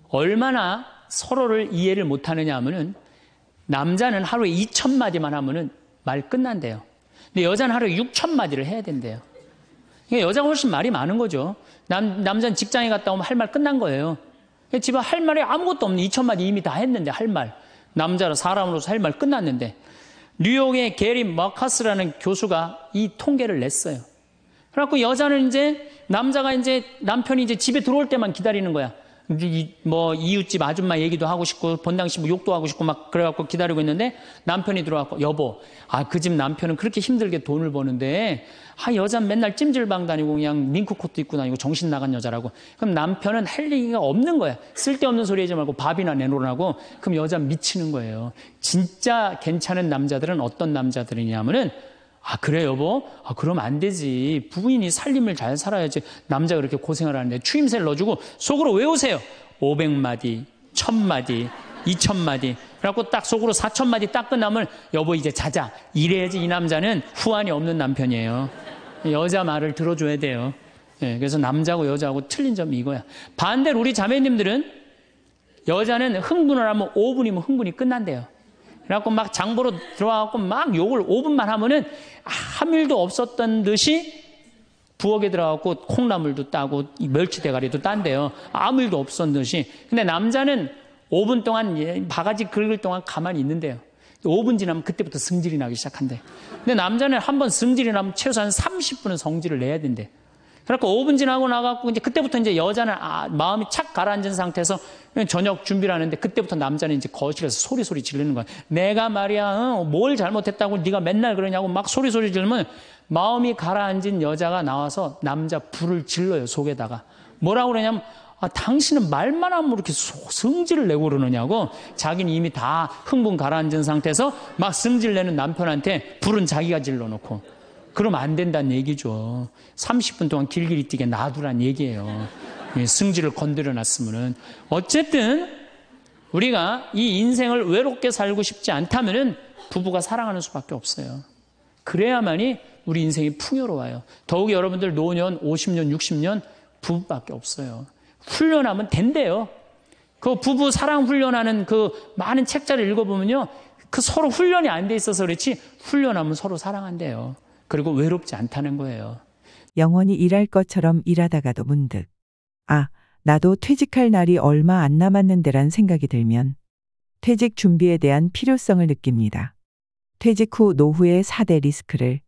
얼마나 서로를 이해를 못하느냐 하면은 남자는 하루에 2,000마디만 하면은 말 끝난대요. 근데 여자는 하루에 6,000마디를 해야 된대요. 그러니까 여자가 훨씬 말이 많은 거죠. 남자는 직장에 갔다 오면 할 말 끝난 거예요. 집에 할 말이 아무것도 없는 2,000마디 이미 다 했는데 할 말. 남자로 사람으로서 할 말 끝났는데 뉴욕의 게리 머카스라는 교수가 이 통계를 냈어요. 그래갖고 여자는 이제 남자가 이제 남편이 이제 집에 들어올 때만 기다리는 거야. 뭐 이웃집 아줌마 얘기도 하고 싶고 본당시 뭐 욕도 하고 싶고 막 그래갖고 기다리고 있는데 남편이 들어와서 여보, 그 집 남편은 그렇게 힘들게 돈을 버는데 여자는 맨날 찜질방 다니고 그냥 밍크코트 입고 다니고 정신 나간 여자라고. 그럼 남편은 할 얘기가 없는 거야. 쓸데없는 소리 하지 말고 밥이나 내놓으라고. 그럼 여자는 미치는 거예요. 진짜 괜찮은 남자들은 어떤 남자들이냐면은 그래 여보? 그럼 안 되지. 부인이 살림을 잘 살아야지. 남자가 그렇게 고생을 하는데 추임새를 넣어주고 속으로 외우세요. 500마디, 1000마디, 2000마디. 그래갖고 딱 속으로 4000마디 딱 끝나면 여보 이제 자자. 이래야지 이 남자는 후환이 없는 남편이에요. 여자 말을 들어줘야 돼요. 그래서 남자하고 여자하고 틀린 점이 이거야. 반대로 우리 자매님들은 여자는 흥분을 하면 5분이면 흥분이 끝난대요. 그래갖고 막 장보러 들어와갖고 막 욕을 5분만 하면은 아무 일도 없었던 듯이 부엌에 들어가고 콩나물도 따고 멸치 대가리도 딴대요. 아무 일도 없었던 듯이. 근데 남자는 5분 동안 바가지 긁을 동안 가만히 있는데요. 5분 지나면 그때부터 승질이 나기 시작한대. 근데 남자는 한번 승질이 나면 최소한 30분은 성질을 내야 된대. 그래갖고 5분 지나고 나가고 이제 그때부터 이제 여자는 마음이 착 가라앉은 상태에서 저녁 준비를 하는데 그때부터 남자는 이제 거실에서 소리 지르는 거야. 내가 말이야 뭘 잘못했다고 네가 맨날 그러냐고 막 소리 지르면 마음이 가라앉은 여자가 나와서 남자 불을 질러요. 속에다가 뭐라고 그러냐면 당신은 말만 하면 이렇게 성질을 내고 그러느냐고. 자기는 이미 다 흥분 가라앉은 상태에서 막 성질 내는 남편한테 불은 자기가 질러놓고. 그러면 안 된다는 얘기죠. 30분 동안 길길이 뛰게 놔두란 얘기예요. 승질을 건드려 놨으면은. 어쨌든 우리가 이 인생을 외롭게 살고 싶지 않다면은 부부가 사랑하는 수밖에 없어요. 그래야만이 우리 인생이 풍요로워요. 더욱이 여러분들 노년 50년 60년 부부밖에 없어요. 훈련하면 된대요. 그 부부 사랑 훈련하는 그 많은 책자를 읽어보면요, 그 서로 훈련이 안 돼 있어서 그렇지 훈련하면 서로 사랑한대요. 그리고 외롭지 않다는 거예요. 영원히 일할 것처럼 일하다가도 문득 나도 퇴직할 날이 얼마 안 남았는데란 생각이 들면 퇴직 준비에 대한 필요성을 느낍니다. 퇴직 후 노후의 4대 리스크를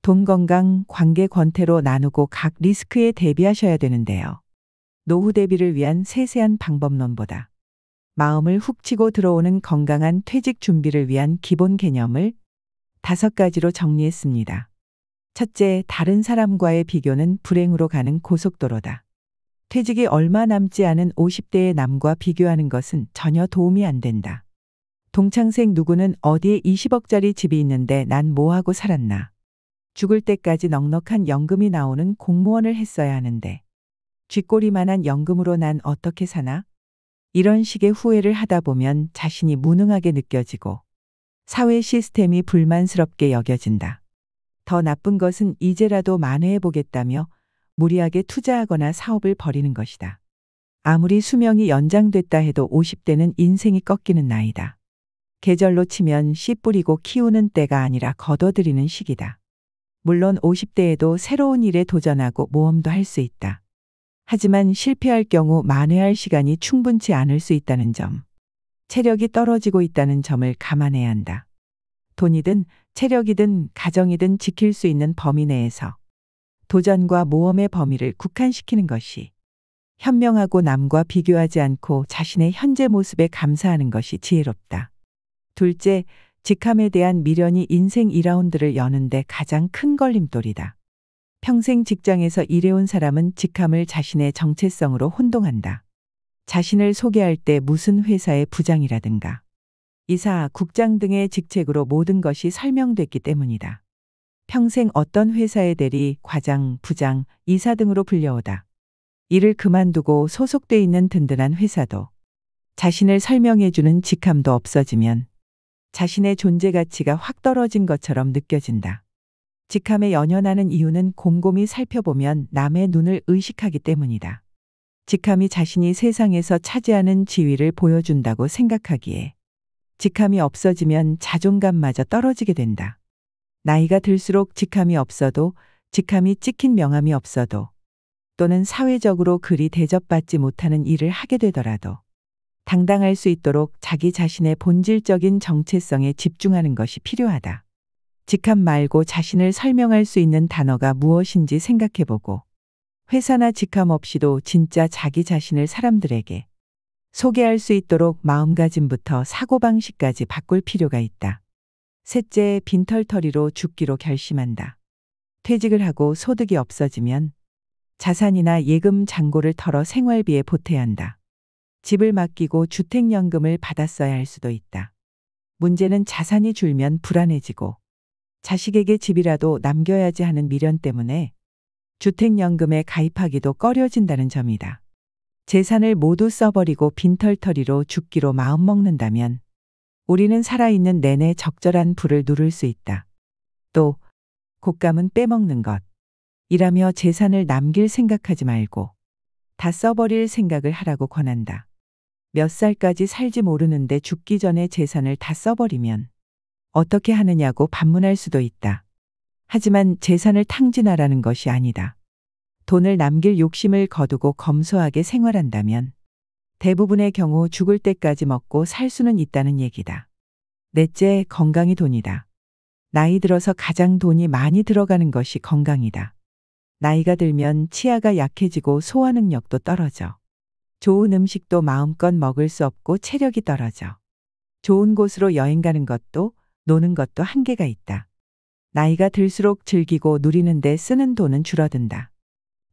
돈, 건강, 관계, 권태로 나누고 각 리스크에 대비하셔야 되는데요. 노후 대비를 위한 세세한 방법론보다 마음을 훅 치고 들어오는 건강한 퇴직 준비를 위한 기본 개념을 5가지로 정리했습니다. 첫째, 다른 사람과의 비교는 불행으로 가는 고속도로다. 퇴직이 얼마 남지 않은 50대의 남과 비교하는 것은 전혀 도움이 안 된다. 동창생 누구는 어디에 20억짜리 집이 있는데 난 뭐하고 살았나. 죽을 때까지 넉넉한 연금이 나오는 공무원을 했어야 하는데 쥐꼬리만한 연금으로 난 어떻게 사나? 이런 식의 후회를 하다 보면 자신이 무능하게 느껴지고 사회 시스템이 불만스럽게 여겨진다. 더 나쁜 것은 이제라도 만회해보겠다며 무리하게 투자하거나 사업을 벌이는 것이다. 아무리 수명이 연장됐다 해도 50대는 인생이 꺾이는 나이다. 계절로 치면 씨 뿌리고 키우는 때가 아니라 걷어들이는 시기다. 물론 50대에도 새로운 일에 도전하고 모험도 할 수 있다. 하지만 실패할 경우 만회할 시간이 충분치 않을 수 있다는 점, 체력이 떨어지고 있다는 점을 감안해야 한다. 돈이든 체력이든 가정이든 지킬 수 있는 범위 내에서 도전과 모험의 범위를 국한시키는 것이 현명하고 남과 비교하지 않고 자신의 현재 모습에 감사하는 것이 지혜롭다. 둘째, 직함에 대한 미련이 인생 2라운드를 여는데 가장 큰 걸림돌이다. 평생 직장에서 일해온 사람은 직함을 자신의 정체성으로 혼동한다. 자신을 소개할 때 무슨 회사의 부장이라든가 이사, 국장 등의 직책으로 모든 것이 설명됐기 때문이다. 평생 어떤 회사의 대리, 과장, 부장, 이사 등으로 불려오다. 일을 그만두고 소속돼 있는 든든한 회사도 자신을 설명해주는 직함도 없어지면 자신의 존재 가치가 확 떨어진 것처럼 느껴진다. 직함에 연연하는 이유는 곰곰이 살펴보면 남의 눈을 의식하기 때문이다. 직함이 자신이 세상에서 차지하는 지위를 보여준다고 생각하기에 직함이 없어지면 자존감마저 떨어지게 된다. 나이가 들수록 직함이 없어도, 직함이 찍힌 명함이 없어도 또는 사회적으로 그리 대접받지 못하는 일을 하게 되더라도 당당할 수 있도록 자기 자신의 본질적인 정체성에 집중하는 것이 필요하다. 직함 말고 자신을 설명할 수 있는 단어가 무엇인지 생각해보고 회사나 직함 없이도 진짜 자기 자신을 사람들에게 소개할 수 있도록 마음가짐부터 사고방식까지 바꿀 필요가 있다. 셋째, 빈털터리로 죽기로 결심한다. 퇴직을 하고 소득이 없어지면 자산이나 예금 잔고를 털어 생활비에 보태야 한다. 집을 맡기고 주택연금을 받았어야 할 수도 있다. 문제는 자산이 줄면 불안해지고 자식에게 집이라도 남겨야지 하는 미련 때문에 주택연금에 가입하기도 꺼려진다는 점이다. 재산을 모두 써버리고 빈털터리로 죽기로 마음먹는다면 우리는 살아있는 내내 적절한 불을 누를 수 있다. 또 곶감은 빼먹는 것. 이라며 재산을 남길 생각하지 말고 다 써버릴 생각을 하라고 권한다. 몇 살까지 살지 모르는데 죽기 전에 재산을 다 써버리면 어떻게 하느냐고 반문할 수도 있다. 하지만 재산을 탕진하라는 것이 아니다. 돈을 남길 욕심을 거두고 검소하게 생활한다면 대부분의 경우 죽을 때까지 먹고 살 수는 있다는 얘기다. 넷째, 건강이 돈이다. 나이 들어서 가장 돈이 많이 들어가는 것이 건강이다. 나이가 들면 치아가 약해지고 소화 능력도 떨어져. 좋은 음식도 마음껏 먹을 수 없고 체력이 떨어져. 좋은 곳으로 여행 가는 것도 노는 것도 한계가 있다. 나이가 들수록 즐기고 누리는데 쓰는 돈은 줄어든다.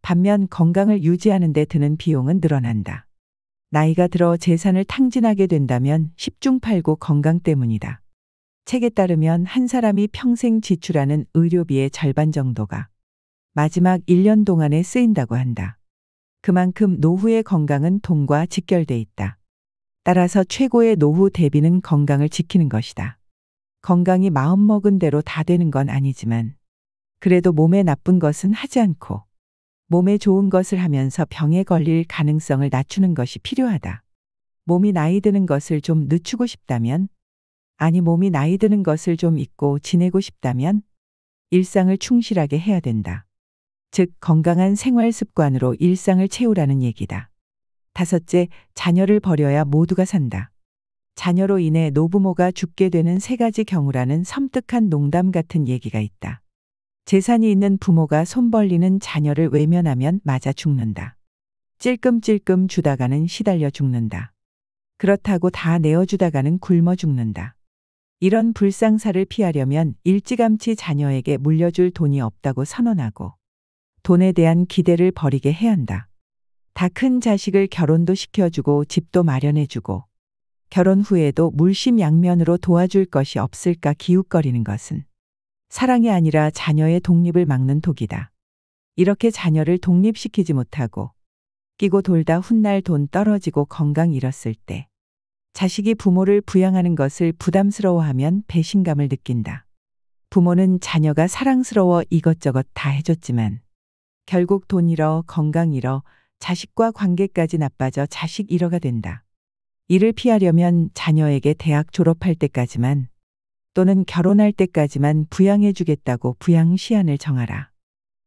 반면 건강을 유지하는 데 드는 비용은 늘어난다. 나이가 들어 재산을 탕진하게 된다면 10중 8구 건강 때문이다. 책에 따르면 한 사람이 평생 지출하는 의료비의 절반 정도가 마지막 1년 동안에 쓰인다고 한다. 그만큼 노후의 건강은 돈과 직결돼 있다. 따라서 최고의 노후 대비는 건강을 지키는 것이다. 건강이 마음먹은 대로 다 되는 건 아니지만 그래도 몸에 나쁜 것은 하지 않고 몸에 좋은 것을 하면서 병에 걸릴 가능성을 낮추는 것이 필요하다. 몸이 나이 드는 것을 좀 늦추고 싶다면, 아니 몸이 나이 드는 것을 좀 잊고 지내고 싶다면 일상을 충실하게 해야 된다. 즉 건강한 생활 습관으로 일상을 채우라는 얘기다. 다섯째, 자녀를 버려야 모두가 산다. 자녀로 인해 노부모가 죽게 되는 세 가지 경우라는 섬뜩한 농담 같은 얘기가 있다. 재산이 있는 부모가 손 벌리는 자녀를 외면하면 맞아 죽는다. 찔끔찔끔 주다가는 시달려 죽는다. 그렇다고 다 내어주다가는 굶어 죽는다. 이런 불상사를 피하려면 일찌감치 자녀에게 물려줄 돈이 없다고 선언하고 돈에 대한 기대를 버리게 해야 한다. 다 큰 자식을 결혼도 시켜주고 집도 마련해주고 결혼 후에도 물심양면으로 도와줄 것이 없을까 기웃거리는 것은 사랑이 아니라 자녀의 독립을 막는 독이다. 이렇게 자녀를 독립시키지 못하고 끼고 돌다 훗날 돈 떨어지고 건강 잃었을 때 자식이 부모를 부양하는 것을 부담스러워하면 배신감을 느낀다. 부모는 자녀가 사랑스러워 이것저것 다 해줬지만 결국 돈 잃어 건강 잃어 자식과 관계까지 나빠져 자식 잃어가 된다. 이를 피하려면 자녀에게 대학 졸업할 때까지만 또는 결혼할 때까지만 부양해주겠다고 부양 시한을 정하라.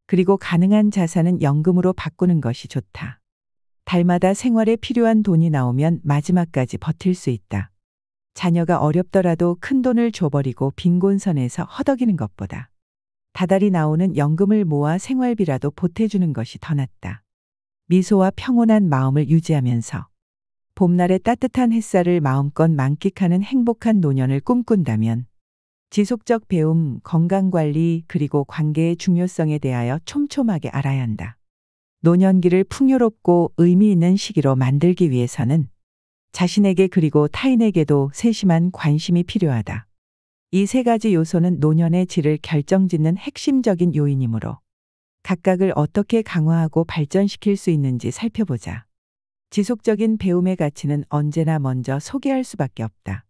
그리고 가능한 자산은 연금으로 바꾸는 것이 좋다. 달마다 생활에 필요한 돈이 나오면 마지막까지 버틸 수 있다. 자녀가 어렵더라도 큰 돈을 줘버리고 빈곤선에서 허덕이는 것보다 다달이 나오는 연금을 모아 생활비라도 보태주는 것이 더 낫다. 미소와 평온한 마음을 유지하면서 봄날의 따뜻한 햇살을 마음껏 만끽하는 행복한 노년을 꿈꾼다면 지속적 배움, 건강관리 그리고 관계의 중요성에 대하여 촘촘하게 알아야 한다. 노년기를 풍요롭고 의미 있는 시기로 만들기 위해서는 자신에게 그리고 타인에게도 세심한 관심이 필요하다. 이 세 가지 요소는 노년의 질을 결정짓는 핵심적인 요인이므로 각각을 어떻게 강화하고 발전시킬 수 있는지 살펴보자. 지속적인 배움의 가치는 언제나 먼저 소개할 수밖에 없다.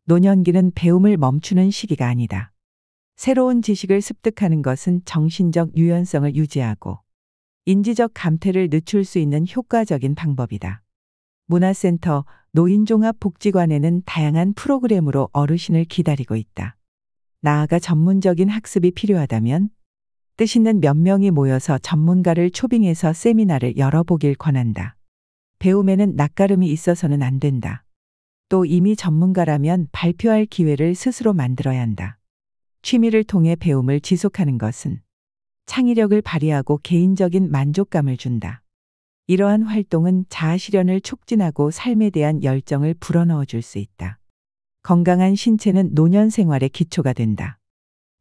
노년기는 배움을 멈추는 시기가 아니다. 새로운 지식을 습득하는 것은 정신적 유연성을 유지하고 인지적 감퇴를 늦출 수 있는 효과적인 방법이다. 문화센터, 노인종합복지관에는 다양한 프로그램으로 어르신을 기다리고 있다. 나아가 전문적인 학습이 필요하다면 뜻있는 몇 명이 모여서 전문가를 초빙해서 세미나를 열어보길 권한다. 배움에는 낯가름이 있어서는 안 된다. 또 이미 전문가라면 발표할 기회를 스스로 만들어야 한다. 취미를 통해 배움을 지속하는 것은 창의력을 발휘하고 개인적인 만족감을 준다. 이러한 활동은 자아실현을 촉진하고 삶에 대한 열정을 불어넣어 줄 수 있다. 건강한 신체는 노년 생활의 기초가 된다.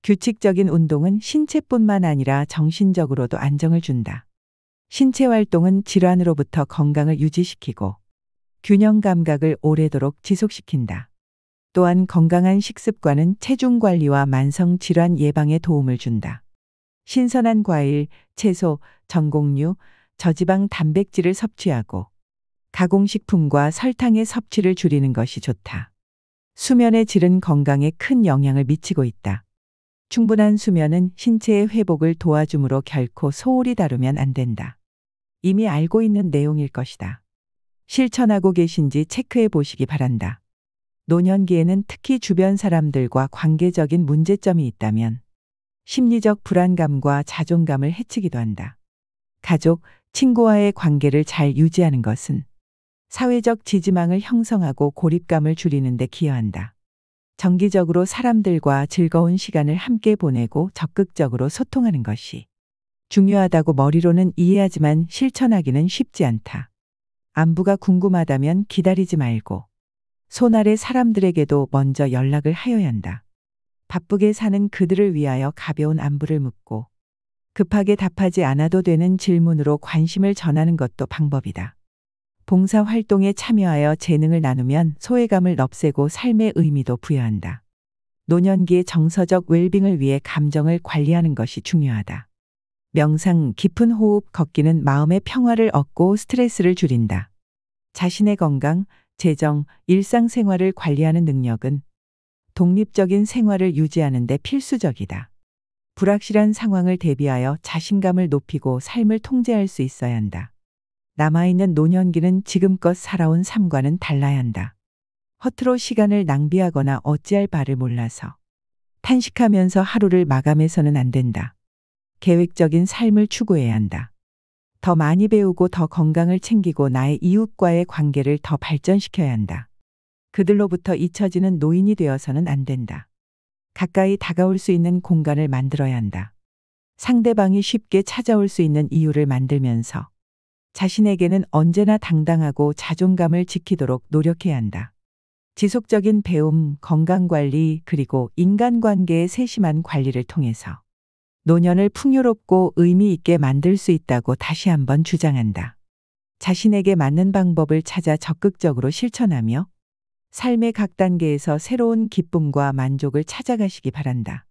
규칙적인 운동은 신체뿐만 아니라 정신적으로도 안정을 준다. 신체 활동은 질환으로부터 건강을 유지시키고 균형 감각을 오래도록 지속시킨다. 또한 건강한 식습관은 체중 관리와 만성 질환 예방에 도움을 준다. 신선한 과일, 채소, 전곡류, 저지방 단백질을 섭취하고 가공식품과 설탕의 섭취를 줄이는 것이 좋다. 수면의 질은 건강에 큰 영향을 미치고 있다. 충분한 수면은 신체의 회복을 도와주므로 결코 소홀히 다루면 안 된다. 이미 알고 있는 내용일 것이다. 실천하고 계신지 체크해 보시기 바란다. 노년기에는 특히 주변 사람들과 관계적인 문제점이 있다면 심리적 불안감과 자존감을 해치기도 한다. 가족, 친구와의 관계를 잘 유지하는 것은 사회적 지지망을 형성하고 고립감을 줄이는 데 기여한다. 정기적으로 사람들과 즐거운 시간을 함께 보내고 적극적으로 소통하는 것이 중요하다고 머리로는 이해하지만 실천하기는 쉽지 않다. 안부가 궁금하다면 기다리지 말고 손 아래 사람들에게도 먼저 연락을 하여야 한다. 바쁘게 사는 그들을 위하여 가벼운 안부를 묻고 급하게 답하지 않아도 되는 질문으로 관심을 전하는 것도 방법이다. 봉사활동에 참여하여 재능을 나누면 소외감을 없애고 삶의 의미도 부여한다. 노년기의 정서적 웰빙을 위해 감정을 관리하는 것이 중요하다. 명상, 깊은 호흡, 걷기는 마음의 평화를 얻고 스트레스를 줄인다. 자신의 건강, 재정, 일상생활을 관리하는 능력은 독립적인 생활을 유지하는 데 필수적이다. 불확실한 상황을 대비하여 자신감을 높이고 삶을 통제할 수 있어야 한다. 남아있는 노년기는 지금껏 살아온 삶과는 달라야 한다. 허투루 시간을 낭비하거나 어찌할 바를 몰라서 탄식하면서 하루를 마감해서는 안 된다. 계획적인 삶을 추구해야 한다. 더 많이 배우고 더 건강을 챙기고 나의 이웃과의 관계를 더 발전시켜야 한다. 그들로부터 잊혀지는 노인이 되어서는 안 된다. 가까이 다가올 수 있는 공간을 만들어야 한다. 상대방이 쉽게 찾아올 수 있는 이유를 만들면서 자신에게는 언제나 당당하고 자존감을 지키도록 노력해야 한다. 지속적인 배움, 건강관리, 그리고 인간관계의 세심한 관리를 통해서 노년을 풍요롭고 의미 있게 만들 수 있다고 다시 한번 주장한다. 자신에게 맞는 방법을 찾아 적극적으로 실천하며 삶의 각 단계에서 새로운 기쁨과 만족을 찾아가시기 바란다.